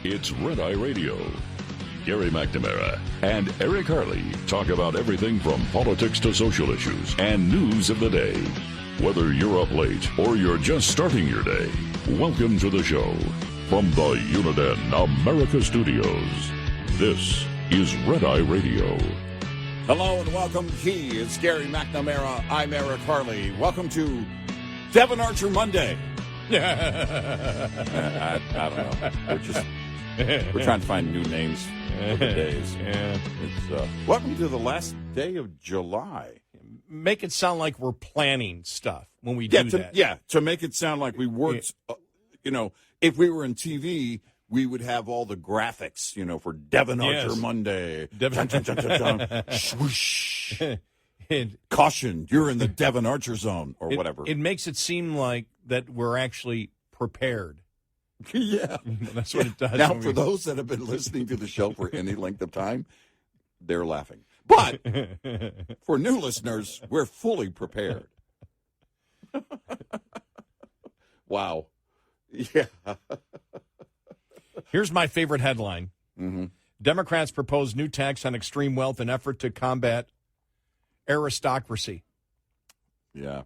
It's Red Eye Radio. Gary McNamara and Eric Harley talk about everything from politics to social issues and news of the day. Whether you're up late or you're just starting your day, welcome to the show. From the Uniden America Studios, this is Red Eye Radio. Hello and welcome. He is Gary McNamara. I'm Eric Harley. Welcome to Devin Archer Monday. I don't know. We're trying to find new names for the days. Yeah. It's welcome to the last day of July. Make it sound like we're planning stuff when we do that. To make it sound like we worked. If we were in TV, we would have all the graphics, for Devin Archer Monday. Dun, dun, dun, dun, dun. Swoosh. Caution, you're in the Devin Archer zone, or whatever. It makes it seem like that we're actually prepared. Yeah. That's what it does. Now, for those that have been listening to the show for any length of time, they're laughing. But for new listeners, we're fully prepared. Wow. Yeah. Here's my favorite headline. Mm-hmm. Democrats propose new tax on extreme wealth in effort to combat aristocracy. Yeah.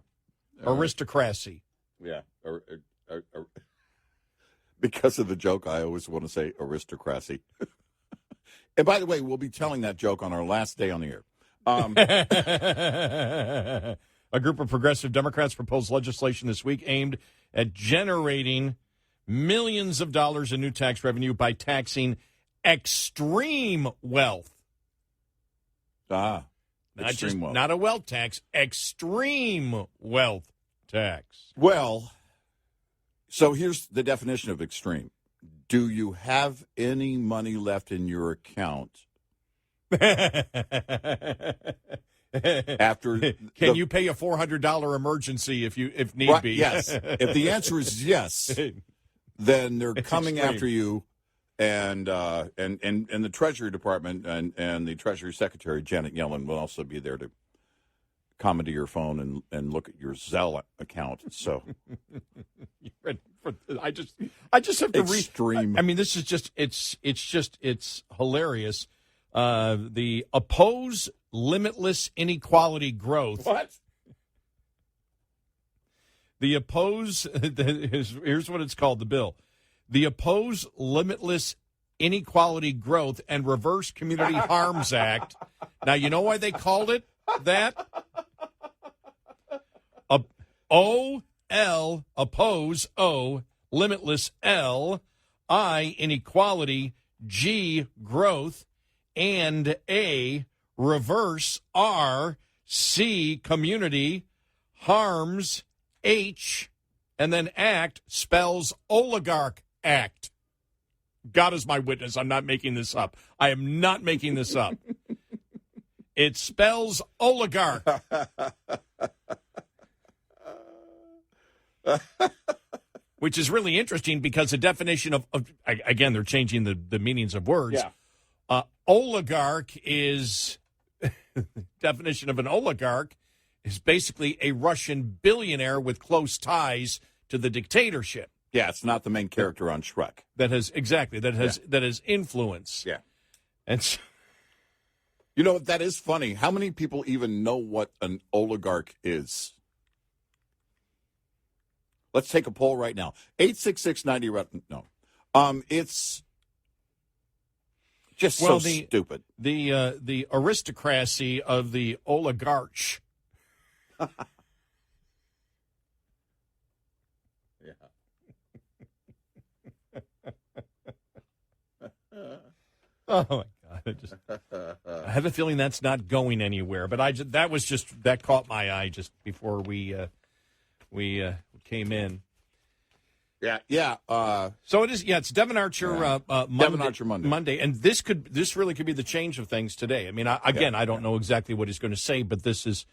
Aristocracy. Yeah. Because of the joke, I always want to say aristocracy. And by the way, we'll be telling that joke on our last day on the air. A group of progressive Democrats proposed legislation this week aimed at generating millions of dollars in new tax revenue by taxing extreme wealth. Not a wealth tax, extreme wealth tax. Well, so here's the definition of extreme. Do you have any money left in your account after? Can you pay a $400 emergency if need be? Yes. If the answer is yes, then they're coming extreme. after you, and the Treasury Department and the Treasury Secretary Janet Yellen will also be there to come into your phone and look at your Zelle account. So. I just have to extreme. I mean, this is just it's hilarious. The oppose limitless inequality growth. What? The oppose here's what it's called. The bill, the oppose limitless inequality growth and reverse community harms act. Now you know why they called it that. L, oppose, O, limitless, L, I, inequality, G, growth, and A, reverse, R, C, community, harms, H, and then act spells oligarch act. God is my witness. I'm not making this up. I am not making this up. It spells oligarch. Which is really interesting because the definition of again, they're changing the meanings of words. Yeah. Oligarch is definition of an oligarch is basically a Russian billionaire with close ties to the dictatorship. Yeah, it's not the main character on Shrek. That has influence. Yeah. And so, that is funny. How many people even know what an oligarch is? Let's take a poll right now. 866-90. No. It's just so stupid. The aristocracy of the oligarch. Yeah. Oh my God! I have a feeling that's not going anywhere. But that caught my eye just before we came in. Yeah. So it is. Yeah, it's Devin Archer. Monday, Devin Archer Monday. And this really could be the change of things today. I mean, I don't know exactly what he's going to say, but this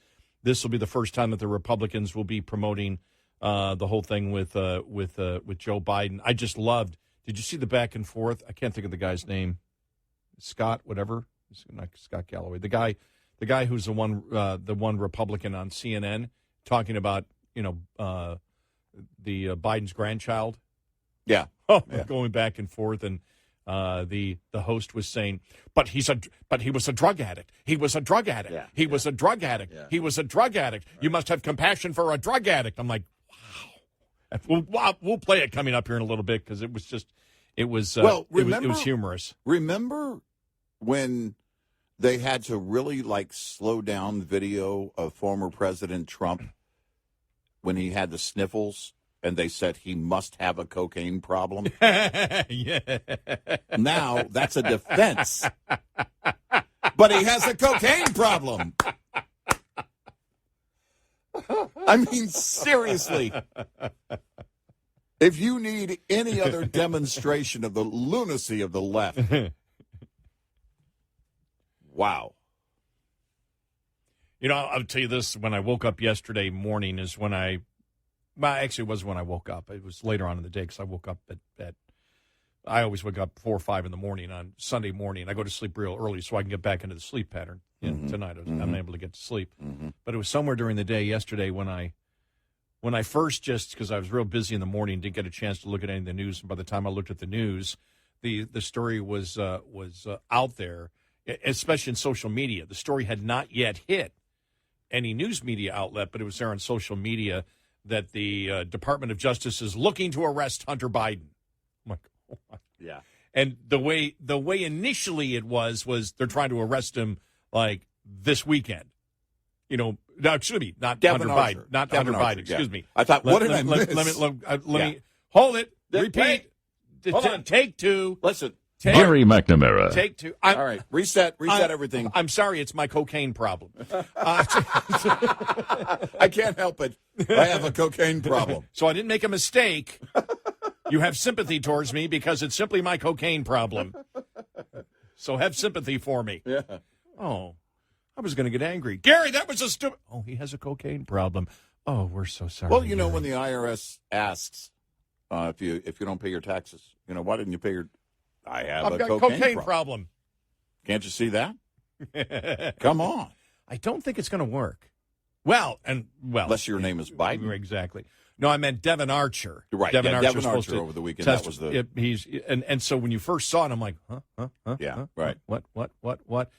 will be the first time that the Republicans will be promoting the whole thing with Joe Biden. I just loved. Did you see the back and forth? I can't think of the guy's name. Scott, whatever. It's not Scott Galloway. The guy who's the one Republican on CNN talking about the Biden's grandchild. Yeah. Going back and forth, and the host was saying, but he was a drug addict. He was a drug addict. Yeah, he was a drug addict. Yeah. He was a drug addict. Right. You must have compassion for a drug addict. I'm like, wow. We'll play it coming up here in a little bit because it was it was humorous. Remember when they had to really slow down the video of former President Trump when he had the sniffles? And they said he must have a cocaine problem. Yeah. Now that's a defense. But he has a cocaine problem. I mean, seriously. If you need any other demonstration of the lunacy of the left. Wow. I'll tell you this. When I woke up yesterday morning is when actually, it wasn't when I woke up. It was later on in the day because I woke up I always wake up 4 or 5 in the morning on Sunday morning. I go to sleep real early so I can get back into the sleep pattern. Tonight I'm able to get to sleep. Mm-hmm. But it was somewhere during the day yesterday when I first, just because I was real busy in the morning, didn't get a chance to look at any of the news. And by the time I looked at the news, the story was out there, especially in social media. The story had not yet hit any news media outlet, but it was there on social media that the Department of Justice is looking to arrest Hunter Biden. I'm like, oh my. Yeah. And the way initially it was they're trying to arrest him this weekend. No, excuse me, not Devin Hunter Archer. Biden, not Devin Hunter Archer, Biden. Excuse me. I thought, what did I miss? Let me hold it. Repeat. Hold on. Take two. Listen. Gary McNamara. Take two. All right. Reset everything. I'm sorry. It's my cocaine problem. I can't help it. I have a cocaine problem. So I didn't make a mistake. You have sympathy towards me because it's simply my cocaine problem. So have sympathy for me. Yeah. Oh, I was going to get angry. Gary, that was a stupid. Oh, he has a cocaine problem. Oh, we're so sorry. Well, when the IRS asks if you don't pay your taxes, why didn't you pay your... I've got a cocaine problem. Can't you see that? Come on. I don't think it's going to work. Well, unless your name is Biden. Exactly. No, I meant Devin Archer. Right. Devin Archer over the weekend. That was the... And so when you first saw it, I'm like, huh? Yeah, right. What?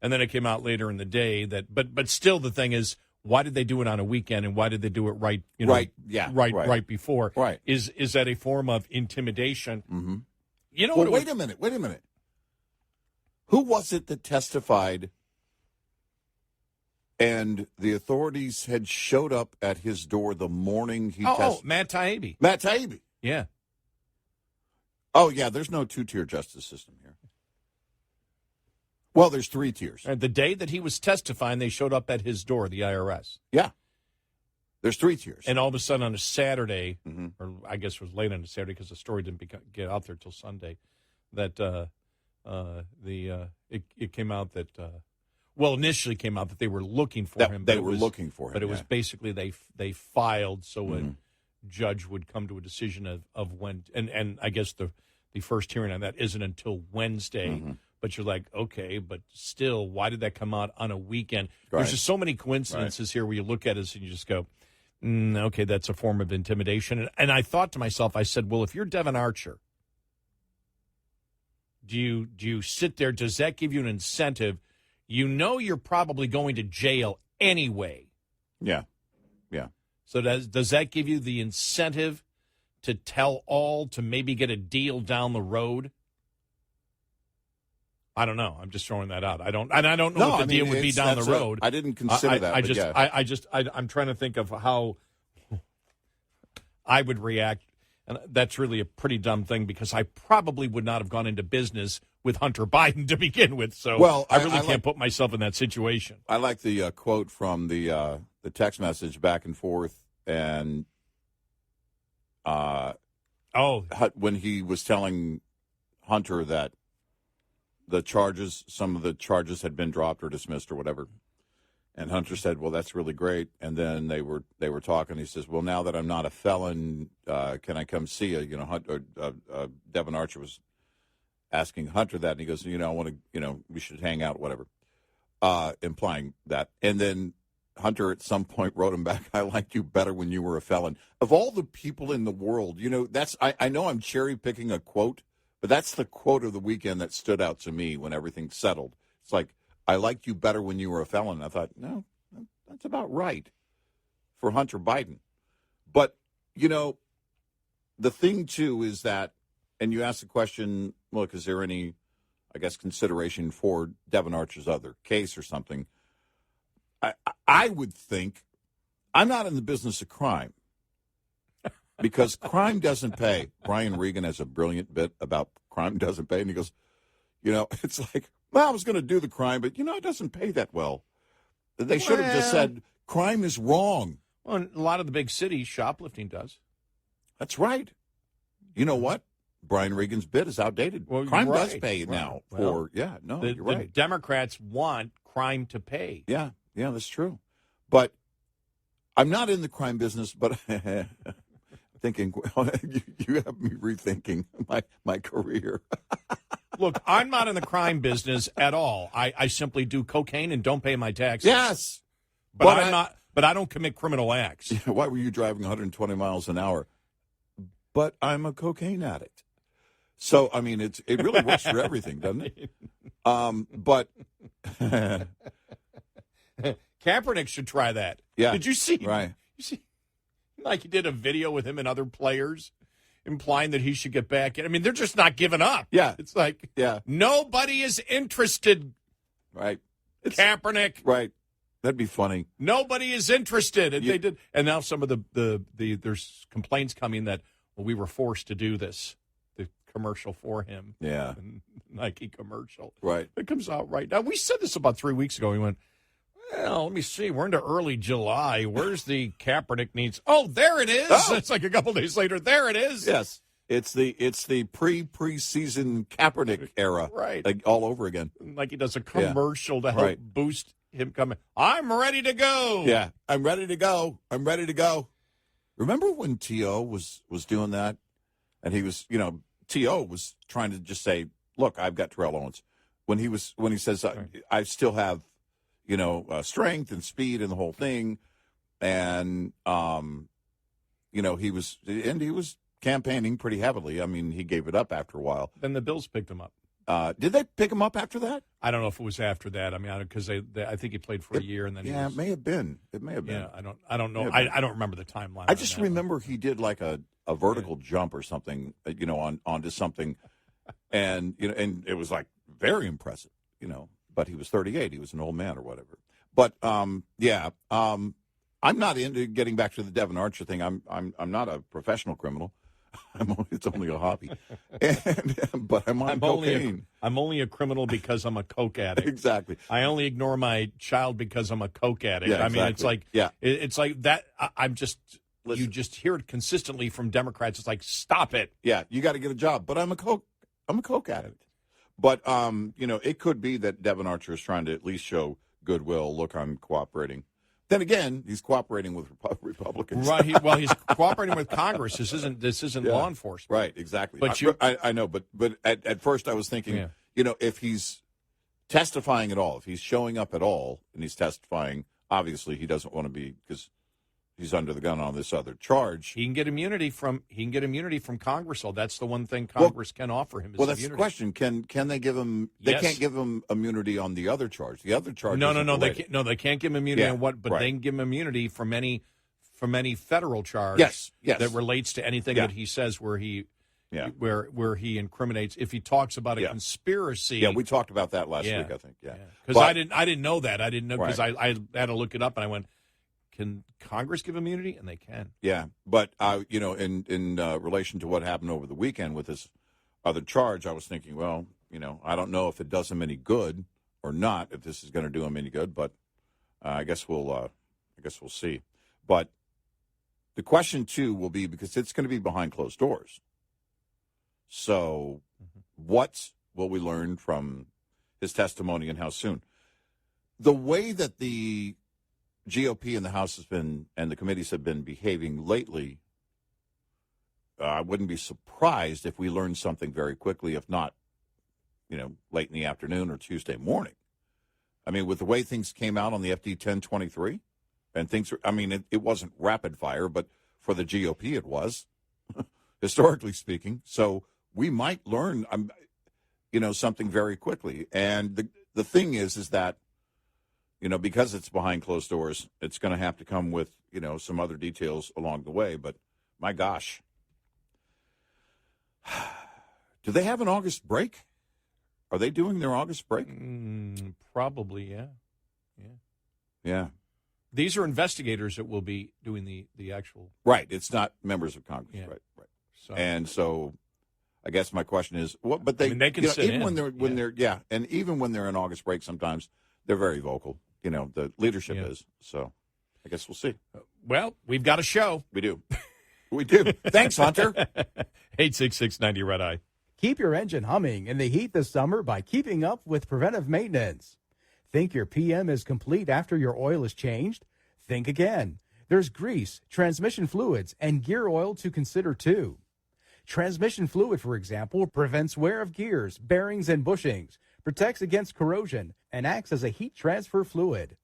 And then it came out later in the day that, but still the thing is, why did they do it on a weekend and why did they do it right before? Right. Is that a form of intimidation? Mm-hmm. Well, wait a minute. Who was it that testified and the authorities had showed up at his door the morning he testified? Oh, Matt Taibbi. Matt Taibbi. Yeah. Oh, yeah, there's no 2-tier justice system here. Well, there's 3 tiers. And the day that he was testifying, they showed up at his door, the IRS. Yeah. There's 3 tiers. And all of a sudden on a Saturday, or I guess it was late on a Saturday because the story didn't get out there till Sunday, that it came out that, initially came out that they were looking for him. They were looking for him. But it was basically they filed so a judge would come to a decision of when, and I guess the first hearing on that isn't until Wednesday. Mm-hmm. But you're like, okay, but still, why did that come out on a weekend? Right. There's just so many coincidences here where you look at it and you just go, okay, that's a form of intimidation. And I thought to myself, I said, well, if you're Devin Archer, do you sit there? Does that give you an incentive? You're probably going to jail anyway. Yeah. So does that give you the incentive to tell all to maybe get a deal down the road? I don't know. I'm just throwing that out. I don't know what the deal would be down the road. I didn't consider that. I'm trying to think of how I would react, and that's really a pretty dumb thing because I probably would not have gone into business with Hunter Biden to begin with. So I really can't put myself in that situation. I like the quote from the text message back and forth, and when he was telling Hunter that some of the charges had been dropped or dismissed or whatever. And Hunter said, well, that's really great. And then they were talking. He says, well, now that I'm not a felon, can I come see you? Devin Archer was asking Hunter that. And he goes, I want to, we should hang out, whatever, implying that. And then Hunter at some point wrote him back, I liked you better when you were a felon. Of all the people in the world, I know I'm cherry picking a quote But that's the quote of the weekend that stood out to me when everything settled. It's like, I liked you better when you were a felon. I thought, no, that's about right for Hunter Biden. But, the thing, too, is that, and you asked the question, look, is there any, I guess, consideration for Devin Archer's other case or something? I would think, I'm not in the business of crime because crime doesn't pay. Brian Regan has a brilliant bit about crime doesn't pay, and he goes, it's like, well, I was going to do the crime, but, it doesn't pay that well. They should have just said, crime is wrong. Well, in a lot of the big cities, shoplifting does. That's right. You know what? Brian Regan's bit is outdated. Well, crime does pay now. Well, you're right. The Democrats want crime to pay. Yeah, that's true. But I'm not in the crime business, but thinking, you have me rethinking my career. Look, I'm not in the crime business at all. I simply do cocaine and don't pay my taxes. Yes. But I don't commit criminal acts. Why were you driving 120 miles an hour? But I'm a cocaine addict. So, I mean, it really works for everything, doesn't it? But Kaepernick should try that. Yeah. Did you see? Right. You see, like he did a video with him and other players implying that he should get back in. I mean, they're just not giving up. Yeah. It's like, nobody is interested. Right. Kaepernick. Right. That'd be funny. Nobody is interested. And they did. And now some of there's complaints coming that, well, we were forced to do this. The commercial for him. Yeah. Nike commercial. Right. It comes out right now. We said this about 3 weeks ago. We went, well, let me see. We're into early July. Where's the Kaepernick needs? Oh, there it is. Oh. It's like a couple days later. There it is. Yes. It's the preseason Kaepernick era. Right. Like all over again. Like he does a commercial to help boost him coming. I'm ready to go. Yeah. I'm ready to go. Remember when T.O. was doing that? And he was, T.O. was trying to just say, look, I've got Terrell Owens. When he says, I still have, strength and speed and the whole thing. And, he was campaigning pretty heavily. I mean, he gave it up after a while. Then the Bills picked him up. Did they pick him up after that? I don't know if it was after that. I mean, because I think he played for a year and then it may have been. It may have been. Yeah, I don't know. I don't remember the timeline. I just remember he did like a vertical jump or something, onto something, and and it was like very impressive, But he was 38. He was an old man or whatever. But I'm not into getting back to the Devin Archer thing. I'm not a professional criminal. It's only a hobby, but I'm on cocaine. I'm only a criminal because I'm a coke addict. Exactly. I only ignore my child because I'm a coke addict. Yeah, exactly. I mean, it's like it's like that. I'm just Listen. You just hear it consistently from Democrats. It's like, stop it. Yeah, you got to get a job. But I'm a coke addict. But it could be that Devin Archer is trying to at least show goodwill. Look, I'm cooperating. Then again, he's cooperating with Republicans. Right. He's cooperating with Congress. This isn't law enforcement. Right. Exactly. But I know. But at first I was thinking, if he's testifying at all, if he's showing up at all, and he's testifying, obviously he doesn't want to be because he's under the gun on this other charge. He can get immunity from Congress. So that's the one thing Congress can offer him. Is that's the question. Can they give him? They can't give him immunity on the other charge. The other charge. No. They can't give him immunity on what, but they can give him immunity from any federal charge. Yes. That relates to anything that he says where he incriminates. If he talks about a conspiracy. Yeah, we talked about that last week. I think. Yeah. Because I didn't know that. I didn't know because I had to look it up and I went, can Congress give immunity? And they can. Yeah, but in relation to what happened over the weekend with this other charge, I was thinking, well, I don't know if it does him any good or not. If this is going to do him any good, but I guess we'll see. But the question too will be because it's going to be behind closed doors. So, what will we learn from his testimony and how soon? The way that the GOP and the House has been, and the committees have been behaving lately, I wouldn't be surprised if we learned something very quickly, if not, late in the afternoon or Tuesday morning. I mean, with the way things came out on the FD 1023, and things, it wasn't rapid fire, but for the GOP it was, historically speaking. So we might learn, something very quickly. And the thing is that, because it's behind closed doors, it's going to have to come with, some other details along the way. But my gosh, do they have an August break? Are they doing their August break? Probably, yeah. Yeah. These are investigators that will be doing the actual. Right. It's not members of Congress. Yeah. Right. So I guess my question is, what? But they can sit even in. when they're and even when they're in August break, sometimes they're very vocal. The leadership is. So I guess we'll see. Well, we've got a show. We do. We do. Thanks, Hunter. 866-90 Red Eye. Keep your engine humming in the heat this summer by keeping up with preventive maintenance. Think your PM is complete after your oil is changed? Think again. There's grease, transmission fluids, and gear oil to consider too. Transmission fluid, for example, prevents wear of gears, bearings, and bushings, protects against corrosion, and acts as a heat transfer fluid.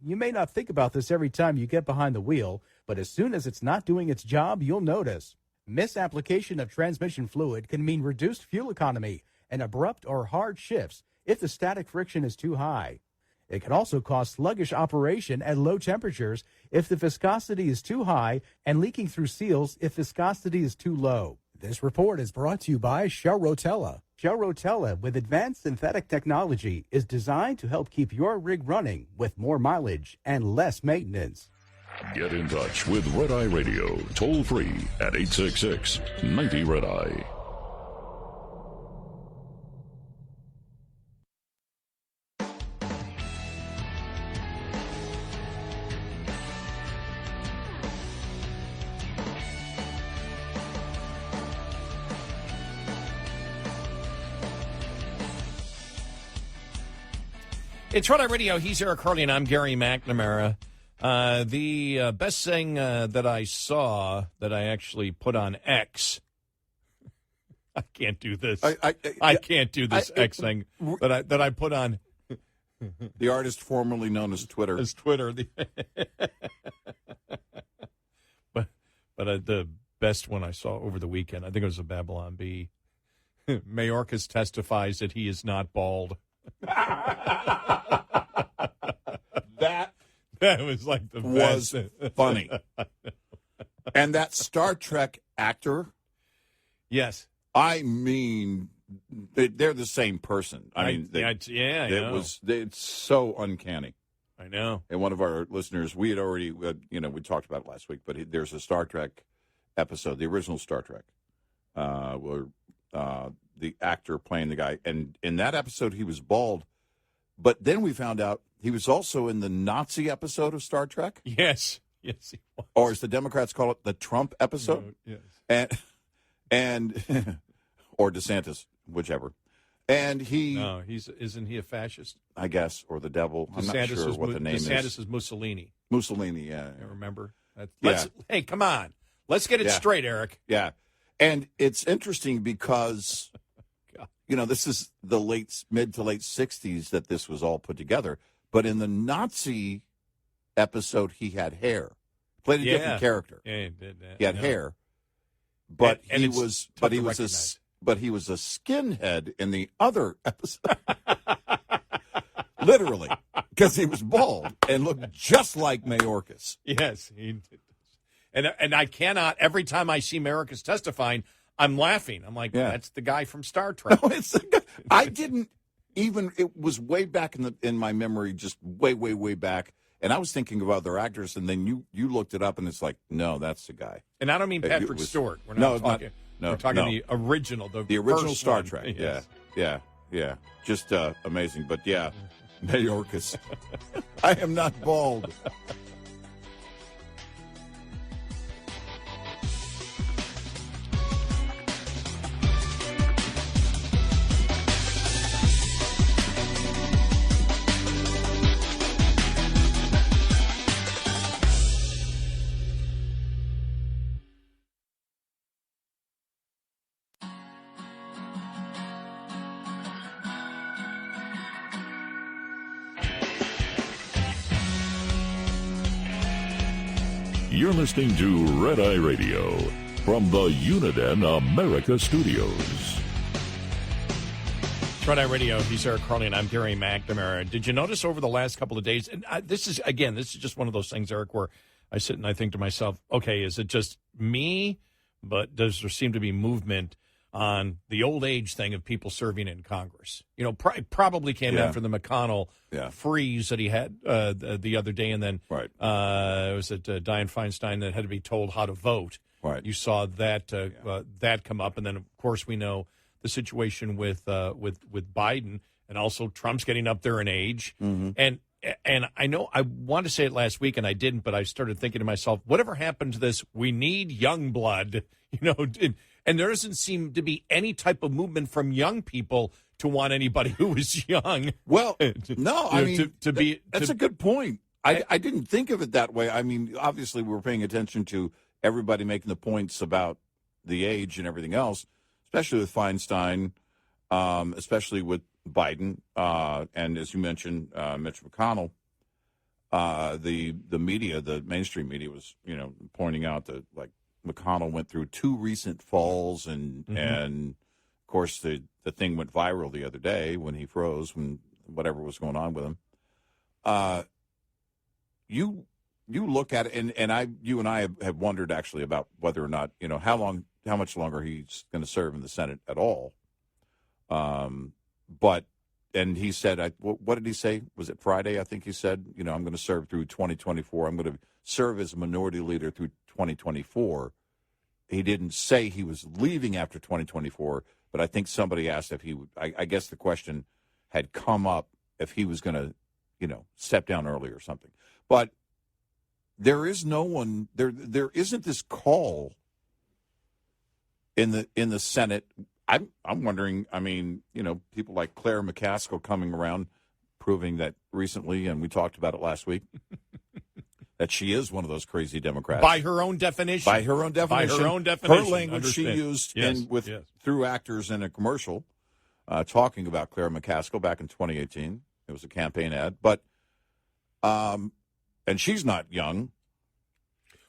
You may not think about this every time you get behind the wheel, but as soon as it's not doing its job, you'll notice. Misapplication of transmission fluid can mean reduced fuel economy and abrupt or hard shifts if the static friction is too high. It can also cause sluggish operation at low temperatures if the viscosity is too high and leaking through seals if viscosity is too low. This report is brought to you by Shell Rotella. Shell Rotella, with advanced synthetic technology, is designed to help keep your rig running with more mileage and less maintenance. Get in touch with Red Eye Radio, toll free at 866-90 Red Eye. It's Red Eye Radio. He's Eric Harley, and I'm Gary McNamara. The best thing that I saw that I actually put on X. I can't do this. I can't do this X thing that I put on. The artist formerly known as Twitter. As Twitter. But the best one I saw over the weekend, I think it was a Babylon Bee. Mayorkas testifies that he is not bald. That was like the best. Was funny. And that Star Trek actor, yes, I mean, they're the same person. It's so uncanny. I know. And one of our listeners, we had already, we talked about it last week, but there's a Star Trek episode, the original Star Trek, where the actor playing the guy, and in that episode he was bald, but then we found out he was also in the Nazi episode of Star Trek. Yes, he was. Or as the Democrats call it, the Trump episode. Yes. And or DeSantis, whichever. And isn't he a fascist? I guess, or the devil. I'm not sure what the name is. DeSantis is Mussolini. Mussolini, yeah. I remember. Hey, come on. Let's get it straight, Eric. Yeah. And it's interesting because, this is the mid to late 60s that this was all put together. But in the Nazi episode, he had hair. Played a different character. Yeah, he did. He had hair. But he was a skinhead in the other episode. Literally. Because he was bald and looked just like Mayorkas. Yes, he did. And I cannot, every time I see Mayorkas testifying, I'm laughing. I'm like, that's the guy from Star Trek. No, it's the guy. I didn't even, it was way back in my memory, just way, way, way back. And I was thinking of other actors, and then you looked it up, and it's like, no, that's the guy. And I don't mean Patrick Stewart. We're not talking. We're talking the original, the original Star one. Trek. Yes. Yeah. Just amazing. But yeah, Mayorkas. I am not bald. You're listening to Red Eye Radio. from the Uniden America Studios. Tri Radio, he's Eric Carly, and I'm Gary McNamara. Did you notice over the last couple of days, and this is just one of those things, Eric, where I sit and I think to myself, okay, is it just me, but does there seem to be movement on the old age thing of people serving in Congress? You know, probably came after the McConnell freeze that he had the other day, and then was it Dianne Feinstein that had to be told how to vote. Right. You saw that that come up, and then of course we know the situation with Biden, and also Trump's getting up there in age, and I know I wanted to say it last week and I didn't, but I started thinking to myself, whatever happened to this? We need young blood, you know. And there doesn't seem to be any type of movement from young people to want anybody who is young. Well, no, I mean, that's a a good point. I didn't think of it that way. I mean, obviously, we're paying attention to everybody making the points about the age and everything else, especially with Feinstein, especially with Biden, and as you mentioned, Mitch McConnell. The media, the mainstream media, was pointing out that like McConnell went through 2 recent falls, and of course the thing went viral the other day when he froze, when whatever was going on with him. You look at it, and you and I have wondered actually about whether or not how much longer he's going to serve in the Senate at all. But he said, what did he say? Was it Friday? I think he said, I'm going to serve through 2024. I'm going to serve as a minority leader through 2024. He didn't say he was leaving after 2024, but I think somebody asked if he would. I guess the question had come up if he was going to, step down early or something. But there is no one there. There isn't this call in the Senate. I'm wondering. I mean, people like Claire McCaskill coming around, proving that recently, and we talked about it last week, that she is one of those crazy Democrats by her own definition. Her language she used through actors in a commercial, talking about Claire McCaskill back in 2018. It was a campaign ad, but and she's not young.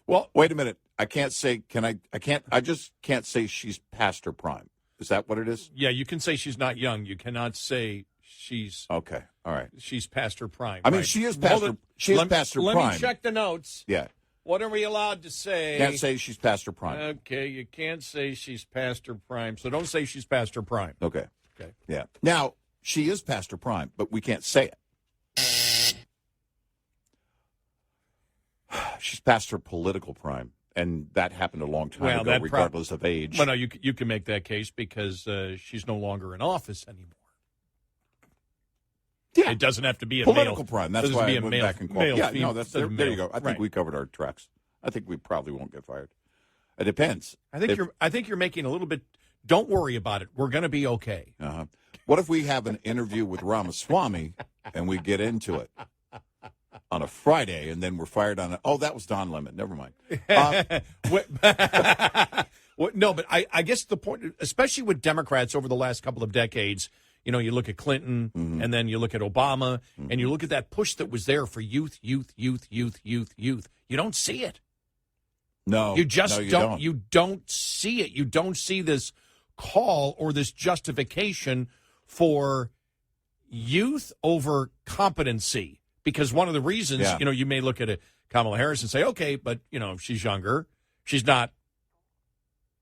Well, wait a minute. I can't say. I just can't say she's past her prime. Is that what it is? Yeah, you can say she's not young. You cannot say she's okay. All right, she's past her prime. I mean, she is past her. She is past her prime. Let me check the notes. Yeah. What are we allowed to say? Can't say she's past her prime. Okay, you can't say she's past her prime. So don't say she's past her prime. Okay. Yeah. Now she is past her prime, but we can't say it. She's past her political prime, and that happened a long time ago, regardless of age. Well, no, you can make that case because she's no longer in office anymore. Yeah, it doesn't have to be a political prime. That's why I went male, back and called. Yeah, female, no, there you go. I think we covered our tracks. I think we probably won't get fired. It depends. I think you're making a little bit. Don't worry about it. We're going to be okay. What if we have an interview with Ramaswamy and we get into it on a Friday, and then we're fired on it? Oh, that was Don Lemon. Never mind. No, but I guess the point, especially with Democrats over the last couple of decades, you look at Clinton, and then you look at Obama, and you look at that push that was there for youth. You don't see it. No, you just don't. You don't see it. You don't see this call or this justification for youth over competency. Because one of the reasons, you may look at Kamala Harris and say, okay, but, she's younger. She's not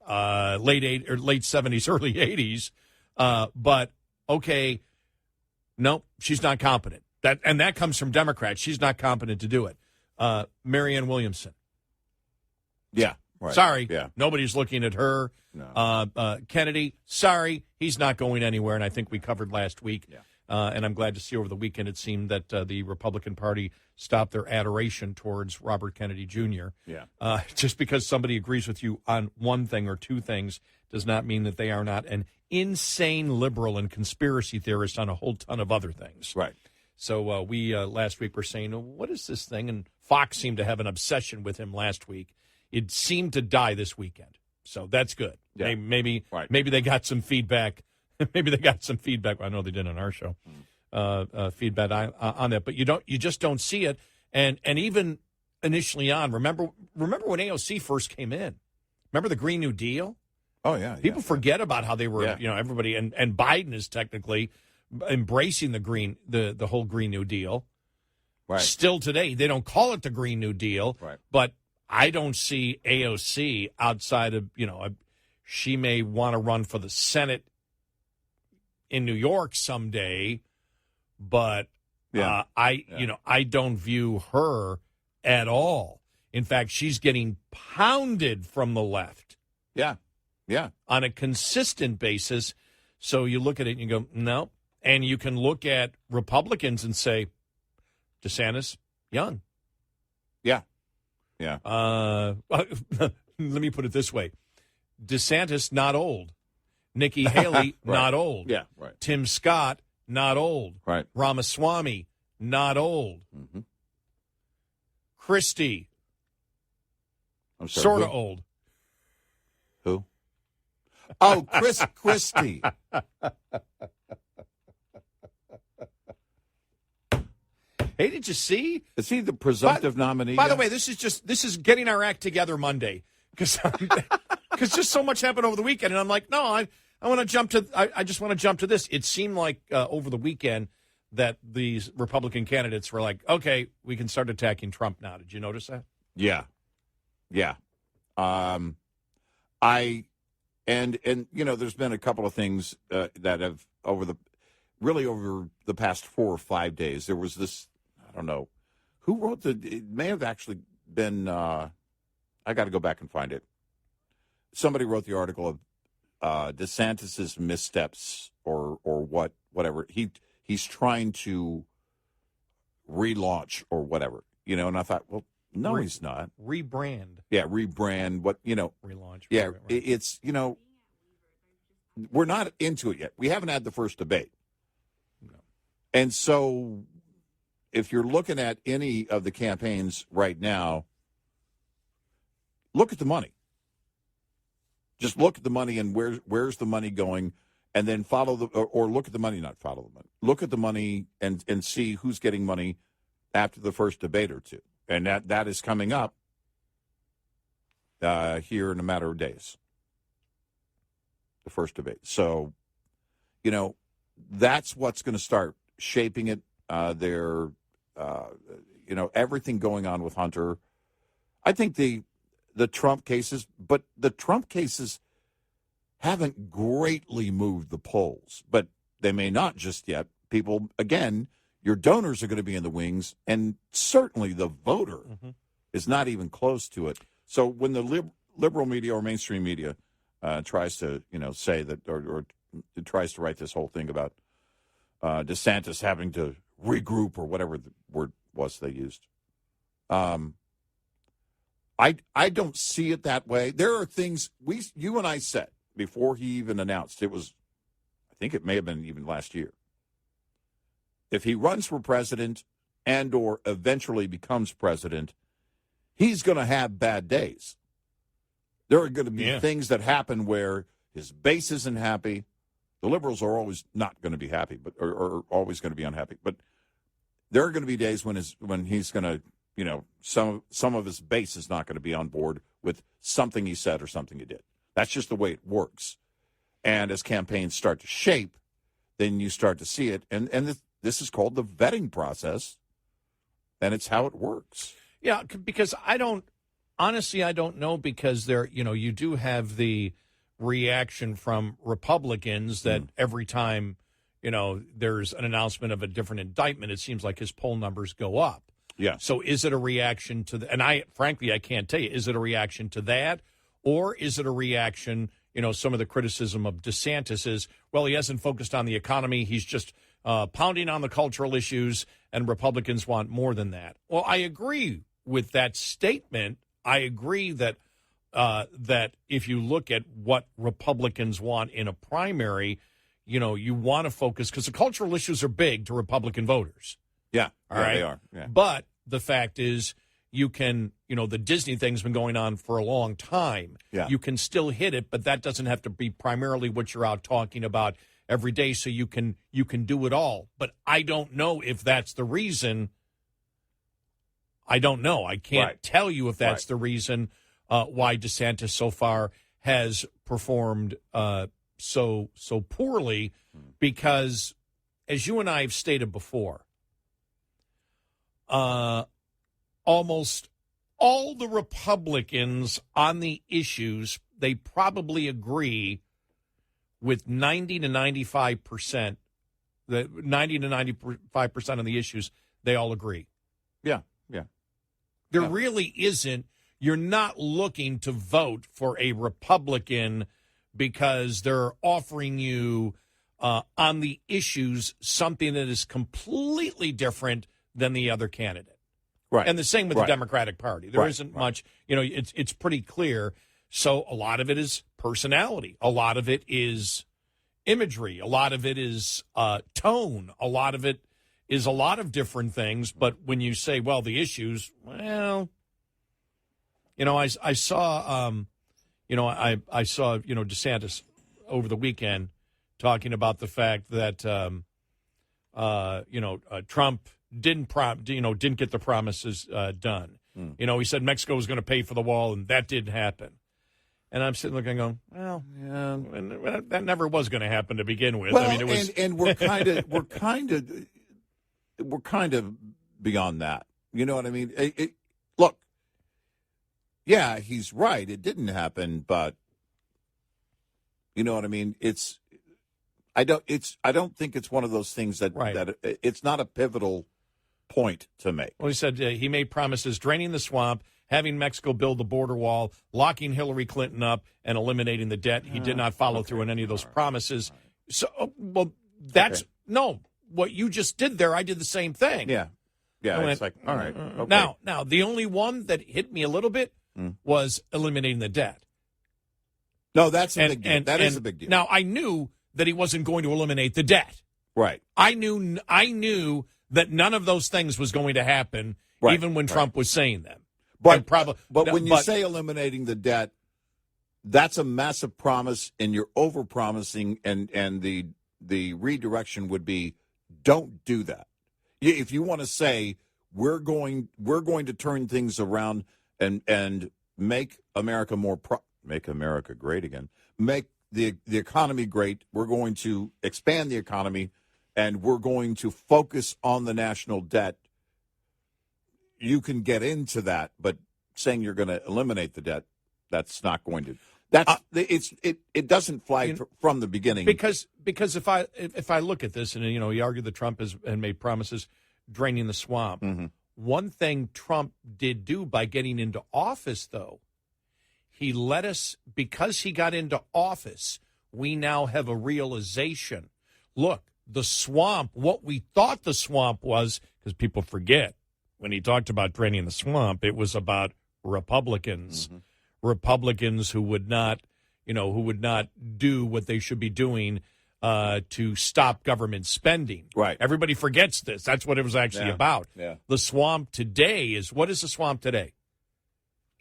late 70s, early 80s. But, okay, no, she's not competent. That comes from Democrats. She's not competent to do it. Marianne Williamson. Yeah. Right. Sorry. Yeah. Nobody's looking at her. No. Kennedy, sorry. He's not going anywhere, and I think we covered last week. Yeah. And I'm glad to see over the weekend it seemed that the Republican Party stopped their adoration towards Robert Kennedy Jr. Yeah. Just because somebody agrees with you on one thing or two things does not mean that they are not an insane liberal and conspiracy theorist on a whole ton of other things. Right. So we last week were saying, what is this thing? And Fox seemed to have an obsession with him last week. It seemed to die this weekend. So that's good. Yeah. Maybe they got some feedback. Maybe they got some feedback. I know they did on our show. Feedback on that, but you just don't see it. And even initially on, remember when AOC first came in, Remember the Green New Deal? Oh, yeah. People forget about how they were, everybody, and Biden is technically embracing the whole Green New Deal. Right. Still today, they don't call it the Green New Deal, right. But I don't see AOC outside of, she may want to run for the Senate in New York someday, but I don't view her at all. In fact, she's getting pounded from the left. Yeah. Yeah. On a consistent basis. So you look at it and you go, no. And you can look at Republicans and say, DeSantis, young. Yeah. Yeah. Let me put it this way. DeSantis, not old. Nikki Haley, right. not old. Yeah, right. Tim Scott, not old. Right. Ramaswamy, not old. Mm-hmm. Christie, I'm sorry, sort of old. Who? Oh, Christie. Hey, did you see? Is he the presumptive nominee? By the way, this is getting our act together Monday because just so much happened over the weekend, and I'm like, no, I want to jump to. I just want to jump to this. It seemed like over the weekend that these Republican candidates were like, okay, we can start attacking Trump now. Did you notice that? Yeah. And there's been a couple of things that have over the past 4 or 5 days. There was this. I don't know who wrote it may have actually been, I got to go back and find it. Somebody wrote the article of DeSantis's missteps or whatever. He's trying to relaunch or whatever, and I thought, well, no, he's not. Rebrand. Yeah. Rebrand. Relaunch. Yeah. Right. It's, we're not into it yet. We haven't had the first debate. No. And so if you're looking at any of the campaigns right now, look at the money. Just look at the money and where's the money going, and then follow or look at the money, not follow the money. Look at the money and see who's getting money after the first debate or two. And that is coming up here in a matter of days. The first debate. So, that's what's going to start shaping it. Everything going on with Hunter. I think the Trump cases, but the Trump cases haven't greatly moved the polls, but they may not just yet. People, again, your donors are going to be in the wings, and certainly the voter is not even close to it. So when the liberal media or mainstream media tries to, say that or tries to write this whole thing about DeSantis having to regroup or whatever the word was they used, I don't see it that way. There are things you and I said before he even announced it was, I think it may have been even last year. If he runs for president and or eventually becomes president, he's going to have bad days. There are going to be things that happen where his base isn't happy. The liberals are always not going to be happy, but or always going to be unhappy. But there are going to be days when he's going to, some of his base is not going to be on board with something he said or something he did. That's just the way it works. And as campaigns start to shape, then you start to see it. And this is called the vetting process, and it's how it works. Yeah, because I don't know, because you do have the reaction from Republicans that every time, there's an announcement of a different indictment, it seems like his poll numbers go up. Yeah. So is it a reaction to and I can't tell you, is it a reaction to that, or is it a reaction, some of the criticism of DeSantis is, well, he hasn't focused on the economy, he's just pounding on the cultural issues, and Republicans want more than that. Well, I agree with that statement. I agree that that if you look at what Republicans want in a primary, you want to focus, because the cultural issues are big to Republican voters. Yeah, all right, they are. Yeah. But the fact is, you can, the Disney thing's been going on for a long time. Yeah. You can still hit it, but that doesn't have to be primarily what you're out talking about every day. So you can do it all. But I don't know if that's the reason. I don't know. I can't tell you if that's the reason why DeSantis so far has performed so poorly, because, as you and I have stated before, almost all the Republicans on the issues, they probably agree with 90 to 95%. The 90 to 95% of the issues, they all agree. Yeah. There really isn't. You're not looking to vote for a Republican because they're offering you on the issues something that is completely different than the other candidate. Right. And the same with the Democratic Party. There isn't much, it's pretty clear. So a lot of it is personality. A lot of it is imagery. A lot of it is tone. A lot of it is a lot of different things. But when you say, well, the issues, well, I saw, I saw, DeSantis over the weekend talking about the fact that, Trump didn't get the promises done. He said Mexico was going to pay for the wall, and that didn't happen. And I'm sitting looking, going, well, yeah, that never was going to happen to begin with. Well, I mean, it was, and we're kind of beyond that. You know what I mean? Look, yeah, he's right. It didn't happen, but you know what I mean? I don't think it's one of those things that it's not a pivotal point to make. Well, he said he made promises draining the swamp, having Mexico build the border wall, locking Hillary Clinton up, and eliminating the debt. He did not follow through on any of those promises. So, no, what you just did there, I did the same thing. Yeah. It's like, all right. Okay. Now, the only one that hit me a little bit was eliminating the debt. No, that's a big deal. That is a big deal. Now, I knew that he wasn't going to eliminate the debt. Right. I knew that none of those things was going to happen, even when Trump was saying them. But when you say eliminating the debt, that's a massive promise, and you're over-promising, and the redirection would be, don't do that. If you want to say we're going to turn things around and make America make America great again, make the economy great, we're going to expand the economy, and we're going to focus on the national debt. You can get into that, but saying you're going to eliminate the debt, that's not going to. It doesn't fly from the beginning. Because if I look at this, and he argued that Trump has made promises draining the swamp. Mm-hmm. One thing Trump did do by getting into office, though, he let us, because he got into office, we now have a realization. Look, the swamp, what we thought the swamp was, because people forget, when he talked about draining the swamp, it was about Republicans. Mm-hmm. Republicans who would not do what they should be doing to stop government spending. Right. Everybody forgets this. That's what it was actually about. Yeah. The swamp today is, what is the swamp today?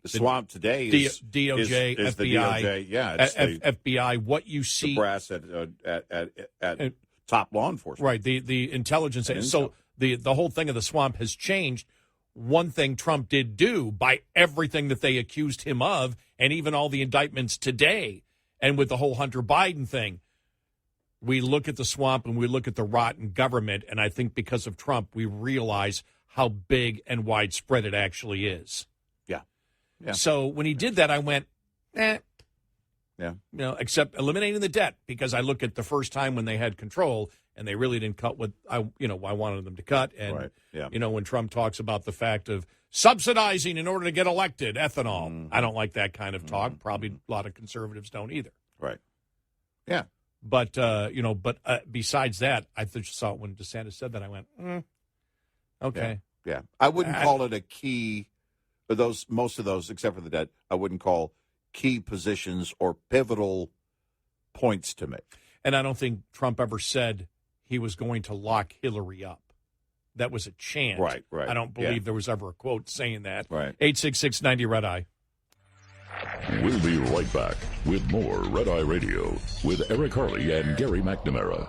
The swamp today is DOJ, is FBI, the DOJ. Yeah, it's FBI. What you see, the brass at top law enforcement. Right. The intelligence. So the whole thing of the swamp has changed. One thing Trump did do, by everything that they accused him of, and even all the indictments today, and with the whole Hunter Biden thing, we look at the swamp and we look at the rotten government, and I think because of Trump, we realize how big and widespread it actually is. Yeah. So when he did that, I went, Yeah. Except eliminating the debt, because I look at the first time when they had control and they really didn't cut what I wanted them to cut. And, when Trump talks about the fact of subsidizing in order to get elected, ethanol, I don't like that kind of talk. Probably a lot of conservatives don't either. Right. Yeah. But, besides that, I just saw it when DeSantis said that, I went, okay. Yeah. I wouldn't call it a key, most of those, except for the debt, I wouldn't call key positions or pivotal points to make. And I don't think Trump ever said he was going to lock Hillary up. That was a chant. Right. I don't believe there was ever a quote saying that. Right. 866-90 Red Eye. We'll be right back with more Red Eye Radio with Eric Harley and Gary McNamara.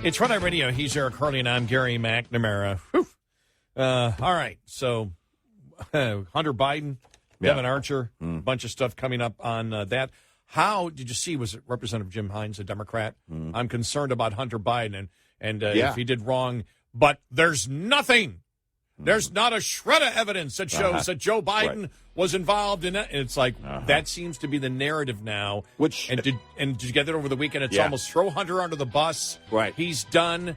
It's Red Eye Radio. He's Eric Harley, and I'm Gary McNamara. All right, so Hunter Biden, Devin Archer, a bunch of stuff coming up on that. How did you see, was it Representative Jim Hines, a Democrat? I'm concerned about Hunter Biden and if he did wrong, but there's nothing. There's not a shred of evidence that shows that Joe Biden was involved in it. And it's like, that seems to be the narrative now. And did you get that over the weekend? It's almost throw Hunter under the bus. Right. He's done.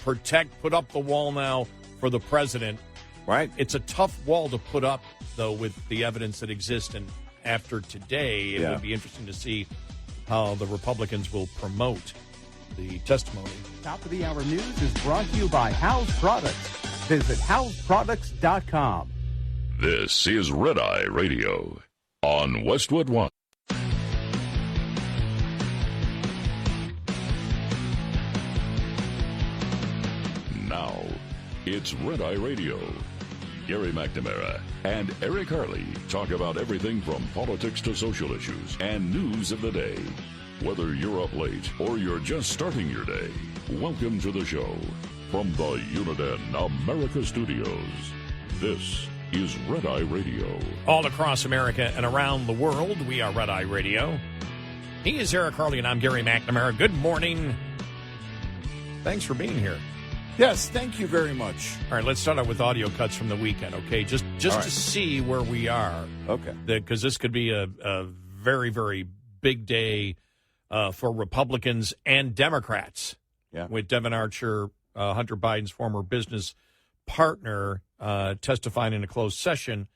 Put up the wall now for the president. Right. It's a tough wall to put up, though, with the evidence that exists. And after today, it would be interesting to see how the Republicans will promote the testimony. Top of the hour news is brought to you by House Products. Visit houseproducts.com. This is Red Eye Radio on Westwood One. Now, it's Red Eye Radio. Gary McNamara and Eric Harley talk about everything from politics to social issues and news of the day. Whether you're up late or you're just starting your day, welcome to the show. From the Uniden America Studios, this is Red Eye Radio. All across America and around the world, we are Red Eye Radio. He is Eric Harley, and I'm Gary McNamara. Good morning. Thanks for being here. Yes, thank you very much. All right, let's start out with audio cuts from the weekend, okay? Just to see where we are. Okay. Because this could be a very, very big day for Republicans and Democrats. Yeah. With Devin Archer, Hunter Biden's former business partner, testifying in a closed session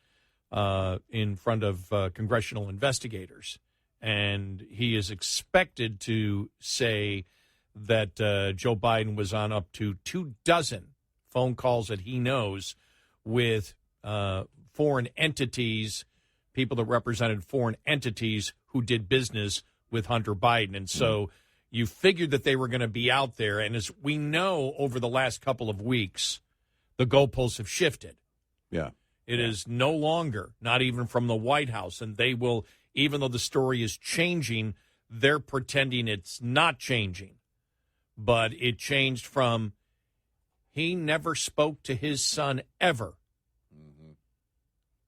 in front of congressional investigators. And he is expected to say that Joe Biden was on up to 24 phone calls that he knows with foreign entities, people that represented foreign entities who did business with Hunter Biden. And so you figured that they were going to be out there. And as we know, over the last couple of weeks, the goalposts have shifted. Yeah. It is no longer, not even from the White House. And they will, even though the story is changing, they're pretending it's not changing. But it changed from he never spoke to his son ever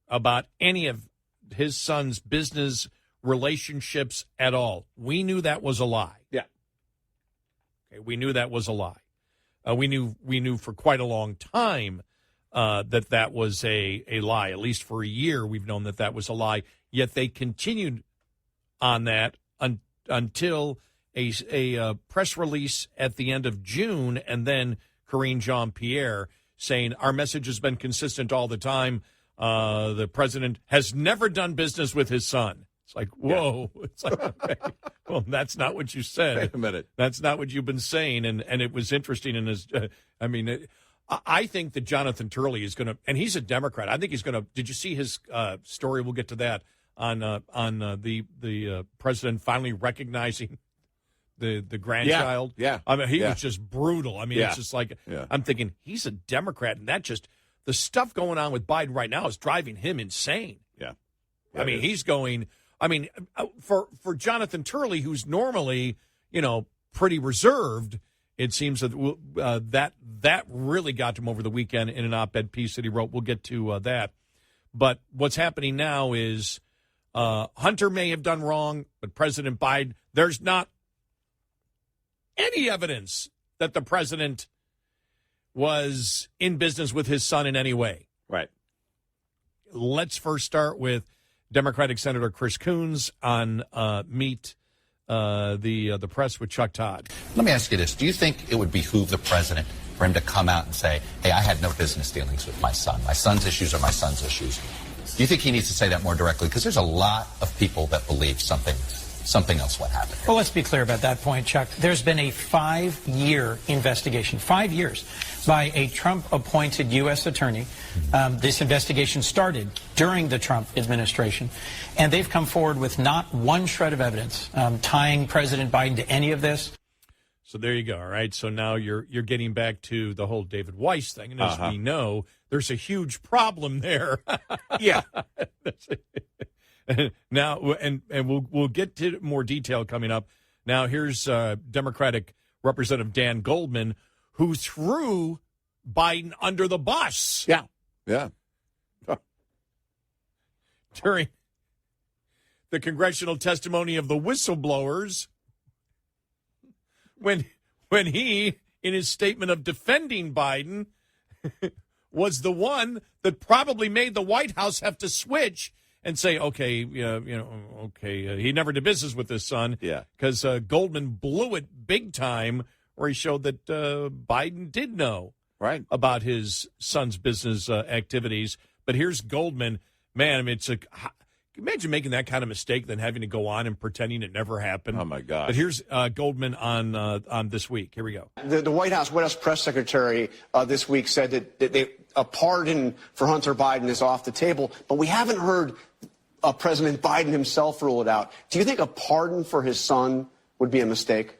about any of his son's business relationships at all. We knew that was a lie. Yeah. Okay, we knew that was a lie. We knew for quite a long time that was a lie. At least for a year, we've known that was a lie. Yet they continued on that until a press release at the end of June, and then Karine Jean-Pierre saying our message has been consistent all the time. The president has never done business with his son. It's like, whoa. Yeah. It's like, okay. Well, that's not what you said. Wait a minute. That's not what you've been saying. And it was interesting. And I think that Jonathan Turley is going to, and he's a Democrat. I think he's going to. Did you see his story? We'll get to that on the president finally recognizing the grandchild. Yeah. I mean, he was just brutal. I mean, it's just like I'm thinking he's a Democrat, and that just the stuff going on with Biden right now is driving him insane. Yeah. I mean, he's going. I mean, for Jonathan Turley, who's normally, pretty reserved, it seems that that really got to him over the weekend in an op-ed piece that he wrote. We'll get to that. But what's happening now is Hunter may have done wrong, but President Biden, there's not any evidence that the president was in business with his son in any way. Right. Let's first start with Democratic Senator Chris Coons on Meet the Press with Chuck Todd. Let me ask you this. Do you think it would behoove the president for him to come out and say, hey, I had no business dealings with my son. My son's issues are my son's issues. Do you think he needs to say that more directly? Because there's a lot of people that believe something else would happen. Well, let's be clear about that point, Chuck. There's been a 5-year investigation, 5 years, by a Trump-appointed U.S. attorney. This investigation started during the Trump administration, and they've come forward with not one shred of evidence tying President Biden to any of this. So there you go. All right. So now you're getting back to the whole David Weiss thing, and as we know, there's a huge problem there. Yeah. Now, and we'll get to more detail coming up. Now, here's Democratic Representative Dan Goldman, who threw Biden under the bus. Yeah. Yeah. During the congressional testimony of the whistleblowers, when he, in his statement of defending Biden, was the one that probably made the White House have to switch and say, okay, he never did business with his son. Yeah. Because Goldman blew it big time, where he showed that Biden did know about his son's business activities. But here's Goldman. Man, I mean, imagine making that kind of mistake, then having to go on and pretending it never happened. Oh, my gosh. But here's Goldman on This Week. Here we go. The White House press secretary this week said that a pardon for Hunter Biden is off the table, but we haven't heard President Biden himself rule it out. Do you think a pardon for his son would be a mistake?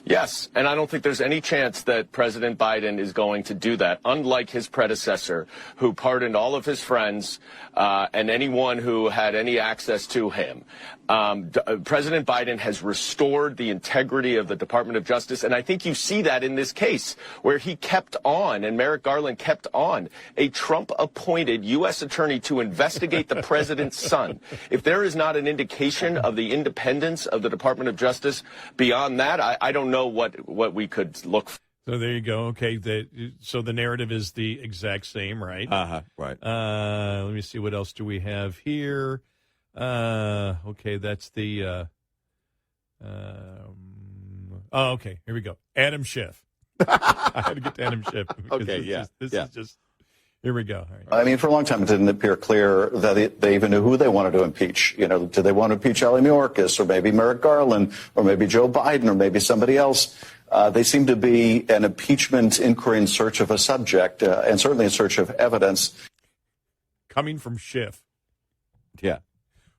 Yes, and I don't think there's any chance that President Biden is going to do that, unlike his predecessor, who pardoned all of his friends and anyone who had any access to him. President Biden has restored the integrity of the Department of Justice, and I think you see that in this case, where he kept on, and Merrick Garland kept on, a Trump-appointed U.S. attorney to investigate the president's son. If there is not an indication of the independence of the Department of Justice beyond that, I don't know what we could look for. So there you go. Okay, so the narrative is the exact same, right? Right. Let me see, what else do we have here? Okay, that's the. Okay, here we go. Adam Schiff. I had to get to Adam Schiff. Okay, yeah. This is just. Here we go. All right. I mean, for a long time, it didn't appear clear that they even knew who they wanted to impeach. You know, did they want to impeach Ali Mayorkas or maybe Merrick Garland or maybe Joe Biden or maybe somebody else? They seem to be an impeachment inquiry in search of a subject and certainly in search of evidence. Coming from Schiff. Yeah.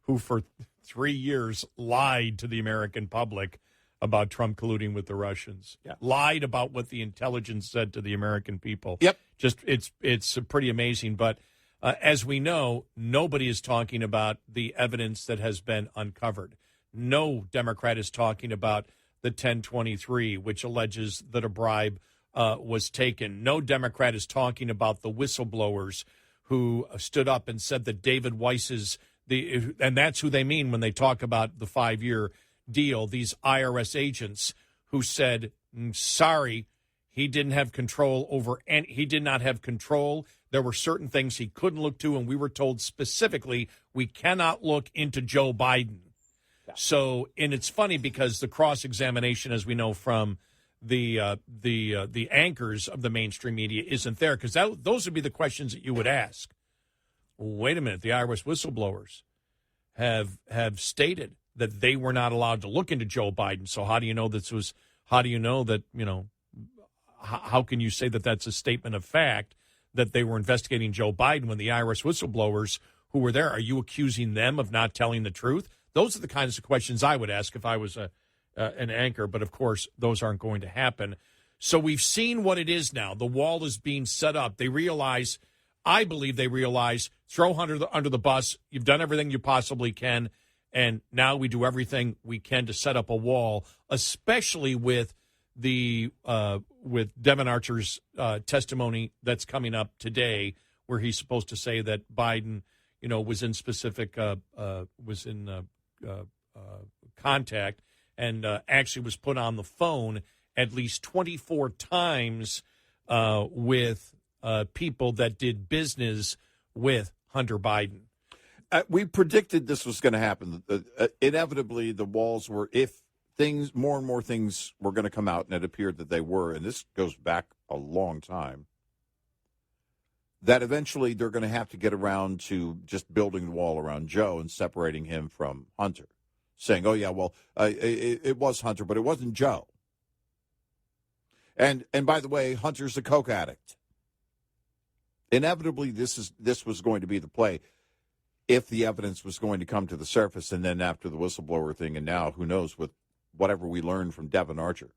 Who for 3 years lied to the American public about Trump colluding with the Russians. Yeah. Lied about what the intelligence said to the American people. Yep. Just it's pretty amazing. But as we know, nobody is talking about the evidence that has been uncovered. No Democrat is talking about the 1023, which alleges that a bribe was taken. No Democrat is talking about the whistleblowers who stood up and said that David Weiss's and that's who they mean when they talk about the 5-year deal. These IRS agents who said, sorry, he didn't have control over, and he did not have control. There were certain things he couldn't look to, and we were told specifically we cannot look into Joe Biden. Yeah. So, and it's funny because the cross-examination, as we know from the anchors of the mainstream media, isn't there, because those would be the questions that you would ask. Wait a minute, the IRS whistleblowers have stated that they were not allowed to look into Joe Biden. So how do you know this was? How do you know that? You know, how can you say that that's a statement of fact that they were investigating Joe Biden when the IRS whistleblowers who were there? Are you accusing them of not telling the truth? Those are the kinds of questions I would ask if I was an anchor. But of course, those aren't going to happen. So we've seen what it is now. The wall is being set up. They realize. I believe they realize, throw Hunter under the bus. You've done everything you possibly can, and now we do everything we can to set up a wall, especially with with Devon Archer's testimony that's coming up today, where he's supposed to say that Biden, was in specific contact and actually was put on the phone at least 24 times with people that did business with Hunter Biden. We predicted this was going to happen. Inevitably, the walls were, if more and more things were going to come out, and it appeared that they were, and this goes back a long time, that eventually they're going to have to get around to just building the wall around Joe and separating him from Hunter, saying, oh, yeah, well, it was Hunter, but it wasn't Joe. And by the way, Hunter's a coke addict. Inevitably, this was going to be the play if the evidence was going to come to the surface, and then after the whistleblower thing, and now, who knows, with whatever we learned from Devon Archer.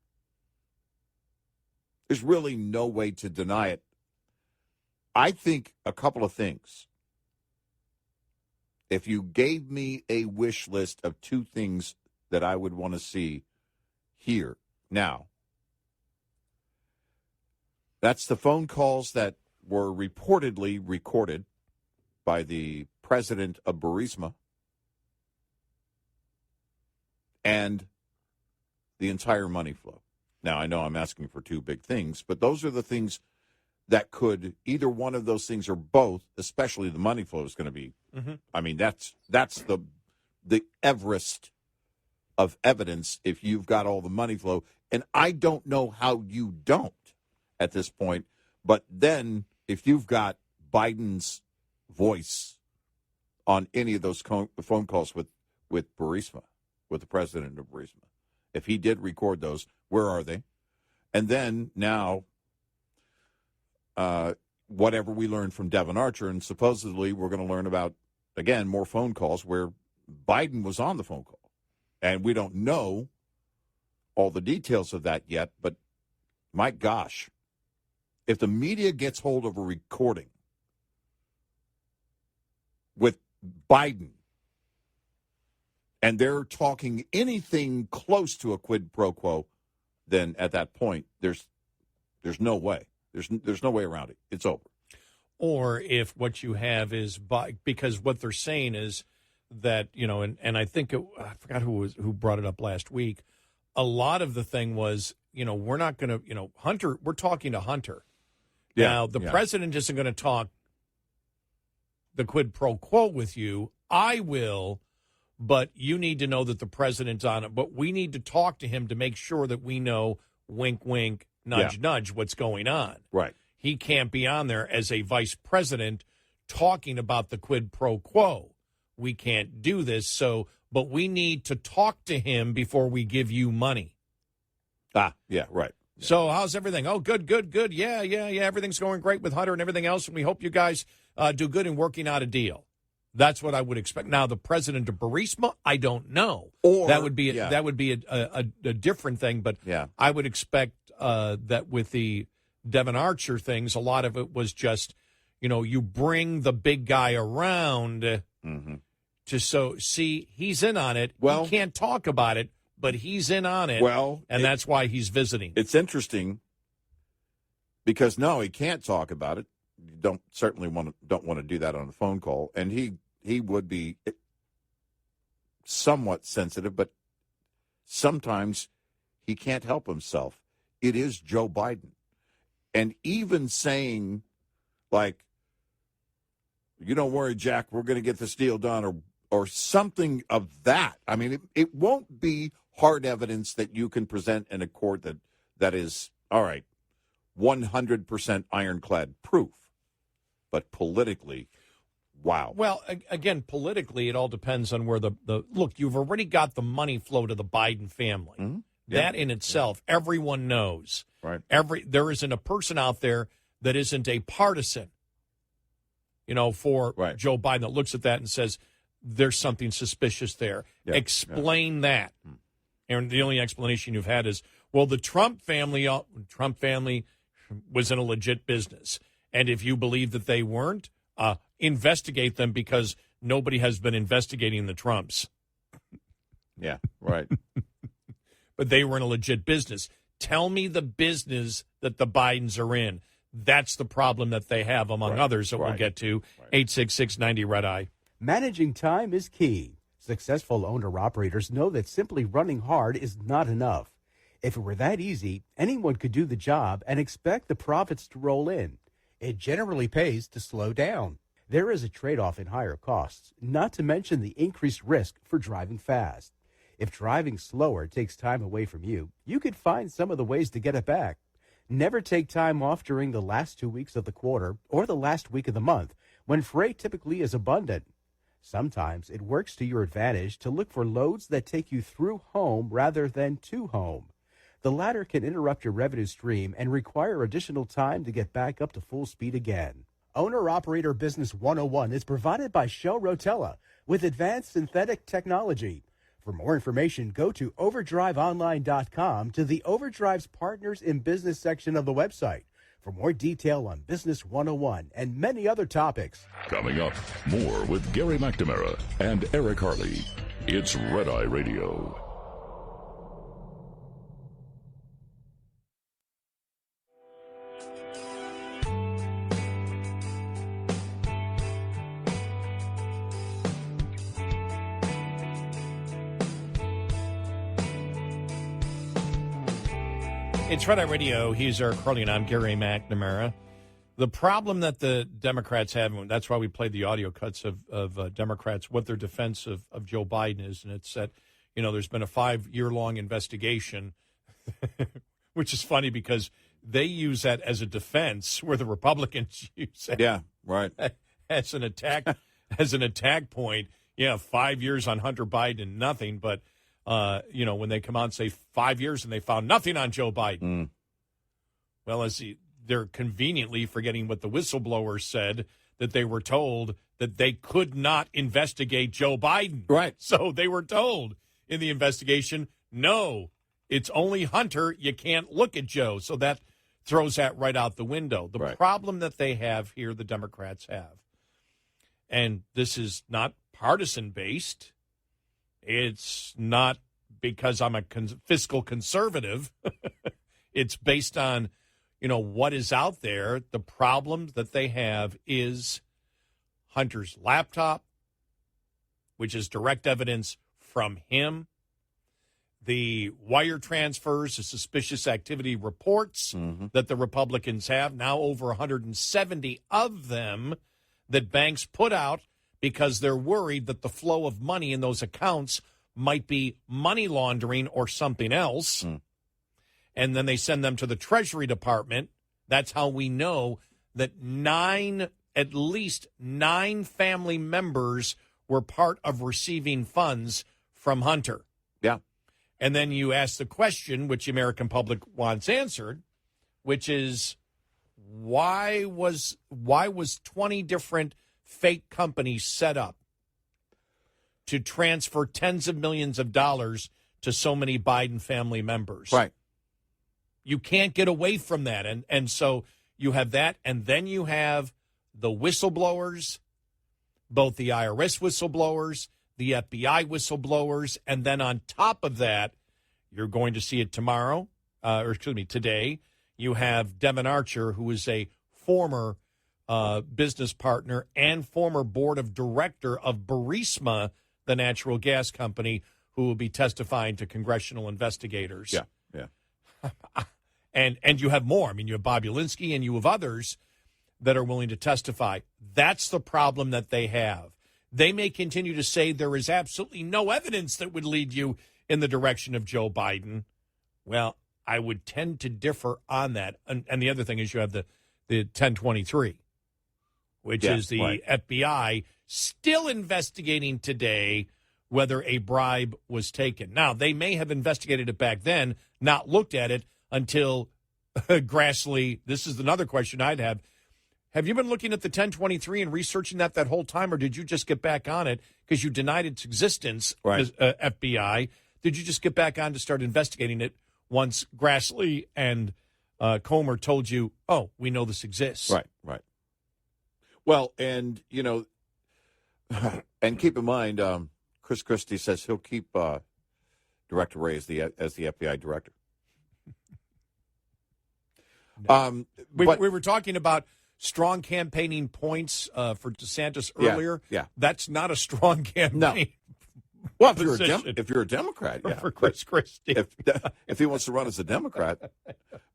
There's really no way to deny it. I think a couple of things. If you gave me a wish list of 2 things that I would want to see here. Now, that's the phone calls that were reportedly recorded by the president of Burisma and the entire money flow. Now, I know I'm asking for two big things, but those are the things that could, either one of those things or both, especially the money flow is going to be, I mean, that's the Everest of evidence if you've got all the money flow. And I don't know how you don't at this point. But then if you've got Biden's voice on any of those phone calls with Burisma, with the president of Burisma, if he did record those, where are they? And then now, whatever we learned from Devon Archer, and supposedly we're going to learn about, again, more phone calls where Biden was on the phone call. And we don't know all the details of that yet, but my gosh, if the media gets hold of a recording with Biden and they're talking anything close to a quid pro quo, then at that point, there's no way. There's no way around it. It's over. Or if what you have is, because what they're saying is that, you know, and I think I forgot who brought it up last week. A lot of the thing was, you know, we're not going to, you know, Hunter, we're talking to Hunter. Yeah, now, the president isn't going to talk the quid pro quo with you. I will, but you need to know that the president's on it. But we need to talk to him to make sure that we know, wink, wink, nudge, nudge, what's going on. Right. He can't be on there as a vice president talking about the quid pro quo. We can't do this, but we need to talk to him before we give you money. Yeah, right. Yeah. So how's everything? Oh, good. Yeah. Everything's going great with Hunter and everything else, and we hope you guys do good in working out a deal. That's what I would expect. Now, the president of Burisma, I don't know. Or that would be a different thing, but I would expect that with the Devon Archer things, a lot of it was just, you know, you bring the big guy around to see he's in on it. Well, he can't talk about it, but he's in on it. Well, and that's why he's visiting. It's interesting because no, he can't talk about it. You don't want to do that on a phone call, and he would be somewhat sensitive, but sometimes he can't help himself. It is Joe Biden, and even saying like, "You don't worry, Jack, we're going to get this deal done," or something of that. I mean, it won't be hard evidence that you can present in a court that is, all right, 100% ironclad proof. But politically, wow. Well, again, politically, it all depends on where the look, you've already got the money flow to the Biden family. Mm-hmm. That in itself, everyone knows. Right. There isn't a person out there that isn't a partisan, you know, for Joe Biden that looks at that and says, there's something suspicious there. Yeah. Explain that. And the only explanation you've had is, well, the Trump family was in a legit business. And if you believe that they weren't, investigate them because nobody has been investigating the Trumps. Yeah, right. But they were in a legit business. Tell me the business that the Bidens are in. That's the problem that they have, among others, that we'll get to. 866-90-RED-EYE. Managing time is key. Successful owner-operators know that simply running hard is not enough. If it were that easy, anyone could do the job and expect the profits to roll in. It generally pays to slow down. There is a trade-off in higher costs, not to mention the increased risk for driving fast. If driving slower takes time away from you, you could find some of the ways to get it back. Never take time off during the last 2 weeks of the quarter or the last week of the month, when freight typically is abundant. Sometimes it works to your advantage to look for loads that take you through home rather than to home. The latter can interrupt your revenue stream and require additional time to get back up to full speed again. Owner-Operator Business 101 is provided by Shell Rotella with advanced synthetic technology. For more information, go to overdriveonline.com to the Overdrive's Partners in Business section of the website for more detail on Business 101 and many other topics. Coming up, more with Gary McNamara and Eric Harley. It's Red Eye Radio. It's Red Eye Radio. He's Eric Carly, and I'm Gary McNamara. The problem that the Democrats have, and that's why we played the audio cuts of Democrats, what their defense of Joe Biden is, and it's that, there's been a 5-year-long investigation, which is funny because they use that as a defense, where the Republicans use it. Yeah, right. As an attack point. Yeah, 5 years on Hunter Biden, nothing, but when they come out and say 5 years and they found nothing on Joe Biden. Well, they're conveniently forgetting what the whistleblowers said, that they were told that they could not investigate Joe Biden. Right. So they were told in the investigation, no, it's only Hunter. You can't look at Joe. So that throws that right out the window. The problem that they have here, the Democrats have, and this is not partisan-based. It's not because I'm a fiscal conservative. It's based on, what is out there. The problem that they have is Hunter's laptop, which is direct evidence from him, the wire transfers, the suspicious activity reports that the Republicans have, now over 170 of them that banks put out because they're worried that the flow of money in those accounts might be money laundering or something else. And then they send them to the Treasury Department. That's how we know that at least nine family members were part of receiving funds from Hunter. Yeah. And then you ask the question, which the American public wants answered, which is why was 20 different fake companies set up to transfer tens of millions of dollars to so many Biden family members? Right. You can't get away from that. And so you have that, and then you have the whistleblowers, both the IRS whistleblowers, the FBI whistleblowers, and then on top of that, you're going to see it today, you have Devin Archer, who is a former business partner and former board of director of Burisma, the natural gas company, who will be testifying to congressional investigators. Yeah. And you have more. I mean, you have Bob Ulinsky and you have others that are willing to testify. That's the problem that they have. They may continue to say there is absolutely no evidence that would lead you in the direction of Joe Biden. Well, I would tend to differ on that. And the other thing is you have the 1023, which is the FBI still investigating today whether a bribe was taken. Now, they may have investigated it back then, not looked at it until Grassley. This is another question I'd have. Have you been looking at the 1023 and researching that whole time, or did you just get back on it because you denied its existence, FBI? Did you just get back on to start investigating it once Grassley and Comer told you, oh, we know this exists? Right. Well, and, and keep in mind, Chris Christie says he'll keep Director Wray as the FBI director. We were talking about strong campaigning points for DeSantis earlier. Yeah. That's not a strong campaign. No. Well, if you're a Democrat, yeah. For Chris Christie. If he wants to run as a Democrat,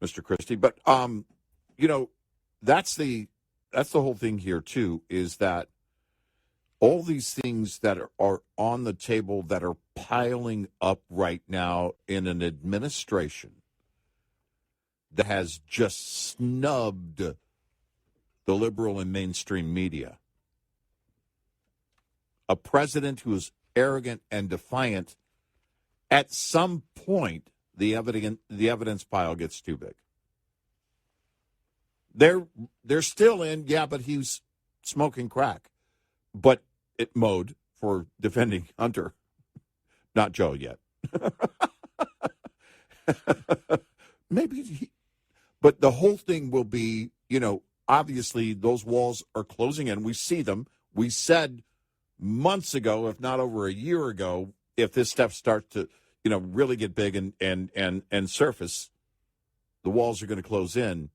Mr. Christie. But, that's the whole thing here, too, is that all these things that are on the table that are piling up right now in an administration that has just snubbed the liberal and mainstream media. A president who is arrogant and defiant, at some point, the evidence pile gets too big. They're still in, but he's smoking crack. But it mode for defending Hunter. Not Joe yet. Maybe but the whole thing will be, obviously those walls are closing in. We see them. We said months ago, if not over a year ago, if this stuff starts to, really get big and surface, the walls are going to close in,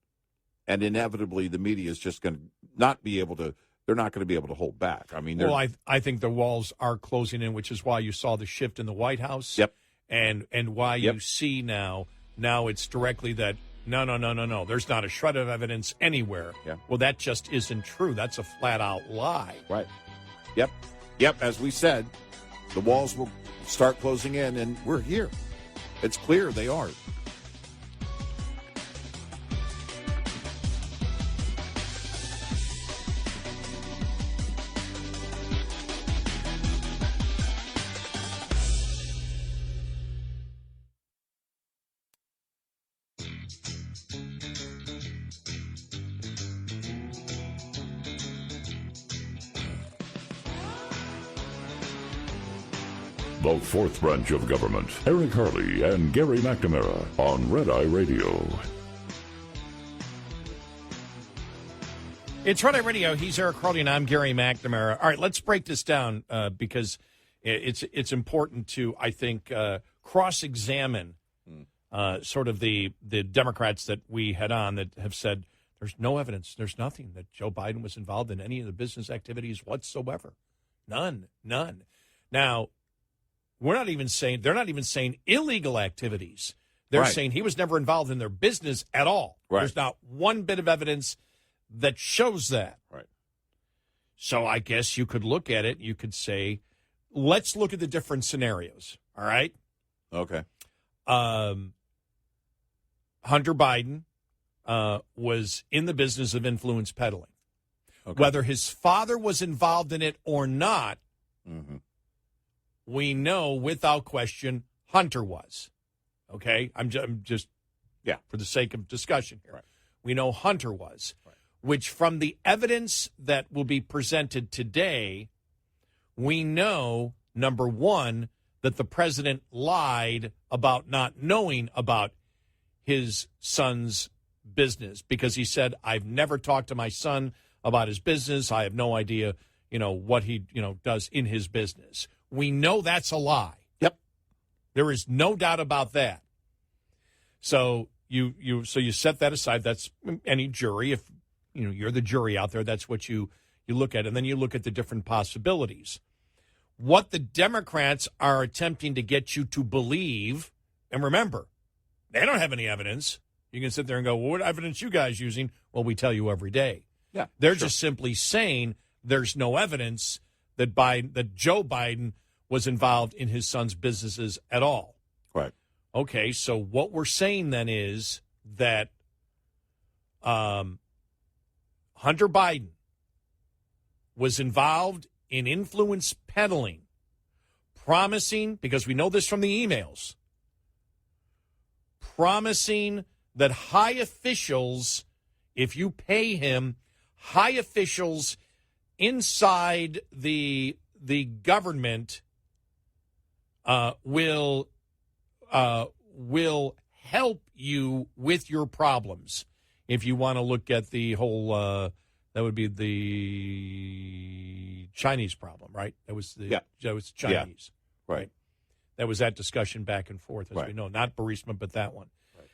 and inevitably the media is just going to not be able to. They're not going to be able to hold back. I mean, I think the walls are closing in, which is why you saw the shift in the White House. Yep. And why you see now Now it's directly that, no. There's not a shred of evidence anywhere. Yeah. Well, that just isn't true. That's a flat-out lie. Right. Yep. As we said, the walls will start closing in, and we're here. It's clear they are. The fourth branch of government. Eric Harley and Gary McNamara on Red Eye Radio. It's Red Eye Radio. He's Eric Harley, and I'm Gary McNamara. All right, let's break this down because it's important to, I think, cross-examine sort of the Democrats that we had on that have said there's no evidence, there's nothing that Joe Biden was involved in any of the business activities whatsoever. None. Now, they're not even saying illegal activities. They're saying he was never involved in their business at all. Right. There's not one bit of evidence that shows that. Right. So I guess you could look at it. You could say, let's look at the different scenarios. All right. Okay. Hunter Biden was in the business of influence peddling. Okay. Whether his father was involved in it or not, we know without question Hunter was. Okay? I'm just for the sake of discussion here. Right. We know Hunter was, which from the evidence that will be presented today, we know, number one, that the president lied about not knowing about his son's business because he said, I've never talked to my son about his business. I have no idea, what he, does in his business. We know that's a lie. Yep. There is no doubt about that. So you set that aside. That's any jury. If you're the jury out there, that's what you look at. And then you look at the different possibilities. What the Democrats are attempting to get you to believe, and remember, they don't have any evidence. You can sit there and go, well, what evidence you guys using? Well, we tell you every day. Yeah, They're just simply saying there's no evidence that Joe Biden was involved in his son's businesses at all. Right. Okay, so what we're saying then is that Hunter Biden was involved in influence peddling, promising, because we know this from the emails, promising that high officials, if you pay him, high officials inside the government will help you with your problems. If you want to look at the whole, that would be the Chinese problem, right? That was Chinese, yeah. Right? That was that discussion back and forth, as we know, not Burisma, but that one, right.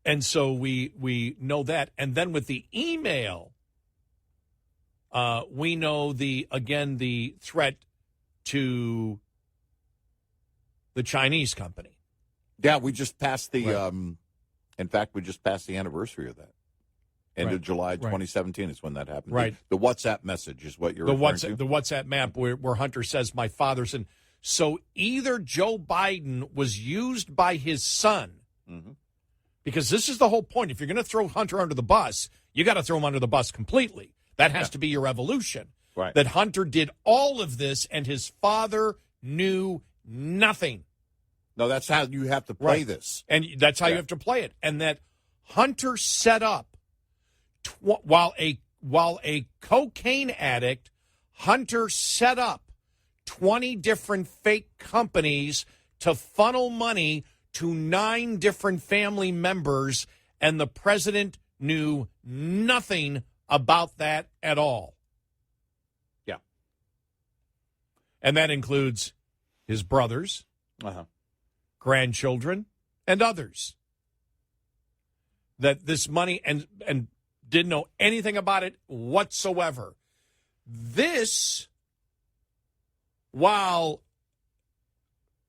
And so we know that, and then with the email. We know the threat to the Chinese company. Yeah, we just passed the, in fact, we just passed the anniversary of that. End of July 2017 is when that happened. Right. The WhatsApp message is what you're referring to? The WhatsApp map where Hunter says, my father's in. So either Joe Biden was used by his son, because this is the whole point. If you're going to throw Hunter under the bus, you got to throw him under the bus completely. That has to be your evolution. Right. That Hunter did all of this and his father knew nothing. No, that's how you have to play this. And that's how you have to play it. And that Hunter set up, while a cocaine addict, Hunter set up 20 different fake companies to funnel money to 9 different family members, and the president knew nothing about that at all. Yeah. And that includes his brothers, grandchildren, and others. That this money, and didn't know anything about it whatsoever. This, while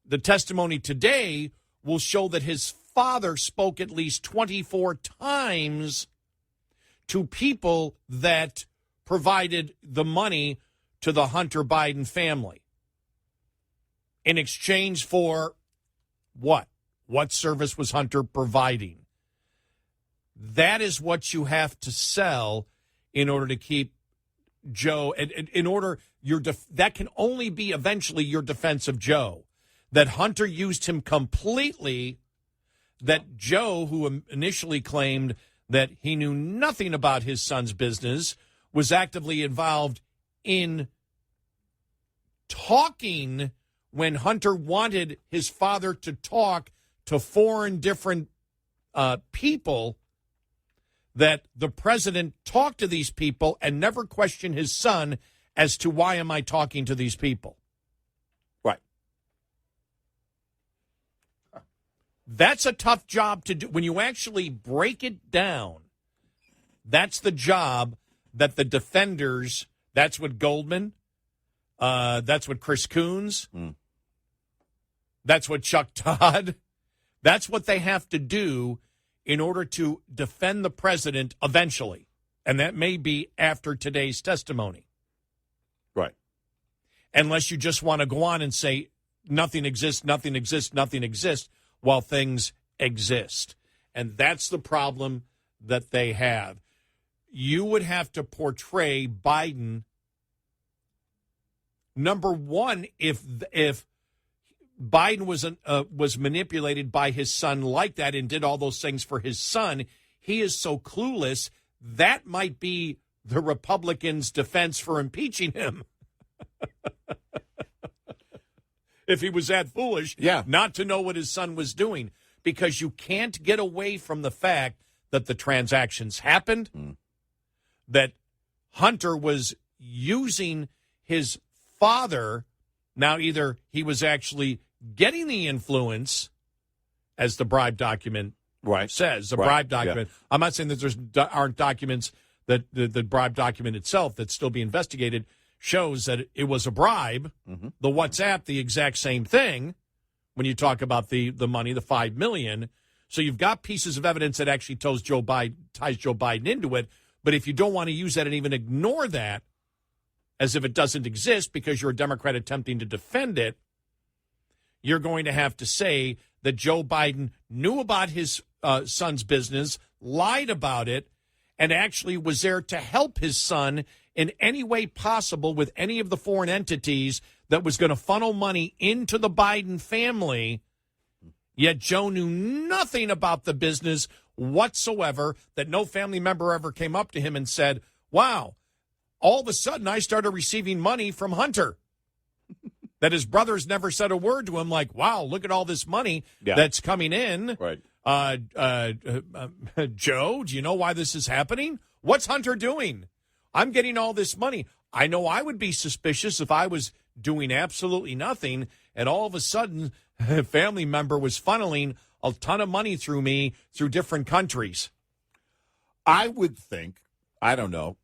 the testimony today will show that his father spoke at least 24 times to people that provided the money to the Hunter Biden family. In exchange for what? What service was Hunter providing? That is what you have to sell in order to keep Joe. In order, that can only be eventually your defense of Joe. That Hunter used him completely. That Joe, who initially claimed that he knew nothing about his son's business, was actively involved in talking when Hunter wanted his father to talk to foreign different people, that the president talked to these people and never questioned his son as to why am I talking to these people. Right. That's a tough job to do. When you actually break it down, that's the job that the defenders, that's what Goldman, that's what Chris Coons, that's what Chuck Todd, that's what they have to do in order to defend the president eventually. And that may be after today's testimony. Right. Unless you just want to go on and say nothing exists, nothing exists, nothing exists, while things exist. And that's the problem that they have. You would have to portray Biden, number one, if Biden was manipulated by his son like that and did all those things for his son, he is so clueless, that might be the Republicans' defense for impeaching him. If he was that foolish not to know what his son was doing. Because you can't get away from the fact that the transactions happened, that Hunter was using his father. Now, either he was actually getting the influence, as the bribe document says, the bribe document. Yeah. I'm not saying that there aren't documents, that the bribe document itself that's still being investigated shows that it was a bribe. Mm-hmm. The WhatsApp, the exact same thing when you talk about the money, the $5 million. So you've got pieces of evidence that actually ties Joe Biden into it. But if you don't want to use that and even ignore that as if it doesn't exist because you're a Democrat attempting to defend it, you're going to have to say that Joe Biden knew about his son's business, lied about it, and actually was there to help his son in any way possible with any of the foreign entities that was going to funnel money into the Biden family. Yet Joe knew nothing about the business whatsoever, that no family member ever came up to him and said, wow, all of a sudden I started receiving money from Hunter. That his brothers never said a word to him like, wow, look at all this money that's coming in. Right. Joe, do you know why this is happening? What's Hunter doing? I'm getting all this money. I know I would be suspicious if I was doing absolutely nothing and all of a sudden a family member was funneling a ton of money through me through different countries. I would think, I don't know,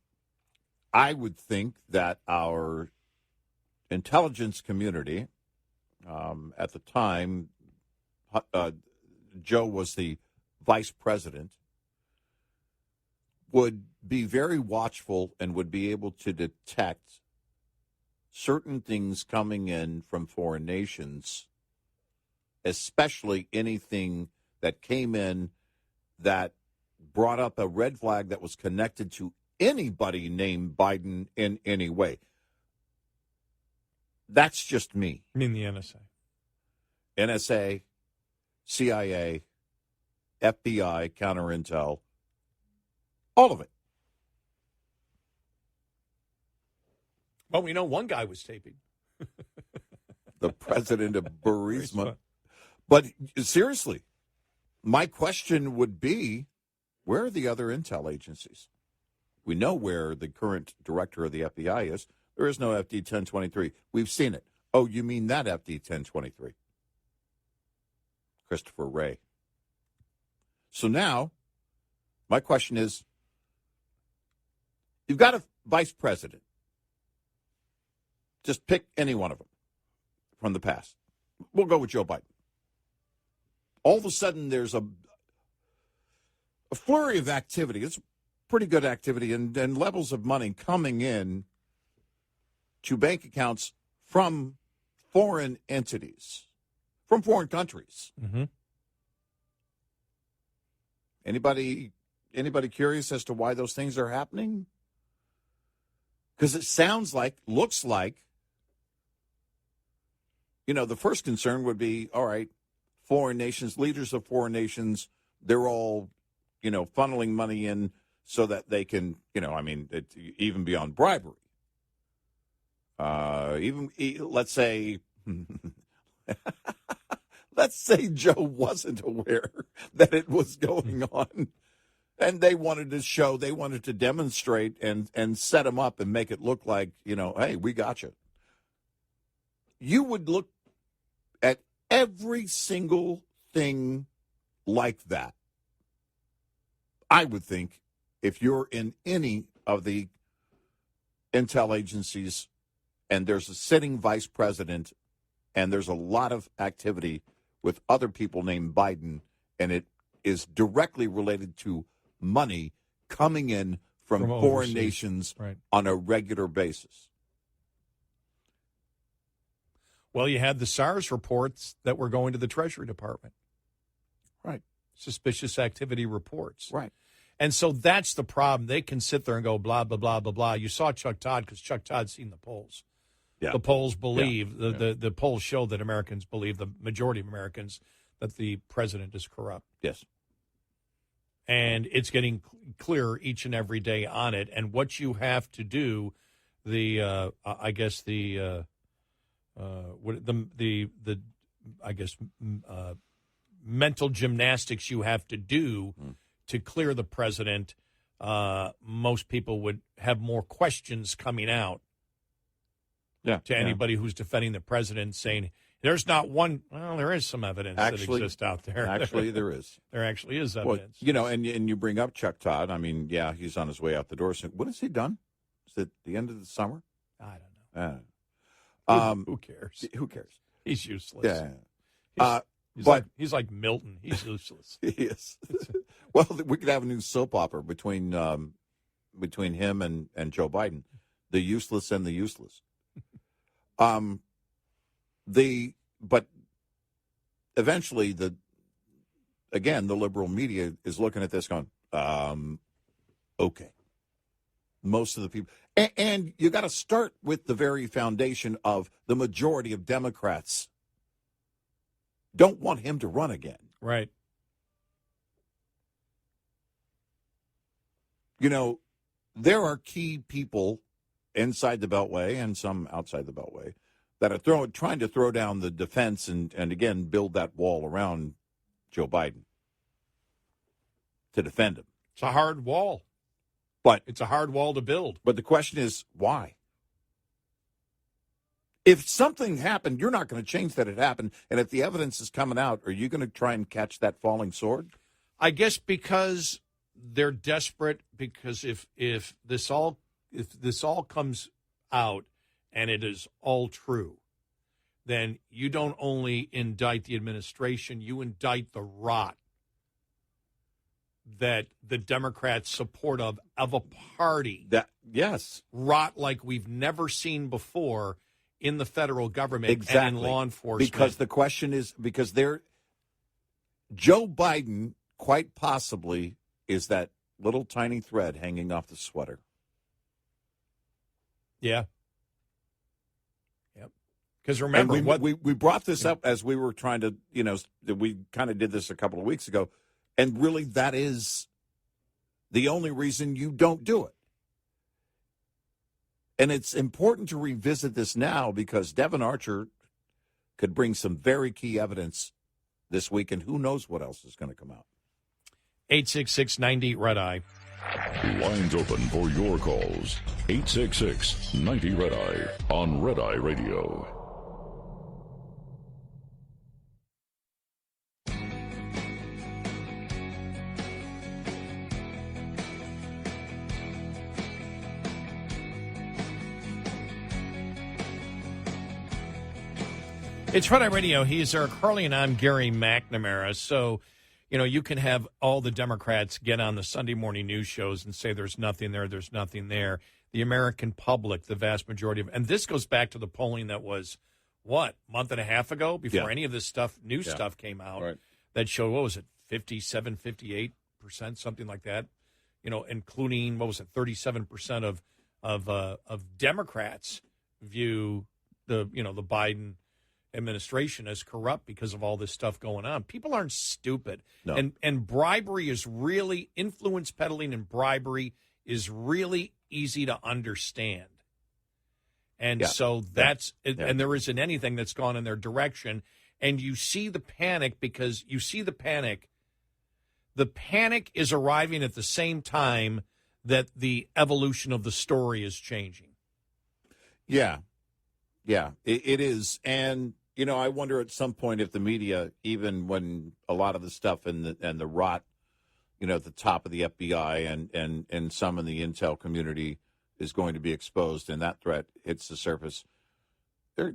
I would think that our intelligence community, at the time, Joe was the vice president, would be very watchful and would be able to detect certain things coming in from foreign nations, especially anything that came in that brought up a red flag that was connected to anybody named Biden in any way. That's just me. I mean the NSA. NSA, CIA, FBI, counterintel, all of it. Well, we know one guy was taping. The president of Burisma. But seriously, my question would be, where are the other intel agencies? We know where the current director of the FBI is. There is no FD 1023. We've seen it. Oh, you mean that FD 1023? Christopher Wray. So now, my question is, you've got a vice president. Just pick any one of them from the past. We'll go with Joe Biden. all of a sudden there's a flurry of activity. It's pretty good activity and levels of money coming in to bank accounts from foreign entities, from foreign countries. Mm-hmm. Anybody curious as to why those things are happening? Because it sounds like, looks like, the first concern would be, all right, foreign nations, leaders of foreign nations, they're all, funneling money in so that they can, even beyond bribery. Let's say Joe wasn't aware that it was going on, and they wanted to demonstrate and set him up and make it look like, hey, we got you. You would look at every single thing like that, I would think, if you're in any of the intel agencies and there's a sitting vice president and there's a lot of activity with other people named Biden, and it is directly related to money coming in from foreign nations on a regular basis. Well, you had the SARS reports that were going to the Treasury Department. Right. Suspicious activity reports. Right. And so that's the problem. They can sit there and go blah, blah, blah, blah, blah. You saw Chuck Todd because Chuck Todd's seen the polls. Yeah. The polls believe, the polls show that Americans believe, the majority of Americans, that the president is corrupt. Yes. And it's getting clearer each and every day on it. And what you have to do, mental gymnastics you have to do to clear the president, most people would have more questions coming out to anybody who's defending the president, saying there's not one. Well, there is some evidence that exists out there. Actually, there is. There actually is evidence. Well, and you bring up Chuck Todd. I mean, yeah, he's on his way out the door. So what has he done? Is it the end of the summer? I don't know. Who cares? Who cares? He's useless. Yeah. He's like Milton. He's useless. He is. Well, we could have a new soap opera between him and Joe Biden, the useless and the useless. But eventually the liberal media is looking at this going, okay. Most of the people, and you got to start with the very foundation of the majority of Democrats don't want him to run again. Right. There are key people inside the Beltway and some outside the Beltway that are trying to throw down the defense and again, build that wall around Joe Biden to defend him. It's a hard wall. But it's a hard wall to build. But the question is, why? If something happened, you're not going to change that it happened. And if the evidence is coming out, are you going to try and catch that falling sword? I guess because they're desperate. Because if this all comes out and it is all true, then you don't only indict the administration, you indict the rot that the Democrats support of a party. Rot like we've never seen before in the federal government and in law enforcement. Because the question is, Joe Biden quite possibly is that little tiny thread hanging off the sweater. Yeah. Yep. Because remember, we brought this up as we were trying to, we kind of did this a couple of weeks ago. And really, that is the only reason you don't do it. And it's important to revisit this now because Devin Archer could bring some very key evidence this week, and who knows what else is going to come out. 866-90-RED-EYE. Lines open for your calls. 866-90-RED-EYE on Red Eye Radio. It's Red Eye Radio. He's Eric Harley, and I'm Gary McNamara. So, you can have all the Democrats get on the Sunday morning news shows and say there's nothing there, there's nothing there. The American public, the vast majority of, and this goes back to the polling that was, month and a half ago, before any of this stuff, new stuff came out, that showed, 57, 58%, something like that, including, 37% of Democrats view the Biden administration as corrupt because of all this stuff going on. People aren't stupid. No. And bribery is really, influence peddling and bribery is really easy to understand. And so that's, and there isn't anything that's gone in their direction. And you see the panic because the panic is arriving at the same time that the evolution of the story is changing. Yeah, it is. And, I wonder at some point if the media, even when a lot of the stuff and the rot, at the top of the FBI and some in the intel community is going to be exposed and that threat hits the surface, there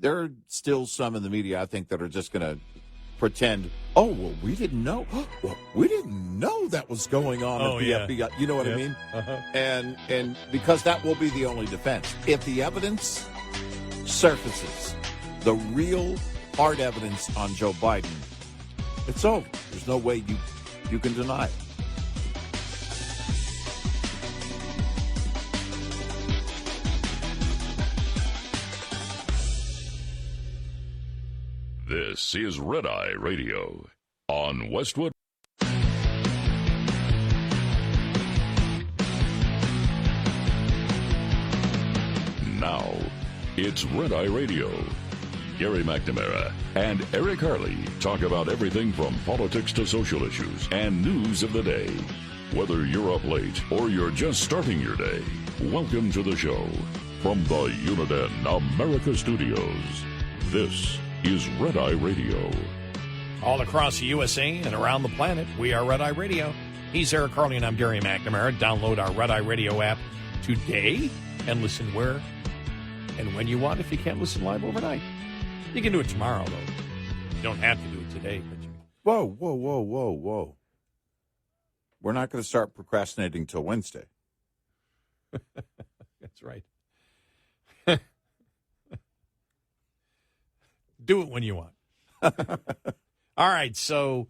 are still some in the media, I think, that are just going to pretend, we didn't know. Well, we didn't know that was going on at the FBI. You know what I mean? Uh-huh. And because that will be the only defense. If the evidence surfaces, the real hard evidence on Joe Biden, it's over. There's no way you can deny it. This is Red Eye Radio on Westwood. Now, it's Red Eye Radio. Gary McNamara and Eric Harley talk about everything from politics to social issues and news of the day. Whether you're up late or you're just starting your day, welcome to the show. From the Uniden America Studios, this is Red Eye Radio. All across the USA and around the planet, we are Red Eye Radio. He's Eric Harley and I'm Gary McNamara. Download our Red Eye Radio app today and listen where and when you want if you can't listen live overnight. You can do it tomorrow, though. You don't have to do it today. But you... Whoa. We're not going to start procrastinating till Wednesday. That's right. Do it when you want. All right, so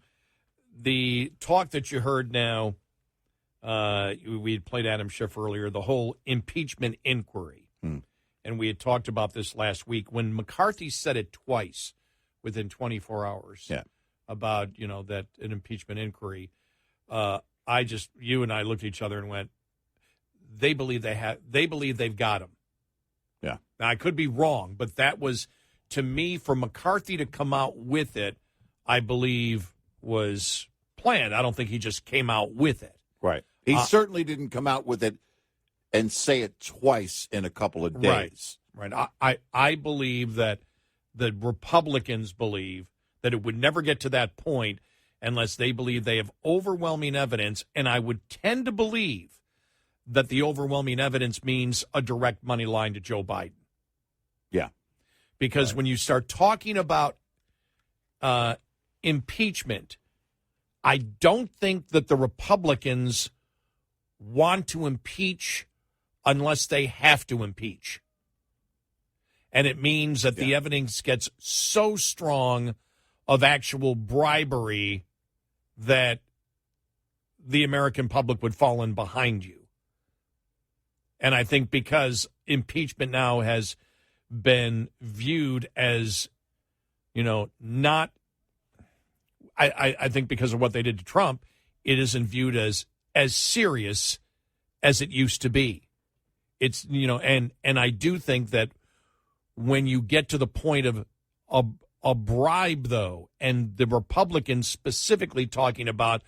the talk that you heard now, we had played Adam Schiff earlier, the whole impeachment inquiry. And we had talked about this last week when McCarthy said it twice within 24 hours about, that an impeachment inquiry. You and I looked at each other and went, they believe they've got him. Yeah. Now, I could be wrong, but that was, to me, for McCarthy to come out with it, I believe was planned. I don't think he just came out with it. Right. He certainly didn't come out with it and say it twice in a couple of days. Right. I believe that the Republicans believe that it would never get to that point unless they believe they have overwhelming evidence, and I would tend to believe that the overwhelming evidence means a direct money line to Joe Biden. Yeah. Because when you start talking about impeachment, I don't think that the Republicans want to impeach unless they have to impeach. And it means that the evidence gets so strong of actual bribery that the American public would fall in behind you. And I think because impeachment now has been viewed as, not, I think because of what they did to Trump, it isn't viewed as serious as it used to be. It's, and I do think that when you get to the point of a bribe, though, and the Republicans specifically talking about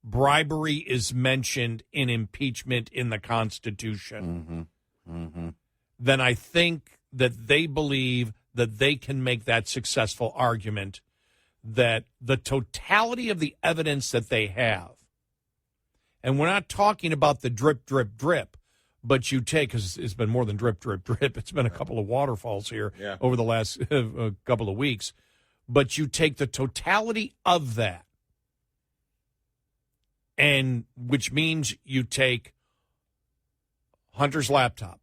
bribery is mentioned in impeachment in the Constitution, then I think that they believe that they can make that successful argument that the totality of the evidence that they have, and we're not talking about the drip, drip, drip, but you take, because it's been more than drip, drip, drip. It's been a couple of waterfalls here over the last couple of weeks. But you take the totality of that, and which means you take Hunter's laptop,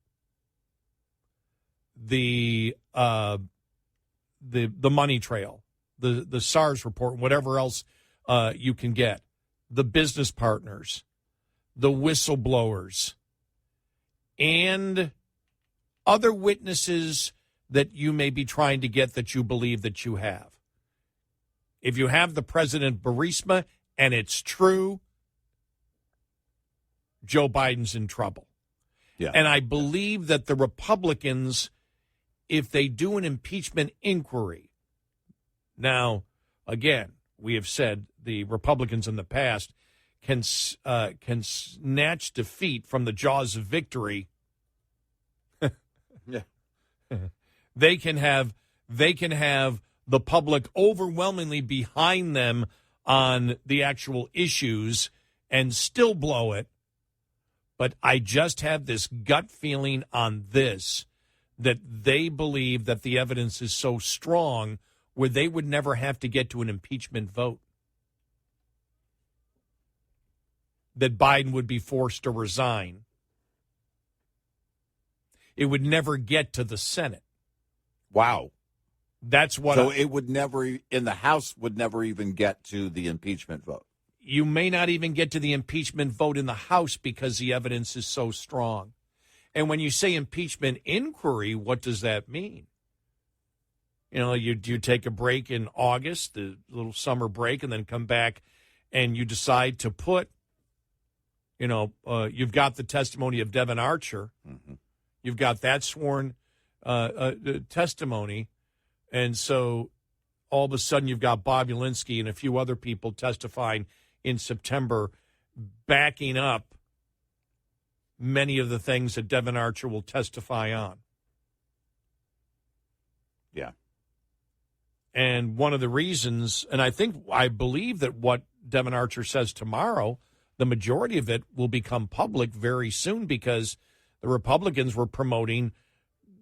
the money trail, the SARS report, whatever else you can get, the business partners, the whistleblowers, and other witnesses that you may be trying to get that you believe that you have. If you have the President Burisma and it's true, Joe Biden's in trouble. Yeah. And I believe that the Republicans, if they do an impeachment inquiry, now, again, we have said the Republicans in the past can snatch defeat from the jaws of victory. Yeah. They can have the public overwhelmingly behind them on the actual issues and still blow it. But I just have this gut feeling on this, that they believe that the evidence is so strong where they would never have to get to an impeachment vote, that Biden would be forced to resign. It would never get to the Senate. Wow. That's what. So it would never, in the House, would never even get to the impeachment vote. You may not even get to the impeachment vote in the House because the evidence is so strong. And when you say impeachment inquiry, what does that mean? You know, you take a break in August, the little summer break, and then come back and you decide to put, you've got the testimony of Devin Archer. Mm-hmm. You've got that sworn testimony. And so all of a sudden you've got Bob Ulinsky and a few other people testifying in September, backing up many of the things that Devin Archer will testify on. Yeah. And one of the reasons, and I believe that what Devin Archer says tomorrow, the majority of it will become public very soon, because the Republicans were promoting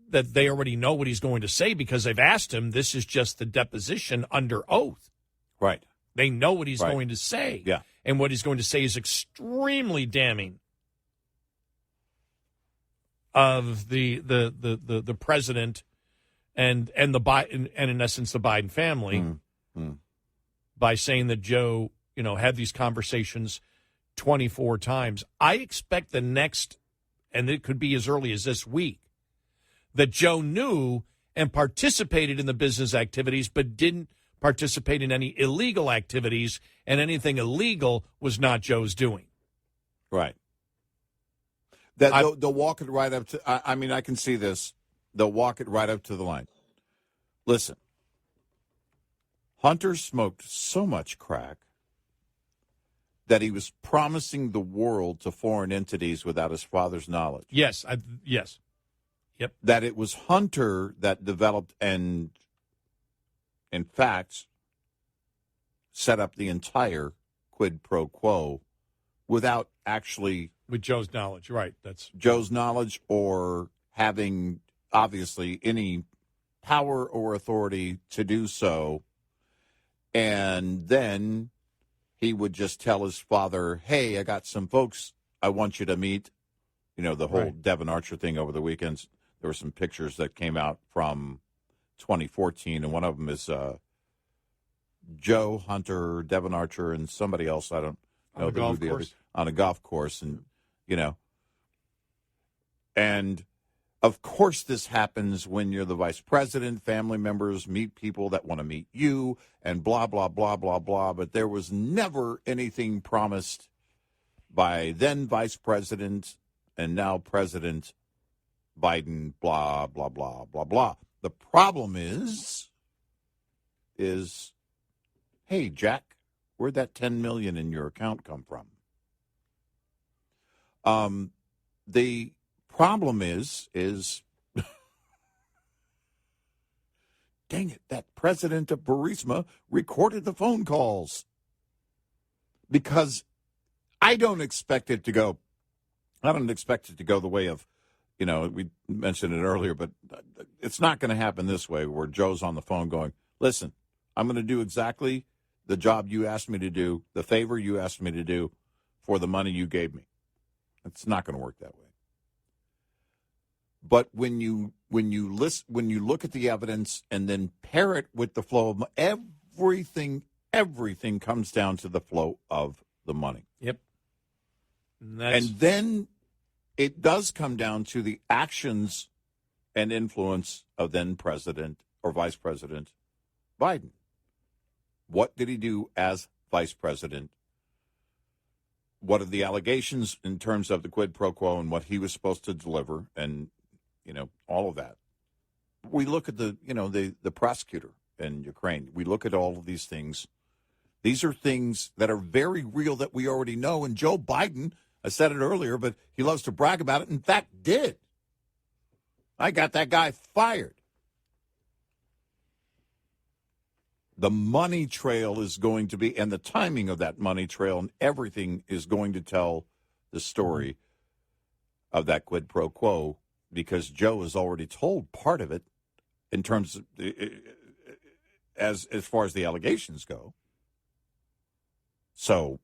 that they already know what he's going to say because they've asked him. This is just the deposition under oath. Right. They know what he's going to say. Yeah. And what he's going to say is extremely damning of the president and the Biden, and in essence the Biden family, by saying that Joe, had these conversations 24 times. I expect the next, and it could be as early as this week, that Joe knew and participated in the business activities, but didn't participate in any illegal activities, and anything illegal was not Joe's doing. Right. They'll walk it right up to, I can see this. They'll walk it right up to the line. Listen, Hunter smoked so much crack that he was promising the world to foreign entities without his father's knowledge. Yes. Yes. Yep. That it was Hunter that developed and, in fact, set up the entire quid pro quo without actually... With Joe's knowledge, right. That's Joe's knowledge, or having, obviously, any power or authority to do so. And then he would just tell his father, hey, I got some folks I want you to meet. The whole Devin Archer thing over the weekends. There were some pictures that came out from 2014, and one of them is Joe, Hunter, Devin Archer, and somebody else. I don't know. On a golf course. And, and of course this happens when you're the vice president. Family members meet people that want to meet you, and blah, blah, blah, blah, blah. But there was never anything promised by then vice president and now President Biden, blah, blah, blah, blah, blah. The problem is, hey, Jack, where'd that $10 million in your account come from? The problem is dang it, that president of Burisma recorded the phone calls. Because I don't expect it to go, I don't expect it to go the way of, we mentioned it earlier, but it's not going to happen this way where Joe's on the phone going, listen, I'm going to do exactly the job you asked me to do, the favor you asked me to do for the money you gave me. It's not going to work that way. But when you look at the evidence and then pair it with the flow of everything comes down to the flow of the money. Yep. And then it does come down to the actions and influence of then President or Vice President Biden. What did he do as Vice President? What are the allegations in terms of the quid pro quo and what he was supposed to deliver and, all of that? We look at the prosecutor in Ukraine. We look at all of these things. These are things that are very real that we already know. And Joe Biden, I said it earlier, but he loves to brag about it. In fact, did. I got that guy fired. The money trail is going to be, and the timing of that money trail and everything is going to tell the story of that quid pro quo, because Joe has already told part of it in terms of, as far as the allegations go. So,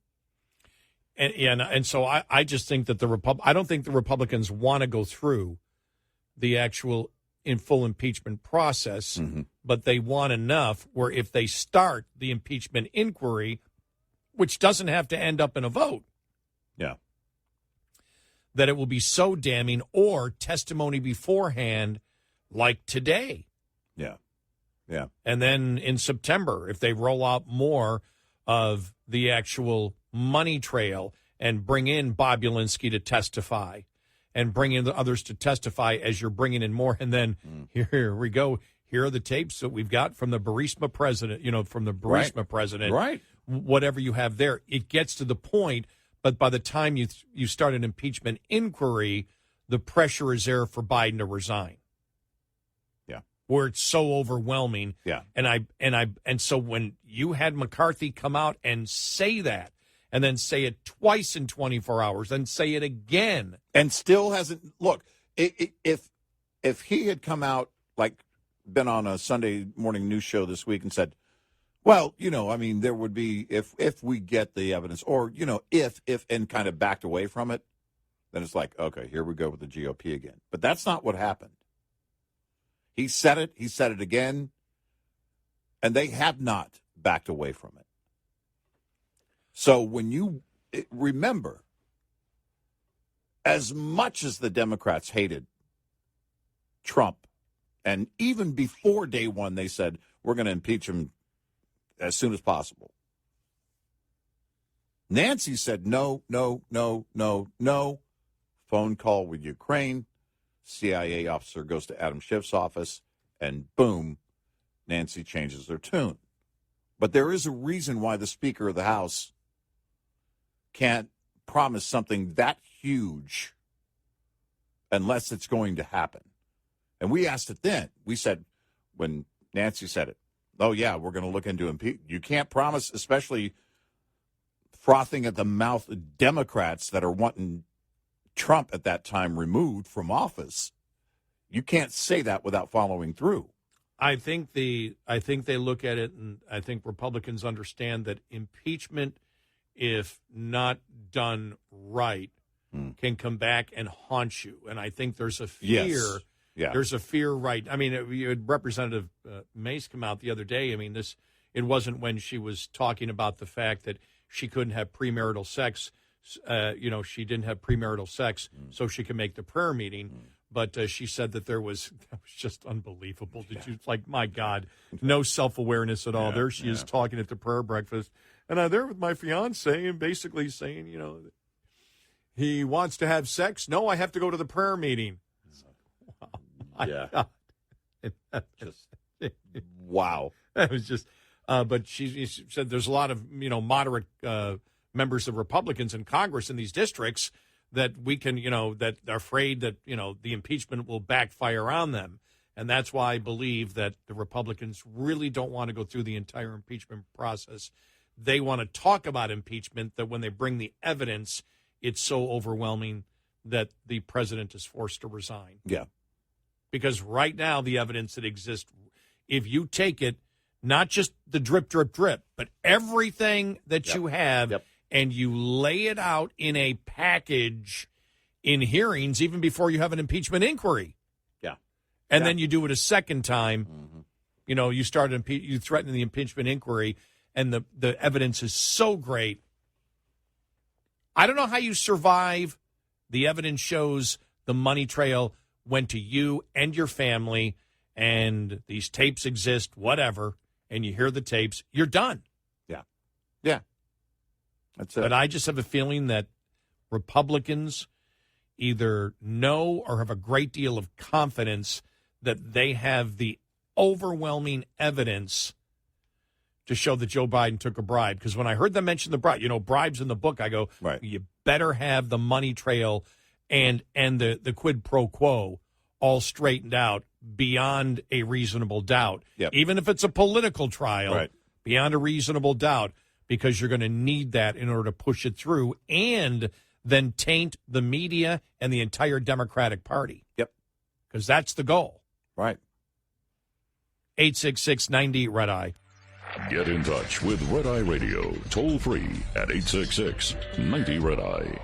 and so I just think that I don't think the Republicans want to go through the actual full impeachment process, but they want enough where if they start the impeachment inquiry, which doesn't have to end up in a vote, that it will be so damning, or testimony beforehand, like today. Yeah. And then in September, if they roll out more of the actual money trail and bring in Bob Ulinsky to testify and bring in the others to testify as you're bringing in more. And then here we go. Here are the tapes that we've got from the Burisma president, president. Right. Whatever you have there, it gets to the point. But by the time you start an impeachment inquiry, the pressure is there for Biden to resign. Yeah. Where it's so overwhelming. Yeah. And so when you had McCarthy come out and say that, and then say it twice in 24 hours, then say it again, and still hasn't. Look, if he had come out, like been on a Sunday morning news show this week and said, well, there would be, if we get the evidence, or, if, and kind of backed away from it, then it's like, okay, here we go with the GOP again. But that's not what happened. He said it again, and they have not backed away from it. So when you remember, as much as the Democrats hated Trump, and even before day one, they said, we're going to impeach him as soon as possible. Nancy said, no. Phone call with Ukraine. CIA officer goes to Adam Schiff's office, and boom, Nancy changes her tune. But there is a reason why the Speaker of the House can't promise something that huge unless it's going to happen. And we asked it then. We said, when Nancy said it, oh, yeah, we're going to look into impeachment. You can't promise, especially frothing at the mouth Democrats that are wanting Trump at that time removed from office. You can't say that without following through. I think they look at it, and I think Republicans understand that impeachment, if not done right, can come back and haunt you. And I think there's a fear. Yes. Yeah. There's a fear, right? I mean, you had Representative Mace come out the other day. I mean, it wasn't when she was talking about the fact that she couldn't have premarital sex. She didn't have premarital sex, so she could make the prayer meeting. But she said that that was just unbelievable. Like, my God, no self-awareness at all. There she is talking at the prayer breakfast. And I'm there with my fiance and basically saying, he wants to have sex. No, I have to go to the prayer meeting. Yeah. Just, wow. It was just, but she said there's a lot of, moderate members of Republicans in Congress in these districts that we can, that are afraid that, the impeachment will backfire on them. And that's why I believe that the Republicans really don't want to go through the entire impeachment process. They want to talk about impeachment, that when they bring the evidence, it's so overwhelming that the president is forced to resign. Yeah. Because right now, the evidence that exists, if you take it, not just the drip, drip, drip, but everything that you have, and you lay it out in a package in hearings, even before you have an impeachment inquiry. Yeah. And then you do it a second time. You know, you you threaten the impeachment inquiry, and the evidence is so great. I don't know how you survive. The evidence shows the money trail went to you and your family, and these tapes exist, whatever, and you hear the tapes, you're done. Yeah. Yeah. That's it. But I just have a feeling that Republicans either know or have a great deal of confidence that they have the overwhelming evidence to show that Joe Biden took a bribe. Because when I heard them mention the bribe, bribes in the book, I go, you better have the money trail and the quid pro quo all straightened out beyond a reasonable doubt. Even if it's a political trial, beyond a reasonable doubt, because you're going to need that in order to push it through and then taint the media and the entire Democratic Party. Because that's the goal. 866-90-RED-EYE. Get in touch with Red Eye Radio, toll free at 866-90-RED-EYE.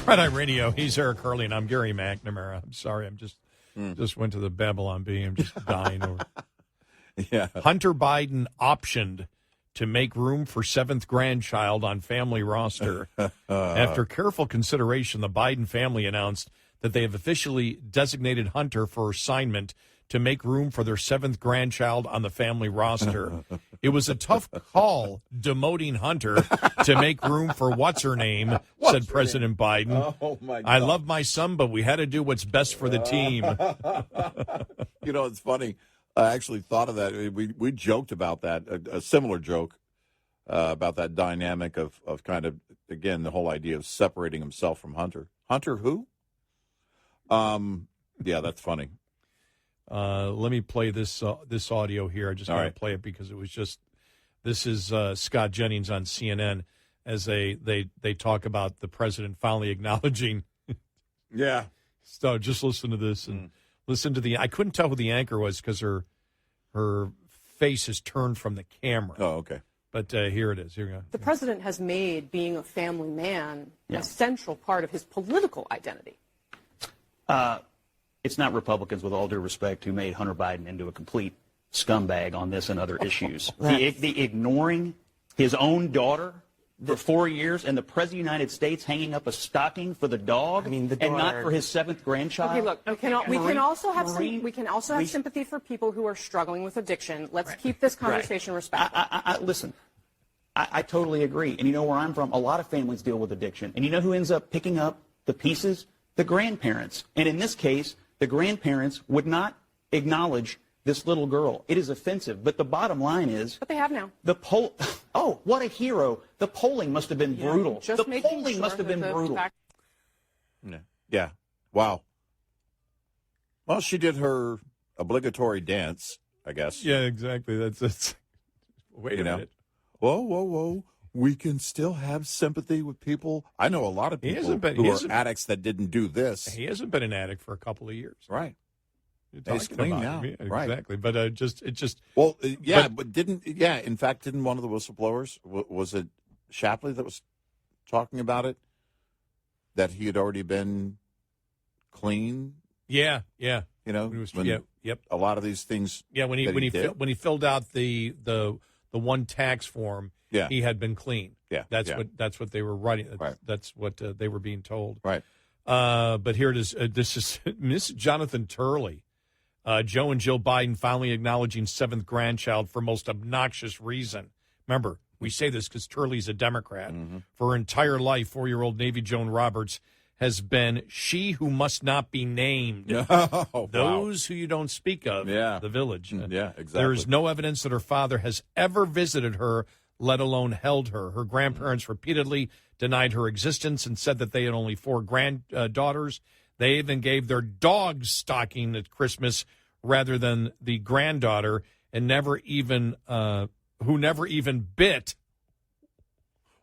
Red Eye Radio. He's Eric Hurley, and I'm Gary McNamara. I'm sorry, I'm just went to the Babylon Bee. I'm just dying over. Hunter Biden optioned to make room for seventh grandchild on family roster. After careful consideration, the Biden family announced that they have officially designated Hunter for assignment to make room for their seventh grandchild on the family roster. It was a tough call demoting Hunter to make room for what's-her-name, said President Biden. Oh, my God. I love my son, but we had to do what's best for the team. It's funny. I actually thought of that. We joked about that, a similar joke about that dynamic of kind of, again, the whole idea of separating himself from Hunter. Hunter who? Yeah, that's funny. Let me play this audio here. I just got to play it because it was just. This is Scott Jennings on CNN as they talk about the president finally acknowledging. So just listen to this and listen to the. I couldn't tell who the anchor was because her face is turned from the camera. Oh, okay. But here it is. Here we go. The president has made being a family man a central part of his political identity. It's not Republicans, with all due respect, who made Hunter Biden into a complete scumbag on this and other issues. The ignoring his own daughter for 4 years and the President of the United States hanging up a stocking for the dog and not for his seventh grandchild. Okay, look, we can also have sympathy for people who are struggling with addiction. Let's keep this conversation respectful. Listen, I totally agree. And you know where I'm from? A lot of families deal with addiction. And you know who ends up picking up the pieces? The grandparents. And in this case, the grandparents would not acknowledge this little girl. It is offensive. But the bottom line is... But they have now. Oh, what a hero. The polling must have been brutal. The polling must have been brutal. Yeah. Wow. Well, she did her obligatory dance, I guess. Yeah, exactly. That's wait a minute. Whoa. We can still have sympathy with people. I know a lot of people who are addicts that didn't do this. He hasn't been an addict for a couple of years. Right. He's clean now. Yeah, right. Exactly. But in fact, didn't one of the whistleblowers, was it Shapley that was talking about it, that he had already been clean? Yeah. A lot of these things. Yeah, when he filled out the one tax form, he had been clean. Yeah, that's what they were writing. That's what they were being told. Right. But here it is. This is Miss Jonathan Turley. Joe and Jill Biden finally acknowledging seventh grandchild for most obnoxious reason. Remember, we say this because Turley's a Democrat. For her entire life, 4-year-old Navy Joan Roberts has been she who must not be named. Oh, Those who you don't speak of, the village. Yeah, exactly. There is no evidence that her father has ever visited her, let alone held her. Her grandparents repeatedly denied her existence and said that they had only 4 granddaughters. They even gave their dogs stocking at Christmas rather than the granddaughter, and never even who never even bit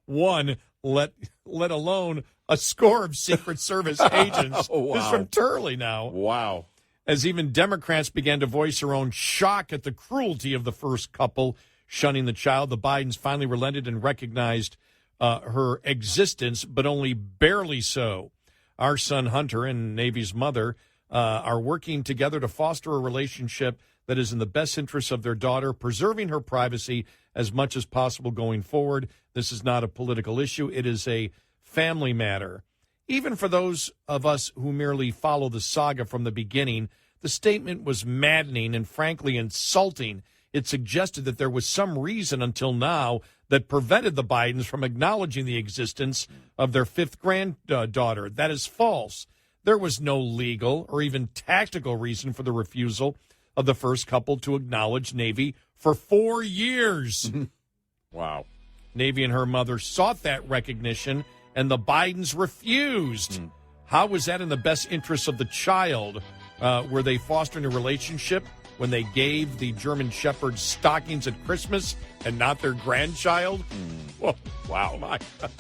one, let alone a score of Secret Service agents. Oh, wow. This is from Turley now. Wow. As even Democrats began to voice their own shock at the cruelty of the first couple shunning the child, the Bidens finally relented and recognized her existence, but only barely so. Our son Hunter and Navy's mother are working together to foster a relationship that is in the best interest of their daughter, preserving her privacy as much as possible going forward. This is not a political issue. It is a family matter. Even for those of us who merely follow the saga from the beginning, the statement was maddening and frankly insulting. It suggested that there was some reason until now that prevented the Bidens from acknowledging the existence of their 5th granddaughter. That is false. There was no legal or even tactical reason for the refusal of the first couple to acknowledge Navy for 4 years. Wow. Navy and her mother sought that recognition, and the Bidens refused. How was that in the best interest of the child? Were they fostering a relationship when they gave the German Shepherd stockings at Christmas and not their grandchild? Whoa, wow. My God.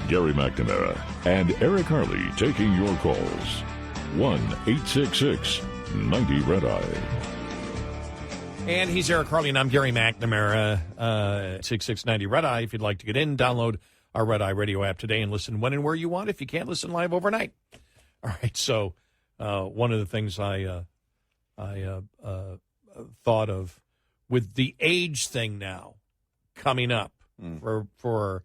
Gary McNamara and Eric Harley taking your calls. 1-866-90-RED-EYE. And he's Eric Harley, and I'm Gary McNamara. 6690-RED-EYE. If you'd like to get in, download our Red Eye radio app today and listen when and where you want if you can't listen live overnight. All right, so one of the things I thought of with the age thing now coming up for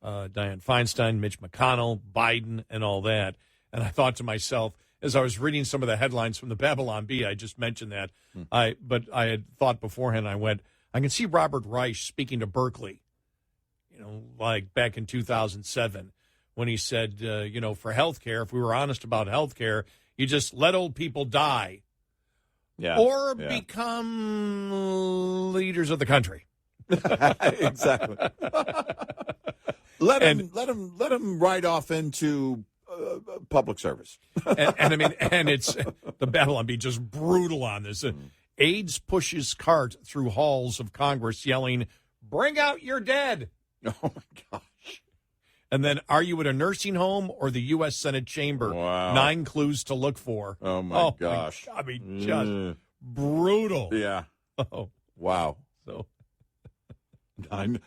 Dianne Feinstein, Mitch McConnell, Biden, and all that. And I thought to myself, as I was reading some of the headlines from the Babylon Bee, I just mentioned that. But I had thought beforehand, I went, I can see Robert Reich speaking to Berkeley, like back in 2007, when he said, for health care, if we were honest about health care, you just let old people die. Yeah. Or become leaders of the country. Exactly. Let him ride off into public service. and it's the Babylon Bee just brutal on this. AIDS pushes cart through halls of Congress yelling, "Bring out your dead." Oh, my gosh. And then, are you at a nursing home or the U.S. Senate chamber? Wow. 9 clues to look for. Oh, my gosh. Just brutal. Yeah. Oh, wow. So.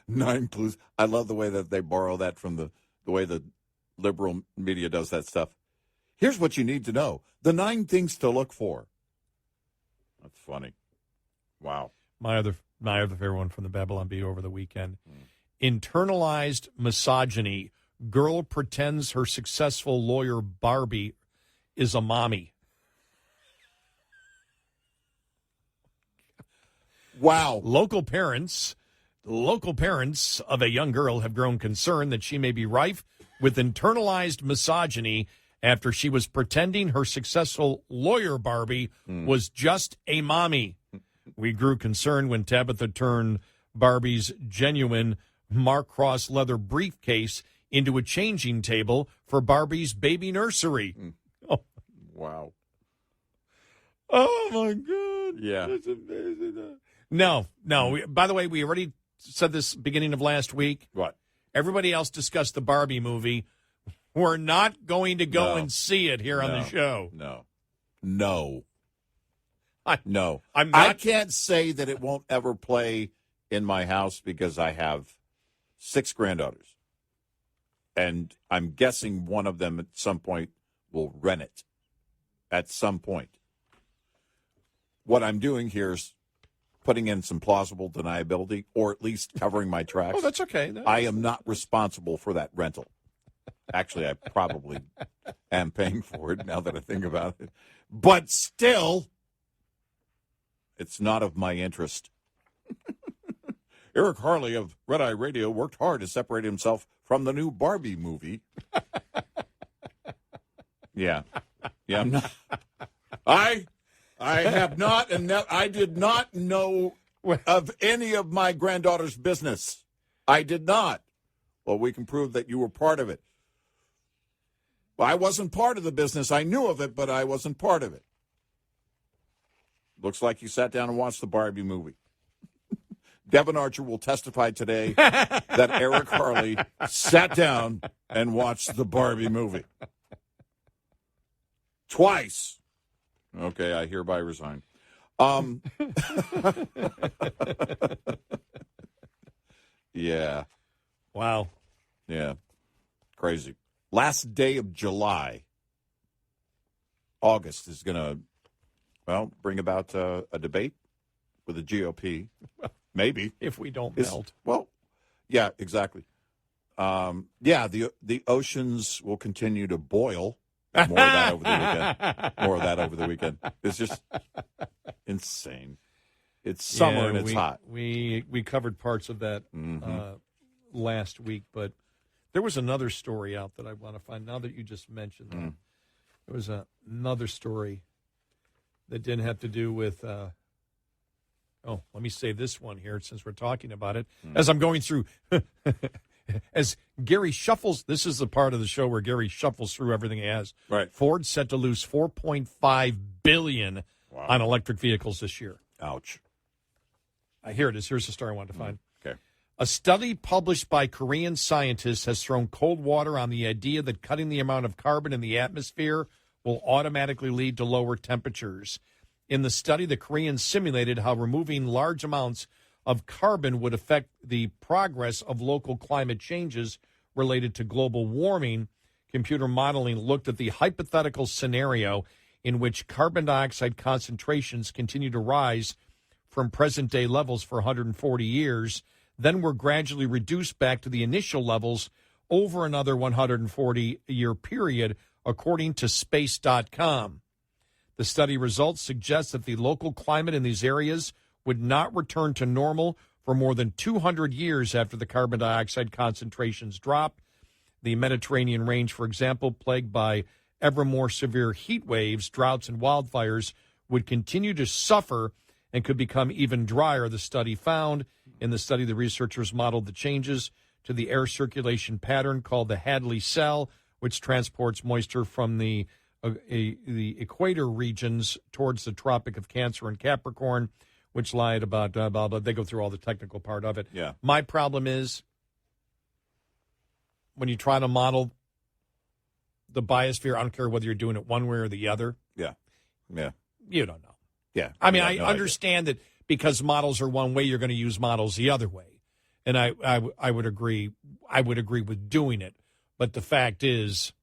Nine clues. I love the way that they borrow that from the way the liberal media does that stuff. Here's what you need to know. The 9 things to look for. That's funny. Wow. My other favorite one from the Babylon Bee over the weekend. Internalized misogyny. Girl pretends her successful lawyer Barbie is a mommy. Wow. Local parents of a young girl have grown concerned that she may be rife with internalized misogyny after she was pretending her successful lawyer Barbie was just a mommy. We grew concerned when Tabitha turned Barbie's genuine Mark Cross leather briefcase into a changing table for Barbie's baby nursery. Oh. Wow. Oh, my God. Yeah. That's amazing. No. By the way, we already said this beginning of last week. What? Everybody else discussed the Barbie movie. We're not going to go and see it here on the show. No. I can't say that it won't ever play in my house because I have 6 granddaughters. And I'm guessing one of them at some point will rent it. At some point. what I'm doing here is putting in some plausible deniability, or at least covering my tracks. Oh, that's okay. I am not responsible for that rental. Actually, I probably am paying for it now that I think about it. But still, it's not of my interest. Eric Harley of Red Eye Radio worked hard to separate himself from the new Barbie movie. Yeah, I'm not. I have not, and I did not know of any of my granddaughter's business. I did not. Well, we can prove that you were part of it. Well, I wasn't part of the business. I knew of it, but I wasn't part of it. Looks like you sat down and watched the Barbie movie. Devin Archer will testify today that Eric Harley sat down and watched the Barbie movie. Twice. Okay, I hereby resign. Yeah. Wow. Yeah. Crazy. Last day of July. August is going to, bring about a debate with the GOP. Maybe. If we don't melt. Well, yeah, exactly. The oceans will continue to boil. More of that over the weekend. It's just insane. It's summer and it's hot. We covered parts of that last week, but there was another story out that I want to find. Now that you just mentioned that, there was another story that didn't have to do with. Let me say this one here since we're talking about it. As I'm going through. As Gary shuffles, this is the part of the show where Gary shuffles through everything he has. Right. Ford set to lose $4.5 billion on electric vehicles this year. Ouch. Here it is. Here's the story I wanted to find. Okay. A study published by Korean scientists has thrown cold water on the idea that cutting the amount of carbon in the atmosphere will automatically lead to lower temperatures. In the study, the Koreans simulated how removing large amounts of carbon would affect the progress of local climate changes related to global warming. Computer modeling looked at the hypothetical scenario in which carbon dioxide concentrations continue to rise from present-day levels for 140 years, then were gradually reduced back to the initial levels over another 140-year period, according to Space.com. The study results suggest that the local climate in these areas would not return to normal for more than 200 years after the carbon dioxide concentrations drop. The Mediterranean range, for example, plagued by ever more severe heat waves, droughts, and wildfires, would continue to suffer and could become even drier, the study found. In the study, the researchers modeled the changes to the air circulation pattern called the Hadley cell, which transports moisture from the equator regions towards the Tropic of Cancer and Capricorn, which lie at about, they go through all the technical part of it. Yeah. My problem is when you try to model the biosphere, I don't care whether you're doing it one way or the other. Yeah. You don't know. Yeah. I mean, I understand that because models are one way, you're going to use models the other way. And I would agree. I would agree with doing it. But the fact is,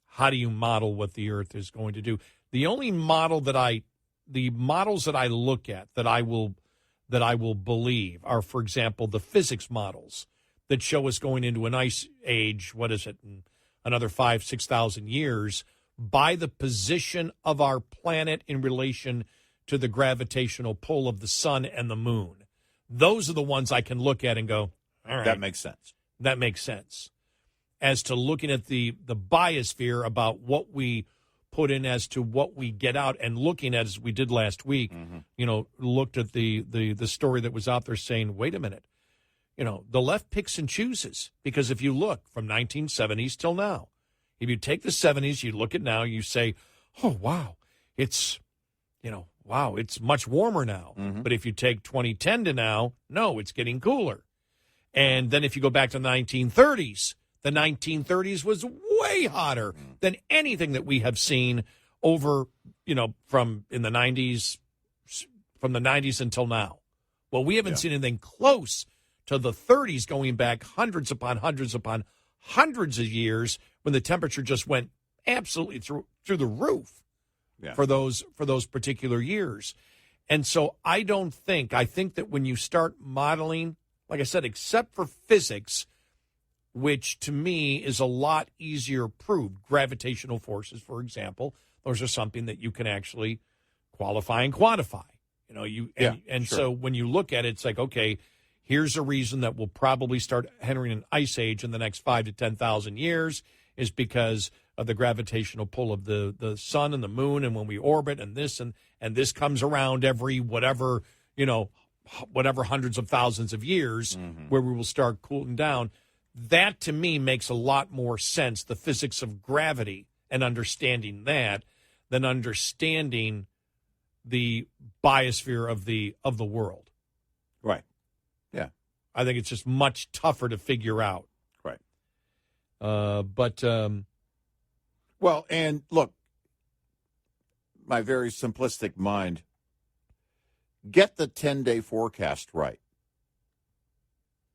how do you model what the Earth is going to do? The only model the models that I look at that I will believe are, for example, the physics models that show us going into an ice age, in another 5,000-6,000 years, by the position of our planet in relation to the gravitational pull of the sun and the moon. Those are the ones I can look at and go, all right. That makes sense. That makes sense. As to looking at the biosphere about what we put in as to what we get out, and looking at, as we did last week, looked at the story that was out there saying, wait a minute, the left picks and chooses, because if you look from 1970s till now, if you take the 70s, you look at now, you say, oh, wow, it's much warmer now. But if you take 2010 to now, no, it's getting cooler. And then if you go back to the 1930s, the 1930s was way hotter than anything that we have seen over, from the 90s until now. Well, we haven't seen anything close to the 30s going back hundreds upon hundreds upon hundreds of years when the temperature just went absolutely through the roof. for those particular years. And so I think that when you start modeling, like I said, except for physics, which to me is a lot easier proved, gravitational forces, for example, those are something that you can actually qualify and quantify. So when you look at it, it's like, okay, here's a reason that we'll probably start entering an ice age in the next 5 to 10,000 years is because of the gravitational pull of the sun and the moon, and when we orbit, and this comes around every whatever hundreds of thousands of years, where we will start cooling down. That to me makes a lot more sense, the physics of gravity, and understanding that, than understanding the biosphere of the world. Right. Yeah. I think it's just much tougher to figure out. Right. Well, and look, my very simplistic mind, get the 10-day forecast right.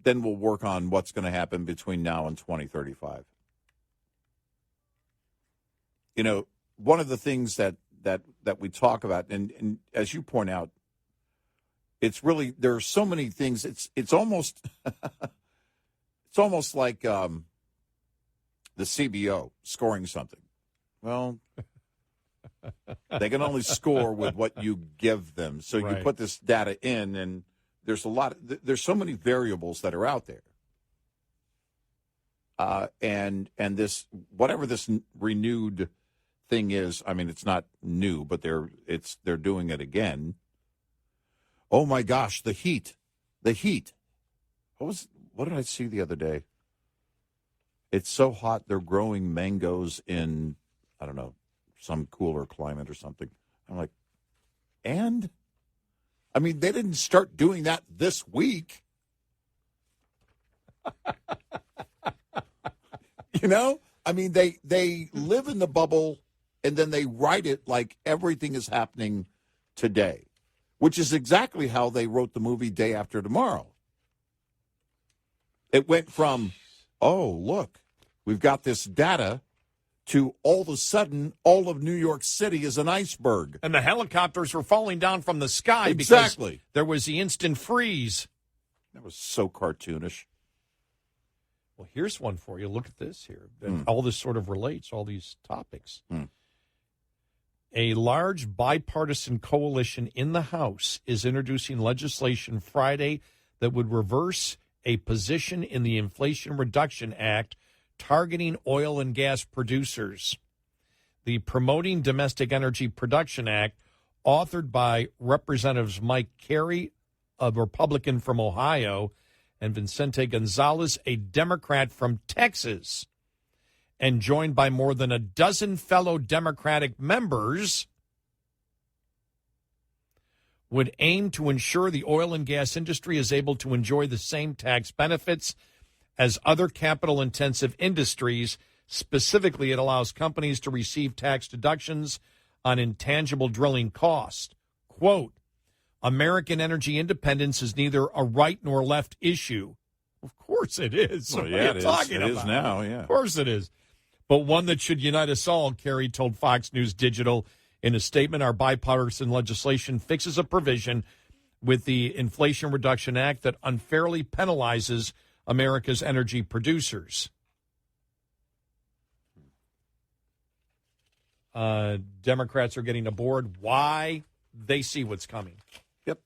Then we'll work on what's going to happen between now and 2035. One of the things that we talk about, and as you point out, it's really, there are so many things. It's almost it's almost like the CBO scoring something. Well, they can only score with what you give them. So you put this data in, and there's so many variables that are out there. And this, whatever this renewed thing is, I mean, it's not new, but they're doing it again. Oh my gosh, the heat. What did I see the other day? It's so hot they're growing mangoes in, I don't know, some cooler climate or something. I'm like, and? I mean, they didn't start doing that this week. I mean, they live in the bubble, and then they write it like everything is happening today, which is exactly how they wrote the movie Day After Tomorrow. It went from, oh, look, we've got this data, to all of a sudden, all of New York City is an iceberg. And the helicopters were falling down from the sky because there was the instant freeze. That was so cartoonish. Well, here's one for you. Look at this here. All this sort of relates, all these topics. A large bipartisan coalition in the House is introducing legislation Friday that would reverse a position in the Inflation Reduction Act targeting oil and gas producers. The Promoting Domestic Energy Production Act, authored by Representatives Mike Carey, a Republican from Ohio, and Vicente Gonzalez, a Democrat from Texas, and joined by more than a dozen fellow Democratic members, would aim to ensure the oil and gas industry is able to enjoy the same tax benefits as other capital-intensive industries. Specifically, it allows companies to receive tax deductions on intangible drilling costs. Quote, American energy independence is neither a right nor left issue. Of course it is. Well, yeah, it is. It is now, yeah. Of course it is. But one that should unite us all, Kerry told Fox News Digital in a statement. Our bipartisan legislation fixes a provision with the Inflation Reduction Act that unfairly penalizes America's energy producers. Democrats are getting aboard. Why? They see what's coming. Yep.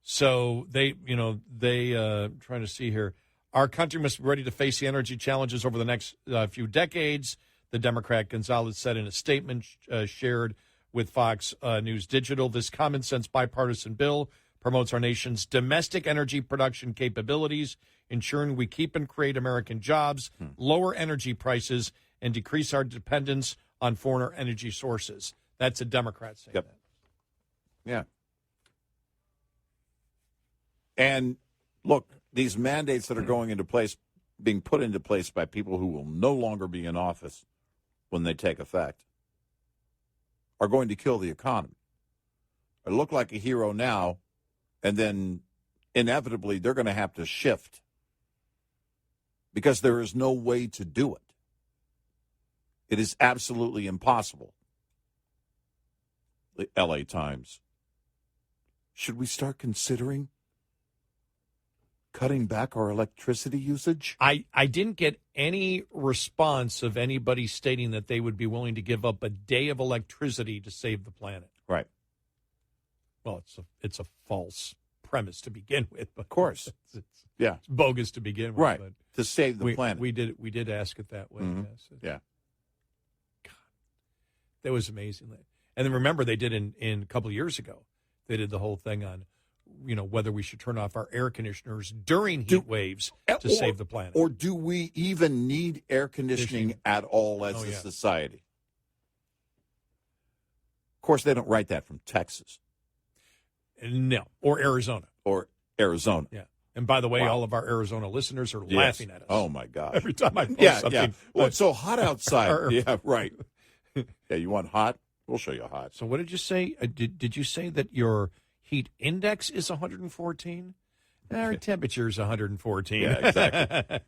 So they trying to see here. Our country must be ready to face the energy challenges over the next few decades, the Democrat Gonzalez said in a statement shared with Fox News Digital. This common sense bipartisan bill promotes our nation's domestic energy production capabilities, ensuring we keep and create American jobs, lower energy prices, and decrease our dependence on foreign energy sources. That's a Democrat saying that. Yeah. And look, these mandates that are going into place, being put into place by people who will no longer be in office when they take effect, are going to kill the economy. I look like a hero now, and then inevitably they're going to have to shift because there is no way to do it. It is absolutely impossible. The LA Times. Should we start considering cutting back our electricity usage? I didn't get any response of anybody stating that they would be willing to give up a day of electricity to save the planet. Right. Well, it's a false premise to begin with. But of course. It's bogus to begin with. Right. But to save the planet. We did ask it that way. Mm-hmm. Yes. Yeah. God, that was amazing. And then remember, they did in a couple of years ago, they did the whole thing on, whether we should turn off our air conditioners during heat waves to save the planet. Or do we even need air conditioning at all as a society? Of course, they don't write that from Texas. No. Or Arizona. Yeah. And by the way, all of our Arizona listeners are laughing at us. Oh, my gosh. Every time I post something. Yeah. Well, it's so hot outside. Yeah, right. Yeah, you want hot? We'll show you hot. So what did you say? Did you say that your heat index is 114? Our temperature is 114. Yeah, exactly.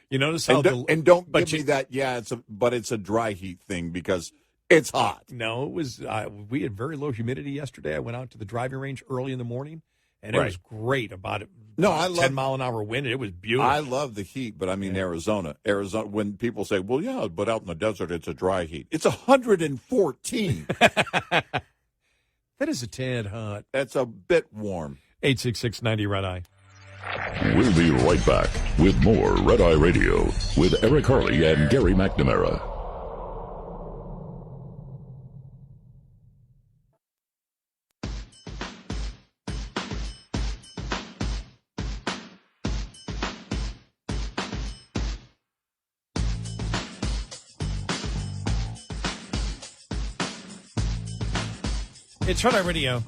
You notice how don't give me that. Yeah, it's a dry heat thing because it's hot. No, it was. We had very low humidity yesterday. I went out to the driving range early in the morning, and it was great. About 10-mile-an-hour wind. It was beautiful. I love the heat, but I mean Arizona. When people say, "Well, yeah, but out in the desert it's a dry heat," it's 114. That is a tad hot. That's a bit warm. 866-90 Red Eye. We'll be right back with more Red Eye Radio with Eric Harley and Gary McNamara. It's Red Eye Radio.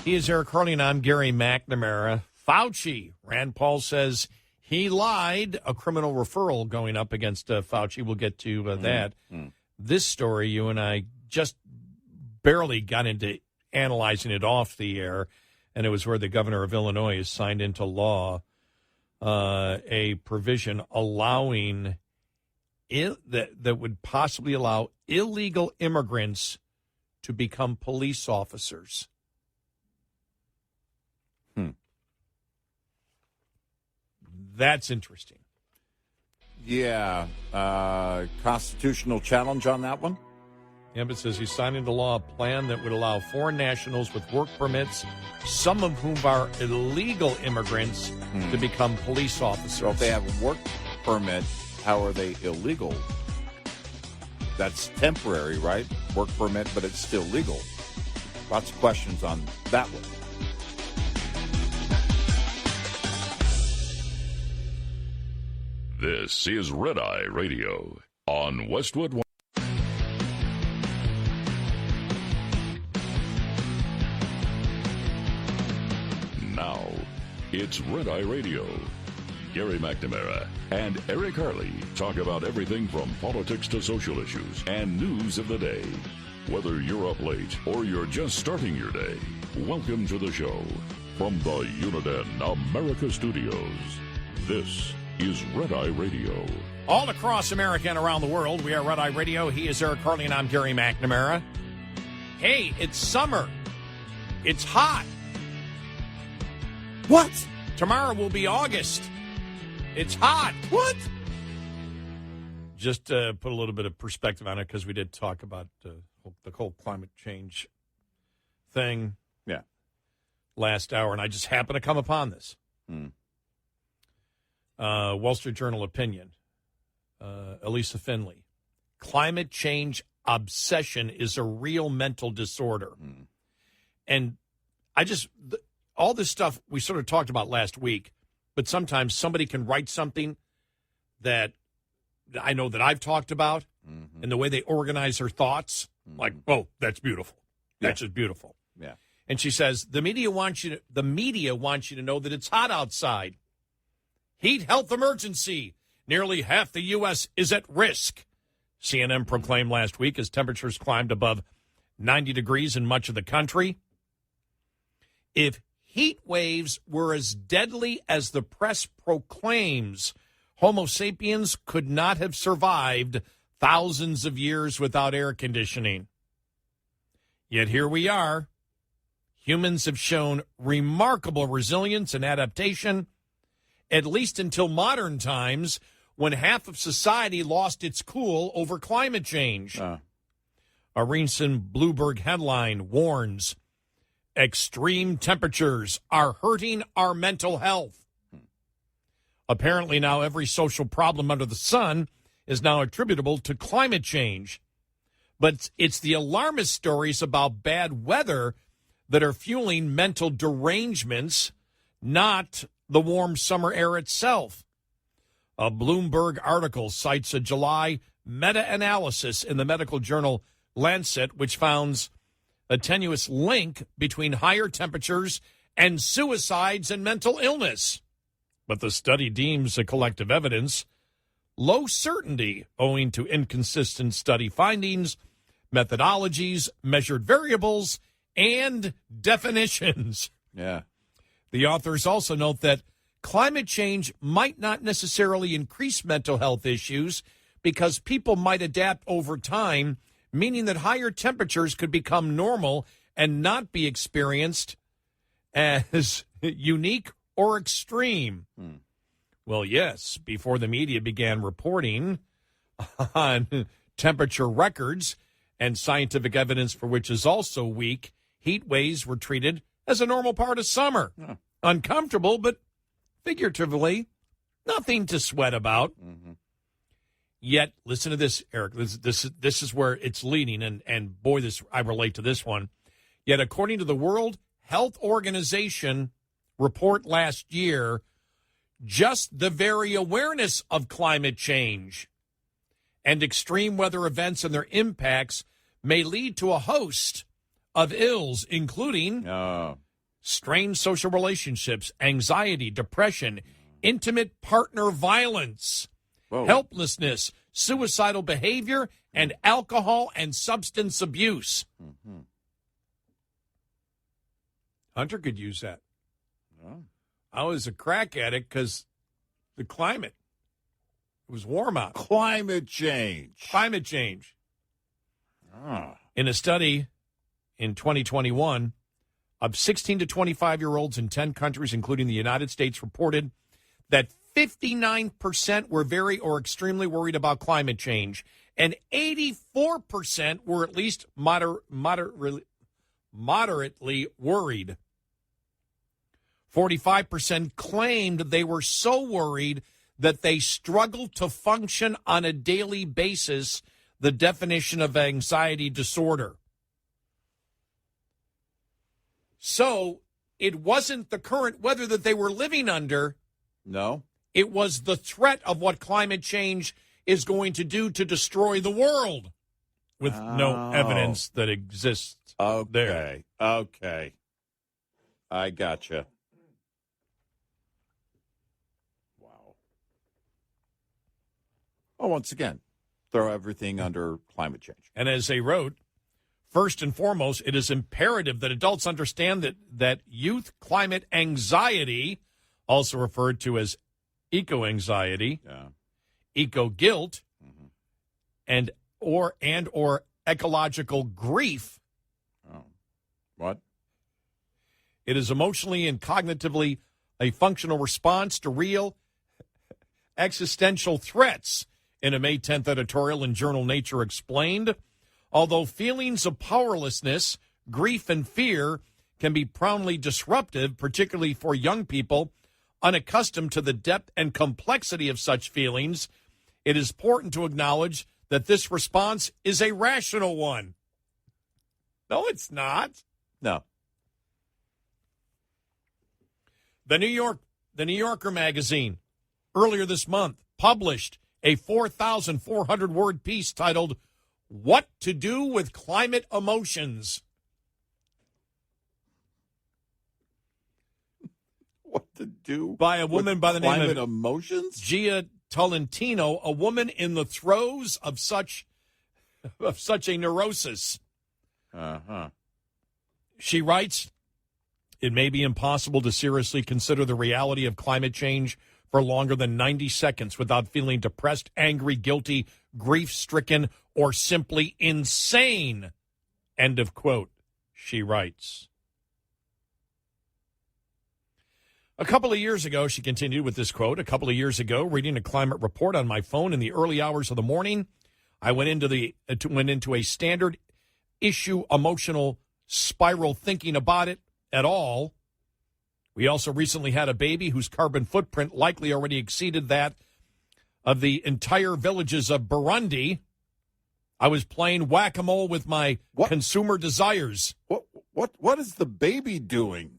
He is Eric Harley, and I'm Gary McNamara. Fauci, Rand Paul says he lied. A criminal referral going up against Fauci. We'll get to that. This story, you and I just barely got into analyzing it off the air, and it was where the governor of Illinois has signed into law a provision allowing that would possibly allow illegal immigrants to become police officers. That's interesting. Yeah. Constitutional challenge on that one? Yeah, but it says he signed into law a plan that would allow foreign nationals with work permits, some of whom are illegal immigrants, to become police officers. So if they have a work permit, how are they illegal? That's temporary, right? Work permit, but it's still legal. Lots of questions on that one. This is Red Eye Radio on Westwood. Now, it's Red Eye Radio. Gary McNamara and Eric Harley talk about everything from politics to social issues and news of the day. Whether you're up late or you're just starting your day, welcome to the show. From the Uniden America Studios, this is Red Eye Radio. All across America and around the world, we are Red Eye Radio. He is Eric Harley, and I'm Gary McNamara. Hey, it's summer. It's hot. What? Tomorrow will be August. It's hot. What? Just put a little bit of perspective on it because we did talk about the whole climate change thing last hour, and I just happened to come upon this. Wall Street Journal opinion. Elisa Finley. Climate change obsession is a real mental disorder. And all this stuff we sort of talked about last week, but sometimes somebody can write something that I know that I've talked about and the way they organize their thoughts, like, oh, that's beautiful. That's just beautiful. Yeah. And she says, the media wants you to know that it's hot outside. Heat health emergency. Nearly half the U.S. is at risk. CNN proclaimed last week as temperatures climbed above 90 degrees in much of the country. If heat waves were as deadly as the press proclaims, Homo sapiens could not have survived thousands of years without air conditioning. Yet here we are. Humans have shown remarkable resilience and adaptation, at least until modern times, when half of society lost its cool over climate change. A recent Bloomberg headline warns extreme temperatures are hurting our mental health. Apparently now every social problem under the sun is now attributable to climate change. But it's the alarmist stories about bad weather that are fueling mental derangements, not the warm summer air itself. A Bloomberg article cites a July meta-analysis in the medical journal Lancet, which found a tenuous link between higher temperatures and suicides and mental illness. But the study deems the collective evidence low certainty owing to inconsistent study findings, methodologies, measured variables, and definitions. Yeah. The authors also note that climate change might not necessarily increase mental health issues because people might adapt over time, meaning that higher temperatures could become normal and not be experienced as unique or extreme. Well, yes, before the media began reporting on temperature records and scientific evidence for which is also weak, heat waves were treated as a normal part of summer. Uncomfortable, but figuratively, nothing to sweat about. Yet, listen to this, Eric. This is where it's leading, and boy, I relate to this one. Yet, according to the World Health Organization report last year, just the very awareness of climate change and extreme weather events and their impacts may lead to a host of ills, including strained social relationships, anxiety, depression, intimate partner violence, helplessness, suicidal behavior, and alcohol and substance abuse. Hunter could use that. I was a crack addict because the climate. It was warm out. Climate change. Climate change. In a study in 2021 of 16 to 25-year-olds in 10 countries, including the United States, reported that 59% were very or extremely worried about climate change, and 84% were at least moderately worried. 45% claimed they were so worried that they struggled to function on a daily basis, the definition of anxiety disorder. So it wasn't the current weather that they were living under. No. It was the threat of what climate change is going to do to destroy the world, with no evidence that exists there. Okay. I gotcha. Wow. Oh, once again, throw everything under climate change. And as they wrote, first and foremost, it is imperative that adults understand that youth climate anxiety, also referred to as eco-anxiety, eco-guilt, and or ecological grief. What? It is emotionally and cognitively a functional response to real existential threats, in a May 10th editorial in journal Nature explained. Although feelings of powerlessness, grief, and fear can be profoundly disruptive, particularly for young people unaccustomed to the depth and complexity of such feelings, it is important to acknowledge that this response is a rational one. No, it's not. No. The New Yorker magazine earlier this month published a 4,400-word piece titled "What to Do with Climate Emotions." What to do by a woman by the name of emotions? Gia Tolentino, a woman in the throes of such a neurosis. She writes, "It may be impossible to seriously consider the reality of climate change for longer than 90 seconds without feeling depressed, angry, guilty, grief-stricken, or simply insane. End of quote, she writes. A couple of years ago, she continued with this quote, a couple of years ago, reading a climate report on my phone in the early hours of the morning, I went into a standard issue emotional spiral thinking about it at all. We also recently had a baby whose carbon footprint likely already exceeded that of the entire villages of Burundi. I was playing whack-a-mole with my consumer desires. What is the baby doing?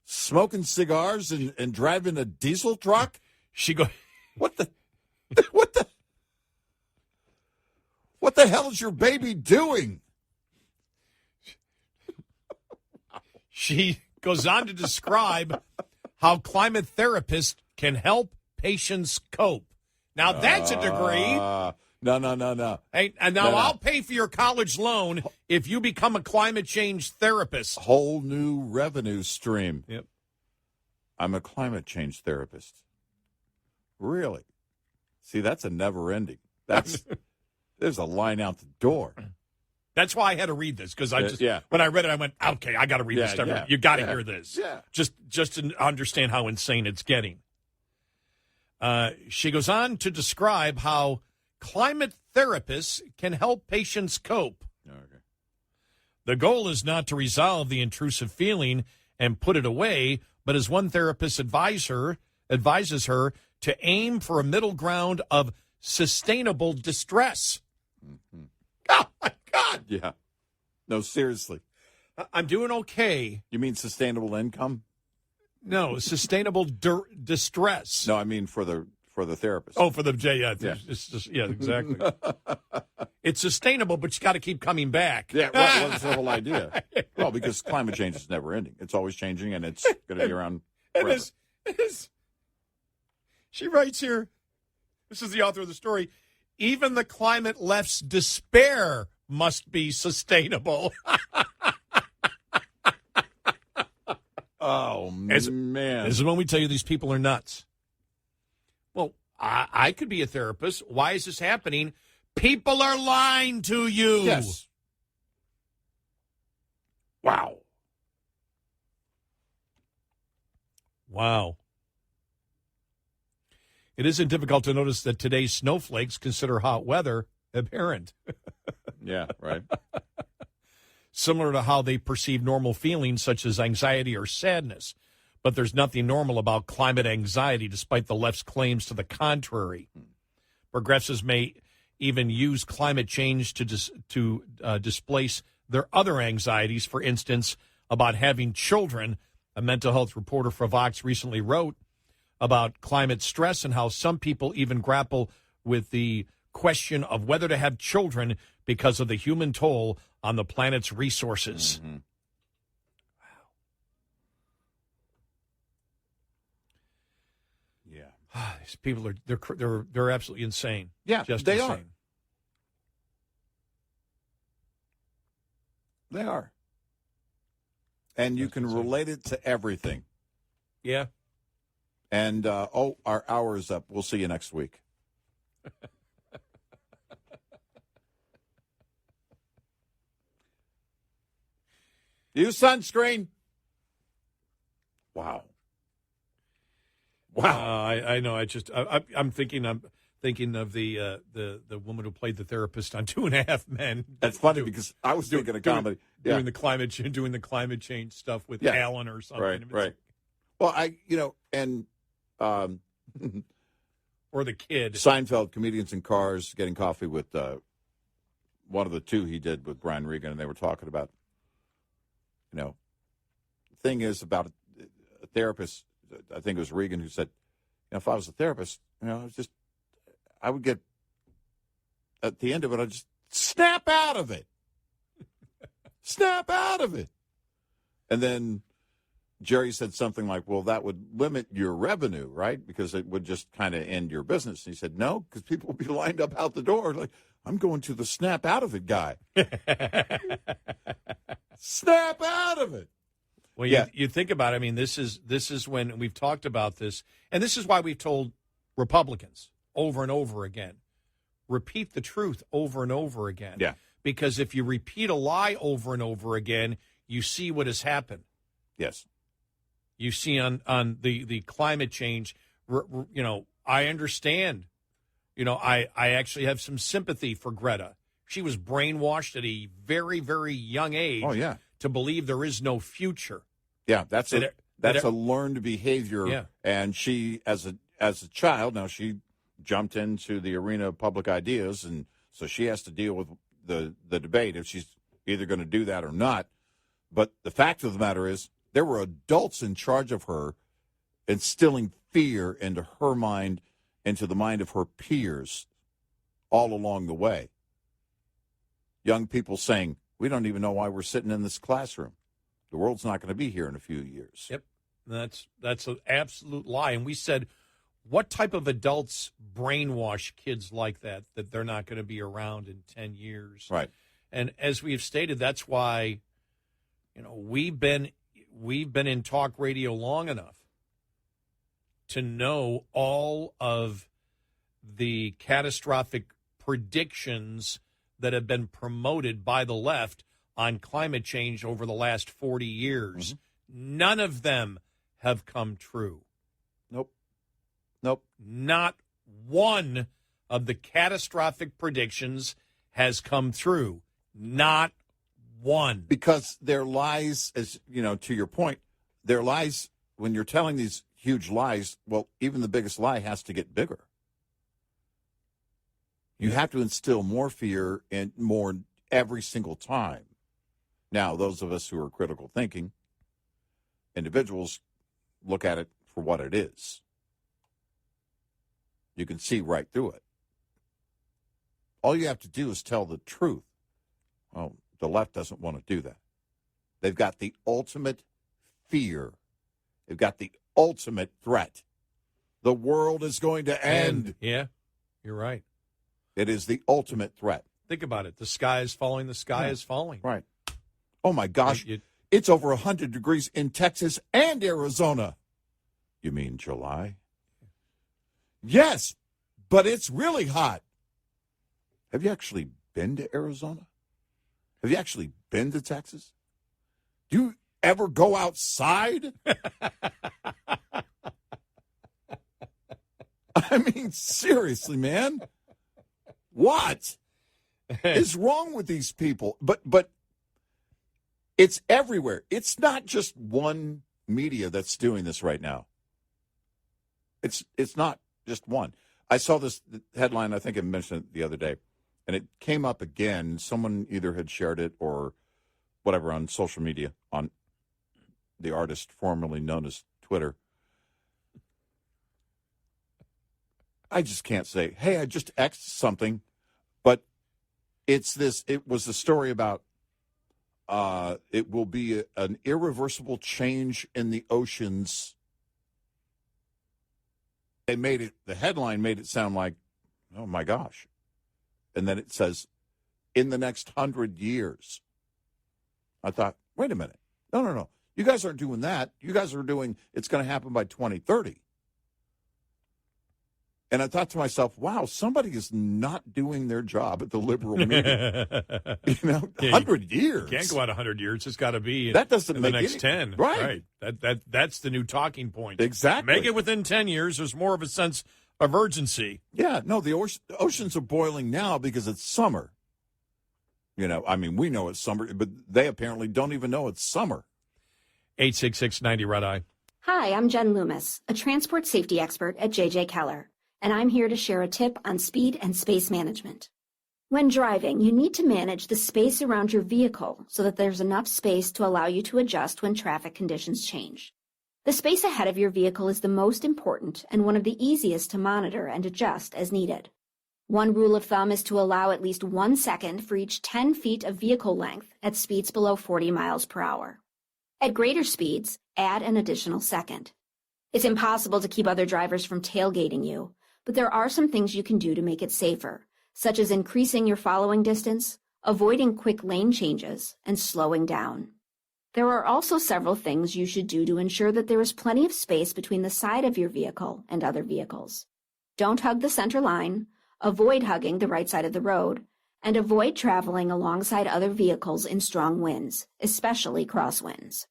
Smoking cigars and driving a diesel truck? She go, what the hell is your baby doing? She goes on to describe how climate therapists can help patients cope. Now, that's a degree. No. Hey, and now I'll pay for your college loan if you become a climate change therapist. Whole new revenue stream. Yep. I'm a climate change therapist. Really? See, that's a never ending. There's a line out the door. That's why I had to read this, because when I read it, I went, okay, I got to read this. You got to hear this. Yeah. Just to understand how insane it's getting. She goes on to describe how climate therapists can help patients cope. Okay. The goal is not to resolve the intrusive feeling and put it away, but as one therapist advises her to aim for a middle ground of sustainable distress. Mm-hmm. Oh, my God. Yeah. No, seriously. I'm doing okay. You mean sustainable income? No, sustainable distress. No, I mean for the therapist. Oh, for the yeah, exactly. It's sustainable, but you got to keep coming back. Yeah, right. Well, that's the whole idea. Well, because climate change is never ending. It's always changing, and it's going to be around forever. It is. She writes here, this is the author of the story, even the climate left's despair must be sustainable. Oh, man. This is when we tell you these people are nuts. Well, I could be a therapist. Why is this happening? People are lying to you. Yes. Wow. It isn't difficult to notice that today's snowflakes consider hot weather apparent. Yeah, right. Similar to how they perceive normal feelings such as anxiety or sadness. But there's nothing normal about climate anxiety, despite the left's claims to the contrary. Progressives may even use climate change to displace their other anxieties. For instance, about having children. A mental health reporter for Vox recently wrote about climate stress and how some people even grapple with the question of whether to have children because of the human toll on the planet's resources. Mm-hmm. Yeah. These people they're absolutely insane. Yeah, just they insane. are. They are. And you can relate it to everything. Yeah. And, our hour is up. We'll see you next week. Use sunscreen. Wow. I know. I'm thinking of the woman who played the therapist on 2.5 Men. That's funny because I was thinking of comedy. Doing the climate change stuff with Alan or something. Right. Well, or the kid. Seinfeld, Comedians in Cars, getting coffee with one of the two he did with Brian Regan, and they were talking about, the thing is about a therapist. I think it was Regan who said, if I was a therapist, I would get, at the end of it, I'd just snap out of it. Snap out of it. And then Jerry said something like, well, that would limit your revenue, right? Because it would just kind of end your business. And he said, no, because people will be lined up out the door. Like, I'm going to the snap out of it guy. Snap out of it. Well, you think about it. I mean, this is when we've talked about this, and this is why we've told Republicans over and over again, repeat the truth over and over again. Yeah. Because if you repeat a lie over and over again, you see what has happened. Yes. You see on the climate change, I understand. I actually have some sympathy for Greta. She was brainwashed at a very, very young age to believe there is no future. Yeah, that's a learned behavior. Yeah. And she, as a child, now she jumped into the arena of public ideas, and so she has to deal with the debate if she's either going to do that or not. But the fact of the matter is, there were adults in charge of her, instilling fear into her mind, into the mind of her peers, all along the way. Young people saying, we don't even know why we're sitting in this classroom. The world's not going to be here in a few years. Yep. That's an absolute lie. And we said, what type of adults brainwash kids like that they're not going to be around in 10 years? Right. And as we've stated, that's why, we've been in talk radio long enough to know all of the catastrophic predictions that have been promoted by the left on climate change over the last 40 years. Mm-hmm. None of them have come true. Nope. Not one of the catastrophic predictions has come through. Not one. Because their lies, as to your point, their lies, when you're telling these huge lies, well, even the biggest lie has to get bigger. You have to instill more fear and more every single time. Now, those of us who are critical thinking individuals look at it for what it is. You can see right through it. All you have to do is tell the truth. Well, the left doesn't want to do that. They've got the ultimate fear. They've got the ultimate threat. The world is going to end. Yeah, you're right. It is the ultimate threat. Think about it. The sky is falling. The sky is falling. Right. Oh, my gosh. It's over 100 degrees in Texas and Arizona. You mean July? Yes, but it's really hot. Have you actually been to Arizona? Have you actually been to Texas? Do you ever go outside? I mean, seriously, man. What is wrong with these people? But it's everywhere. It's not just one media that's doing this right now. It's not just one. I saw this headline, I think I mentioned it the other day, and it came up again. Someone either had shared it or whatever on social media, on the artist formerly known as Twitter. I just can't say, hey, I just X'd something, but it was a story about it will be an irreversible change in the oceans. The headline made it sound like, oh my gosh. And then it says, in the next 100 years. I thought, wait a minute. No. You guys aren't doing that. You guys are doing, it's going to happen by 2030. And I thought to myself, wow, somebody is not doing their job at the liberal media. 100 years. You can't go out 100 years. It's got to be that doesn't in make the next 10. Right. That's the new talking point. Exactly. Make it within 10 years. There's more of a sense of urgency. Yeah, no, the oceans are boiling now because it's summer. We know it's summer, but they apparently don't even know it's summer. 866-90 Red Eye. Hi, I'm Jen Loomis, a transport safety expert at J.J. Keller, and I'm here to share a tip on speed and space management. When driving, you need to manage the space around your vehicle so that there's enough space to allow you to adjust when traffic conditions change. The space ahead of your vehicle is the most important and one of the easiest to monitor and adjust as needed. One rule of thumb is to allow at least 1 second for each 10 feet of vehicle length at speeds below 40 miles per hour. At greater speeds, add an additional second. It's impossible to keep other drivers from tailgating you, but there are some things you can do to make it safer, such as increasing your following distance, avoiding quick lane changes, and slowing down. There are also several things you should do to ensure that there is plenty of space between the side of your vehicle and other vehicles. Don't hug the center line, avoid hugging the right side of the road, and avoid traveling alongside other vehicles in strong winds, especially crosswinds.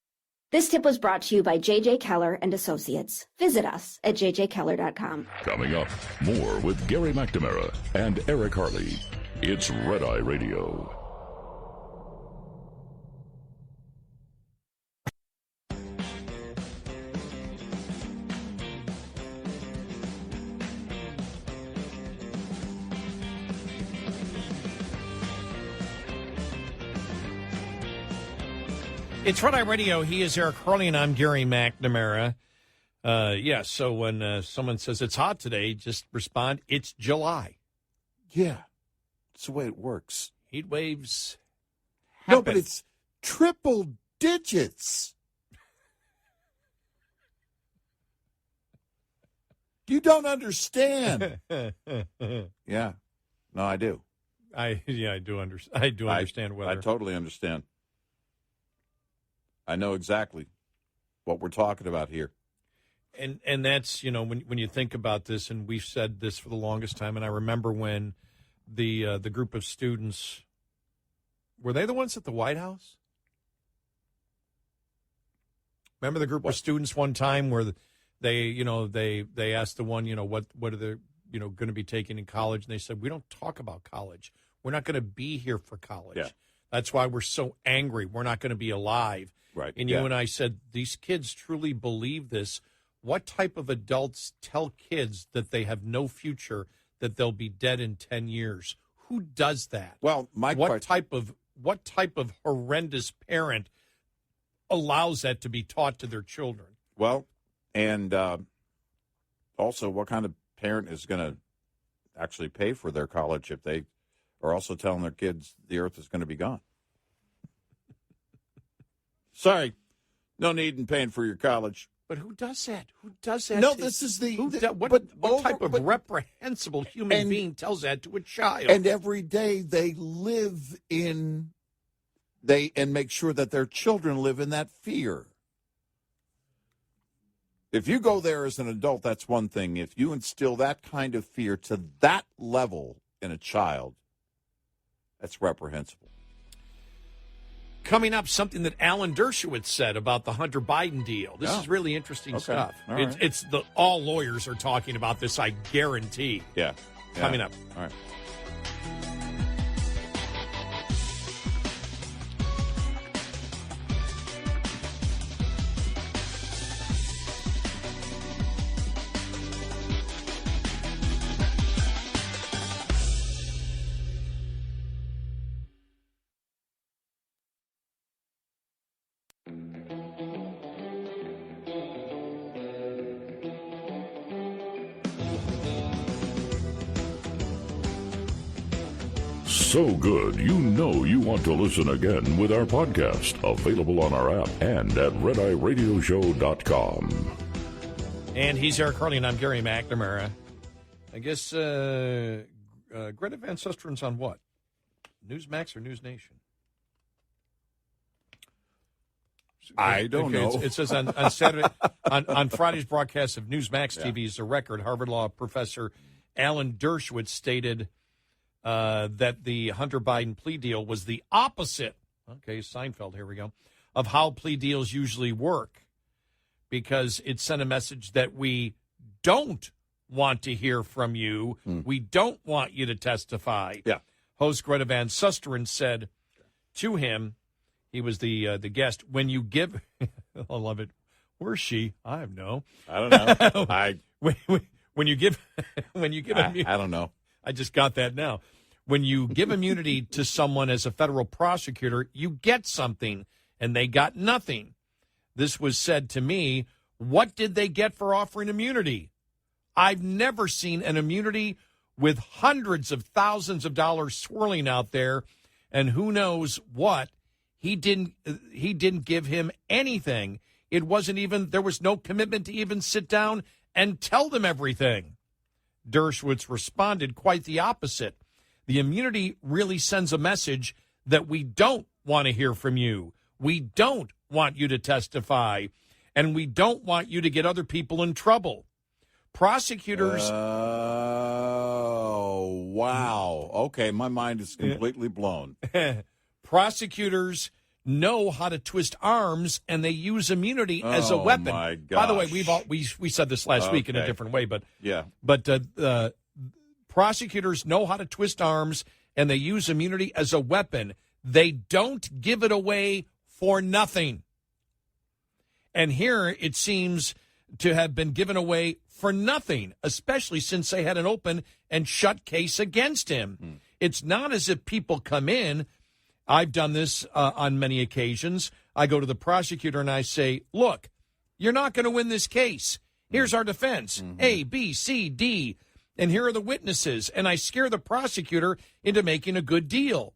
This tip was brought to you by J.J. Keller and Associates. Visit us at jjkeller.com. Coming up, more with Gary McNamara and Eric Harley. It's Red Eye Radio. It's Red Eye Radio. He is Eric Harley, and I'm Gary McNamara. So when someone says it's hot today, just respond, it's July. Yeah, it's the way it works. Heat waves happen. No, but it's triple digits. You don't understand. Yeah. No, I do. I do understand weather. I totally understand. I know exactly what we're talking about here. And that's, when you think about this, and we've said this for the longest time, and I remember when the group of students, were they the ones at the White House? Remember the group of students one time where they asked the one, what are they, going to be taking in college? And they said, we don't talk about college. We're not going to be here for college. Yeah. That's why we're so angry. We're not going to be alive. Right. And you and I said, these kids truly believe this. What type of adults tell kids that they have no future, that they'll be dead in 10 years? Who does that? Well, what type of horrendous parent allows that to be taught to their children? Well, and also, what kind of parent is going to actually pay for their college if they are also telling their kids the earth is going to be gone? Sorry, no need in paying for your college. But who does that? Who does that? No, this is what type of reprehensible human being tells that to a child? And every day they live and make sure that their children live in that fear. If you go there as an adult, that's one thing. If you instill that kind of fear to that level in a child, that's reprehensible. Coming up, something that Alan Dershowitz said about the Hunter Biden deal. This is really interesting stuff. Right. It's all lawyers are talking about this, I guarantee. Yeah. Coming up. All right. So good, you want to listen again with our podcast, available on our app and at redeyeradioshow.com. And he's Eric Harley, and I'm Gary McNamara. I guess Greta Van Sustren's on what? Newsmax or News Nation? I don't know. It says on Saturday, on Friday's broadcast of Newsmax TV's The Record, Harvard Law professor Alan Dershowitz stated that the Hunter Biden plea deal was the opposite, Seinfeld, here we go, of how plea deals usually work, because it sent a message that we don't want to hear from you. We don't want you to testify. Yeah. Host Greta Van Susteren said to him, he was the guest, when you give, I love it, where's she? I don't know. When you give I don't know. I just got that now. When you give immunity to someone as a federal prosecutor, you get something, and they got nothing. This was said to me. What did they get for offering immunity? I've never seen an immunity with hundreds of thousands of dollars swirling out there, and who knows what. He didn't give him anything. It wasn't even, there was no commitment to even sit down and tell them everything. Dershowitz responded quite the opposite. The immunity really sends a message that we don't want to hear from you. We don't want you to testify, and we don't want you to get other people in trouble. Prosecutors... Oh, wow. Okay, my mind is completely blown. Prosecutors know how to twist arms, and they use immunity as a weapon. My By the way, gosh. we said this last week in a different way, but yeah. But prosecutors know how to twist arms, and they use immunity as a weapon. They don't give it away for nothing. And here it seems to have been given away for nothing, especially since they had an open and shut case against him. It's not as if people come in. I've done this on many occasions. I go to the prosecutor and I say, look, you're not going to win this case. Here's our defense, A, B, C, D, and here are the witnesses. And I scare the prosecutor into making a good deal.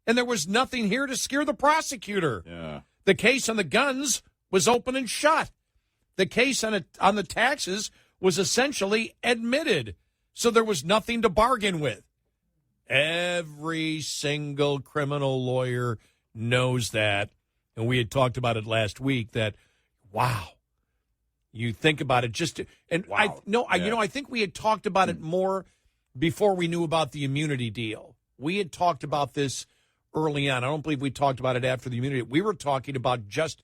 And there was nothing here to scare the prosecutor. Yeah. The case on the guns was open and shut. The case on the taxes was essentially admitted. So there was nothing to bargain with. Every single criminal lawyer knows that. And we had talked about it last week that, wow, you think about it I think we had talked about it more before we knew about the immunity deal. We had talked about this early on. I don't believe we talked about it after the immunity. We were talking about just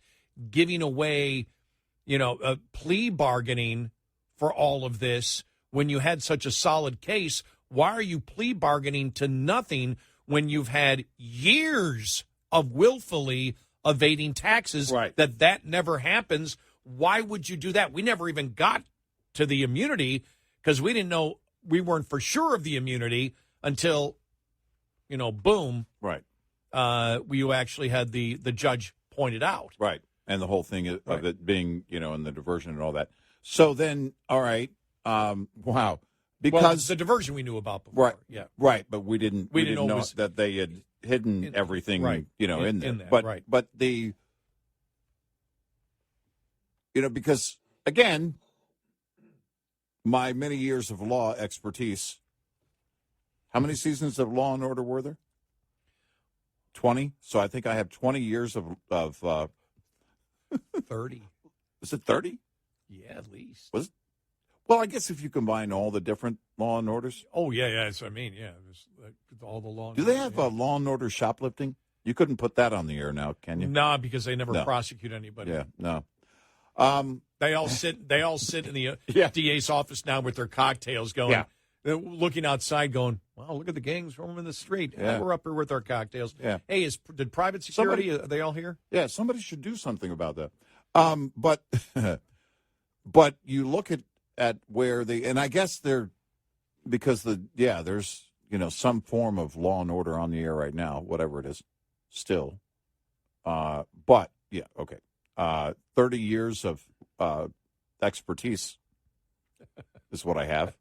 giving away, plea bargaining for all of this when you had such a solid case. Why are you plea bargaining to nothing when you've had years of willfully evading taxes? Right. That never happens. Why would you do that? We never even got to the immunity because we didn't know, we weren't for sure of the immunity until, boom. Right. You actually had the judge pointed out. Right. And the whole thing of it being, in the diversion and all that. So then, all right, wow. Because the diversion we knew about before. Right. Yeah. Right. But we didn't know was, that they had hidden everything, right. in there. That, right. But the, because, again, my many years of law expertise, how many seasons of Law and Order were there? 20. So I think I have 20 years of 30. Was it 30? Yeah, at least. Was it? Well, I guess if you combine all the different Law and Orders. Oh, yeah. That's what I mean. Yeah. All the Law and Do they have Law and Order shoplifting? You couldn't put that on the air now, can you? No, because they never prosecute anybody. Yeah, no. They all sit in the DA's office now with their cocktails going, looking outside going, wow, look at the gangs roaming the street. Yeah. We're up here with our cocktails. Yeah. Hey, did private security, are they all here? Yeah, somebody should do something about that. But you look at where and I guess because there's, some form of Law and Order on the air right now, whatever it is, still. But, yeah, okay. 30 years of expertise is what I have.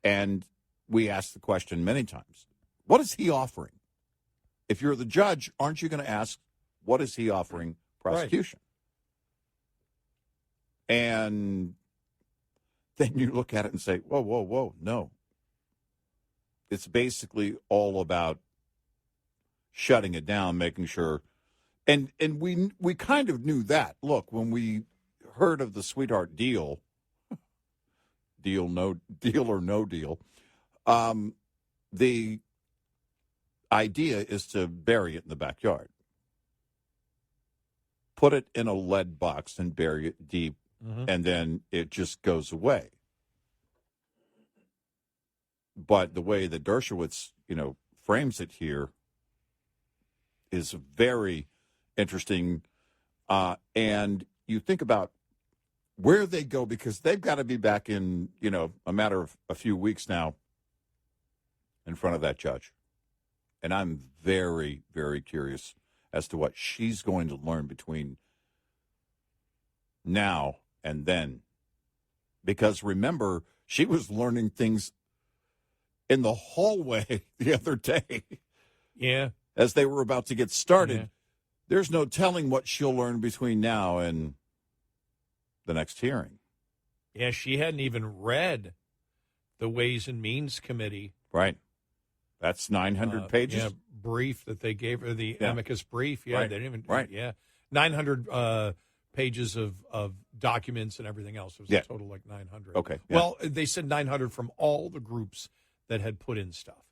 And we asked the question many times, what is he offering? If you're the judge, aren't you going to ask, what is he offering prosecution? Right. And then you look at it and say, whoa, no. It's basically all about shutting it down, making sure. And we kind of knew that. Look, when we heard of the sweetheart deal or no deal, the idea is to bury it in the backyard. Put it in a lead box and bury it deep, and then it just goes away. But the way that Dershowitz, frames it here is very interesting. And you think about where they go, because they've got to be back in, a matter of a few weeks now in front of that judge. And I'm very, very curious as to what she's going to learn between now and then. Because remember, she was learning things in the hallway the other day. Yeah. As they were about to get started. Yeah. There's no telling what she'll learn between now and the next hearing. Yeah, she hadn't even read the Ways and Means Committee. Right. That's 900 pages. Yeah, brief that they gave her, the amicus brief. Yeah, right. they didn't even. Right. Yeah. 900 pages of documents and everything else. It was a total like 900. Okay. Yeah. Well, they said 900 from all the groups that had put in stuff.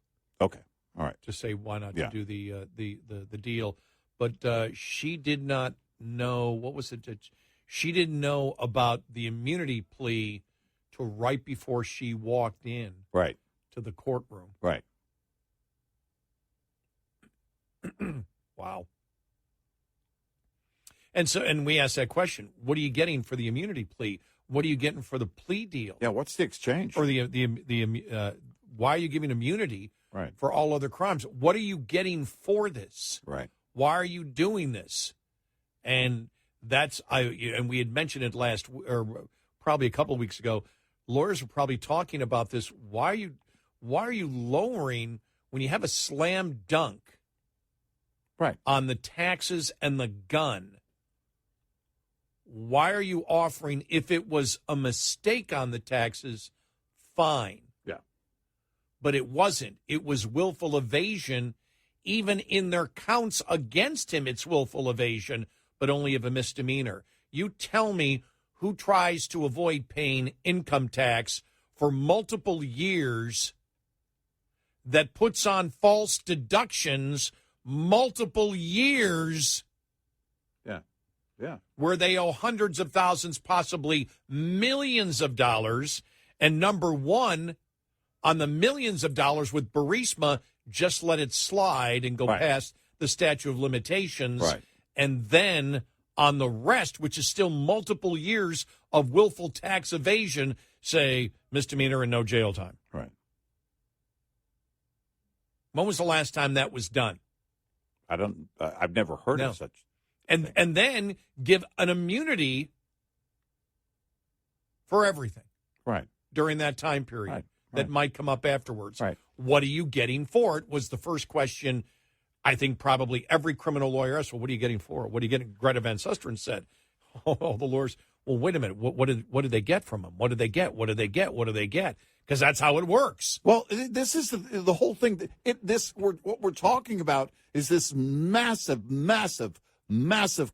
Okay. All right. To say why not to do the deal. But she did not know, what was it? She didn't know about the immunity plea till right before she walked in to the courtroom. Right. Wow. And we asked that question. What are you getting for the immunity plea? What are you getting for the plea deal? Yeah, what's the exchange? Or why are you giving immunity for all other crimes? What are you getting for this? Right. Why are you doing this? And and we had mentioned it probably a couple of weeks ago. Lawyers were probably talking about this. Why are you lowering when you have a slam dunk on the taxes and the gun? Why are you offering, if it was a mistake on the taxes, fine. Yeah. But it wasn't. It was willful evasion. Even in their counts against him, it's willful evasion, but only of a misdemeanor. You tell me who tries to avoid paying income tax for multiple years that puts on false deductions multiple years. Yeah. Where they owe hundreds of thousands, possibly millions of dollars. And number one, on the millions of dollars with Burisma, just let it slide and go past the statute of limitations. Right. And then on the rest, which is still multiple years of willful tax evasion, say misdemeanor and no jail time. Right. When was the last time that was done? I've never heard of such. And then give an immunity for everything. Right. During that time period that might come up afterwards. Right. What are you getting for it was the first question I think probably every criminal lawyer asked. Well, what are you getting for it? What are you getting? Greta Van Susteren said, the lawyers, well, wait a minute. What did they get from him? What did they get? What did they get? What do they get? Because that's how it works. Well, this is the whole thing. What we're talking about is this massive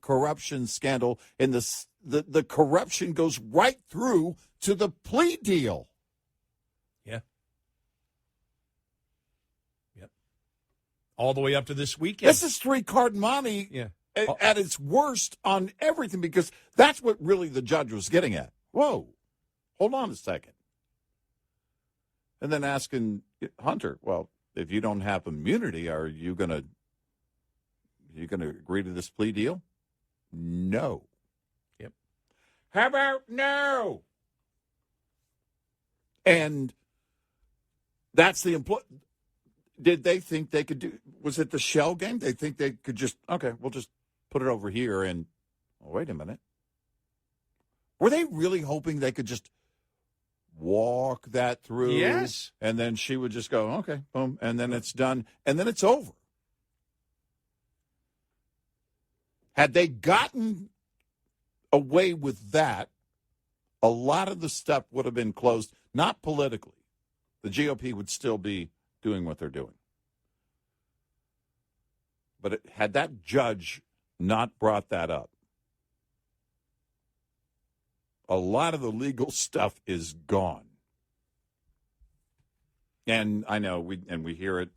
corruption scandal, and the corruption goes right through to the plea deal. Yeah. Yep. All the way up to this weekend. This is three-card money at its worst on everything, because that's what really the judge was getting at. Whoa, hold on a second. And then asking Hunter, well, if you don't have immunity, are you going to agree to this plea deal? No. Yep. How about no? And that's the important. Did they think they could do? Was it the shell game? They think they could just, okay, we'll just put it over here and, wait a minute. Were they really hoping they could just walk that through? Yes. And then she would just go, okay, boom, and then it's done, and then it's over. Had they gotten away with that, a lot of the stuff would have been closed, not politically. The GOP would still be doing what they're doing. But had that judge not brought that up, a lot of the legal stuff is gone. And I know we hear it,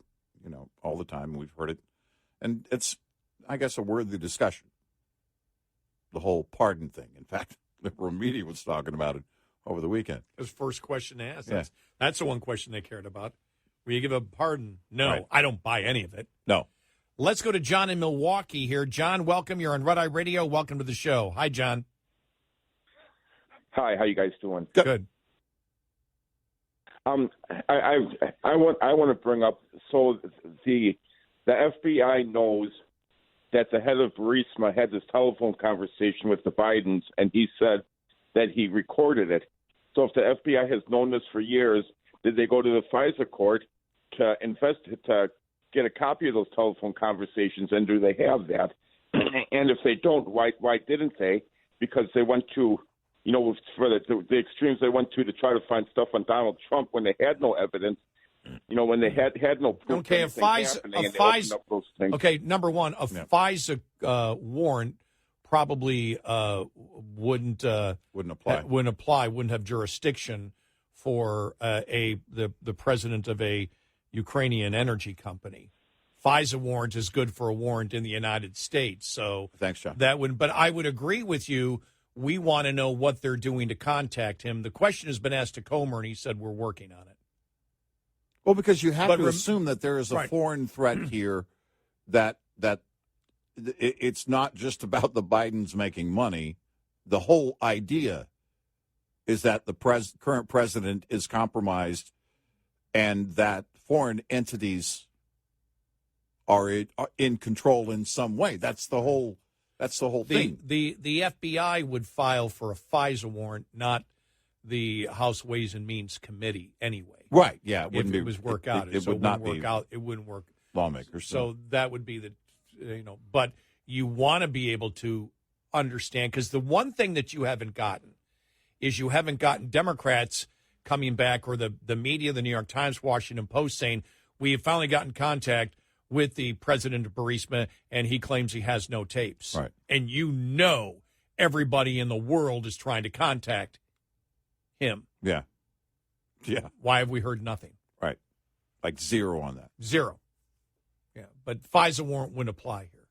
all the time. We've heard it. And it's, I guess, a worthy discussion. The whole pardon thing. In fact, liberal media was talking about it over the weekend. It was first question to ask. Yeah. That's the one question they cared about. Will you give a pardon? No, Right. I don't buy any of it. No. Let's go to John in Milwaukee here. John, welcome. You're on Red Eye Radio. Welcome to the show. Hi, John. Hi, how you guys doing? Good. I want to bring up, so the FBI knows that the head of Burisma had this telephone conversation with the Bidens, and he said that he recorded it. So if the FBI has known this for years, did they go to the FISA court to get a copy of those telephone conversations, and do they have that? And if they don't, why didn't they? Because they went to, for the extremes they went to try to find stuff on Donald Trump when they had no evidence. When they had no proof. Okay, Okay, number one, a FISA warrant probably wouldn't apply. Wouldn't have jurisdiction for the president of a Ukrainian energy company. FISA warrant is good for a warrant in the United States. So thanks, John. But I would agree with you. We want to know what they're doing to contact him. The question has been asked to Comer, and he said we're working on it. Well, because you have to assume that there is a foreign threat here, that it's not just about the Bidens making money. The whole idea is that the current president is compromised, and that foreign entities are in control in some way. That's the whole thing. The FBI would file for a FISA warrant, not the House Ways and Means Committee anyway. Right, yeah. It wouldn't work out. It would not work out. It wouldn't work. Lawmakers. So that would be but you want to be able to understand, because the one thing that you haven't gotten is you haven't gotten Democrats coming back, or the media, the New York Times, Washington Post, saying we have finally gotten contact with the president of Burisma, and he claims he has no tapes. Right. And everybody in the world is trying to contact him. Yeah. Yeah. Why have we heard nothing? Right. Like zero on that. Zero. Yeah. But FISA warrant wouldn't apply here.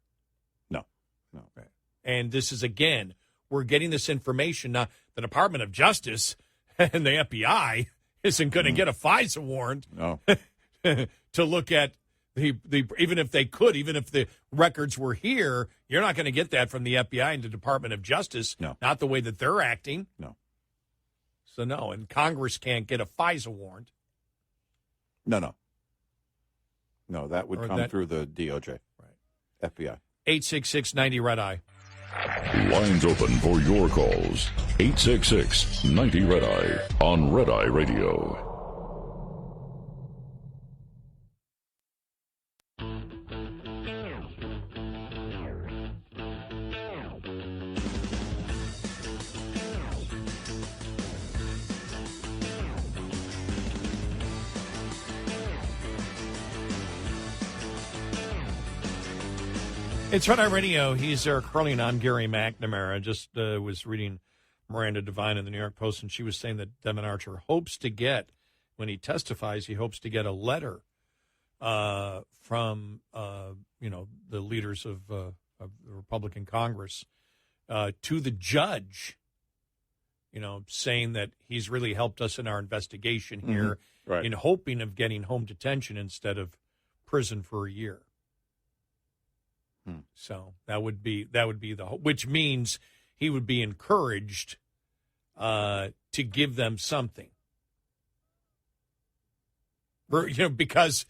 No. Right. And this is, again, we're getting this information. Now, the Department of Justice and the FBI isn't going to get a FISA warrant to look at even if they could, even if the records were here, you're not going to get that from the FBI and the Department of Justice. No. Not the way that they're acting. No. So, no, and Congress can't get a FISA warrant. No, that would come through the DOJ. Right. FBI. 866-90-RED-I. Lines open for your calls. 866-90-RED-I on Red Eye Radio. It's Red Eye Radio. He's Eric Hurley, and I'm Gary McNamara. I just was reading Miranda Devine in the New York Post, and she was saying that Devin Archer hopes to get, when he testifies, he hopes to get a letter from, the leaders of the Republican Congress to the judge, saying that he's really helped us in our investigation here, right, in hoping of getting home detention instead of prison for a year. So that would be the hope, which means he would be encouraged to give them something. Because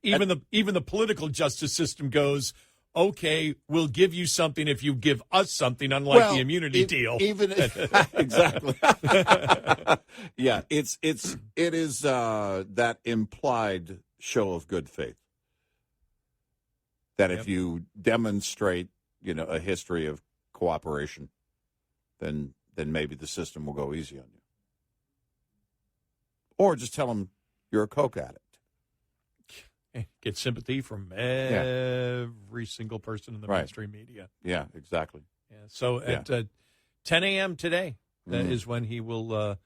even the political justice system goes, okay, we'll give you something if you give us something, unlike the immunity deal. Even exactly. Yeah, it is that implied show of good faith. That if you demonstrate, a history of cooperation, then maybe the system will go easy on you. Or just tell them you're a coke addict. Get sympathy from every single person in the mainstream media. Yeah, exactly. Yeah. So at 10 a.m. today is when he will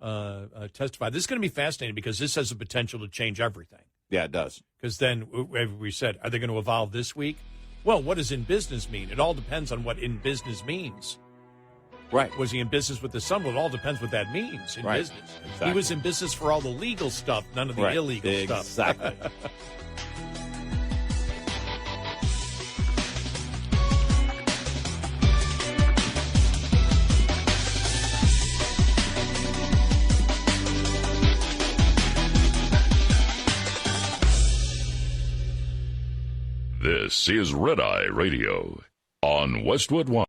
testify. This is going to be fascinating because this has the potential to change everything. Yeah, it does. Because then, we said, are they going to evolve this week? Well, what does in business mean? It all depends on what in business means. Right. Was he in business with the sun? Well, it all depends what that means in business. Exactly. He was in business for all the legal stuff, none of the illegal stuff. Exactly. This is Red Eye Radio on Westwood One.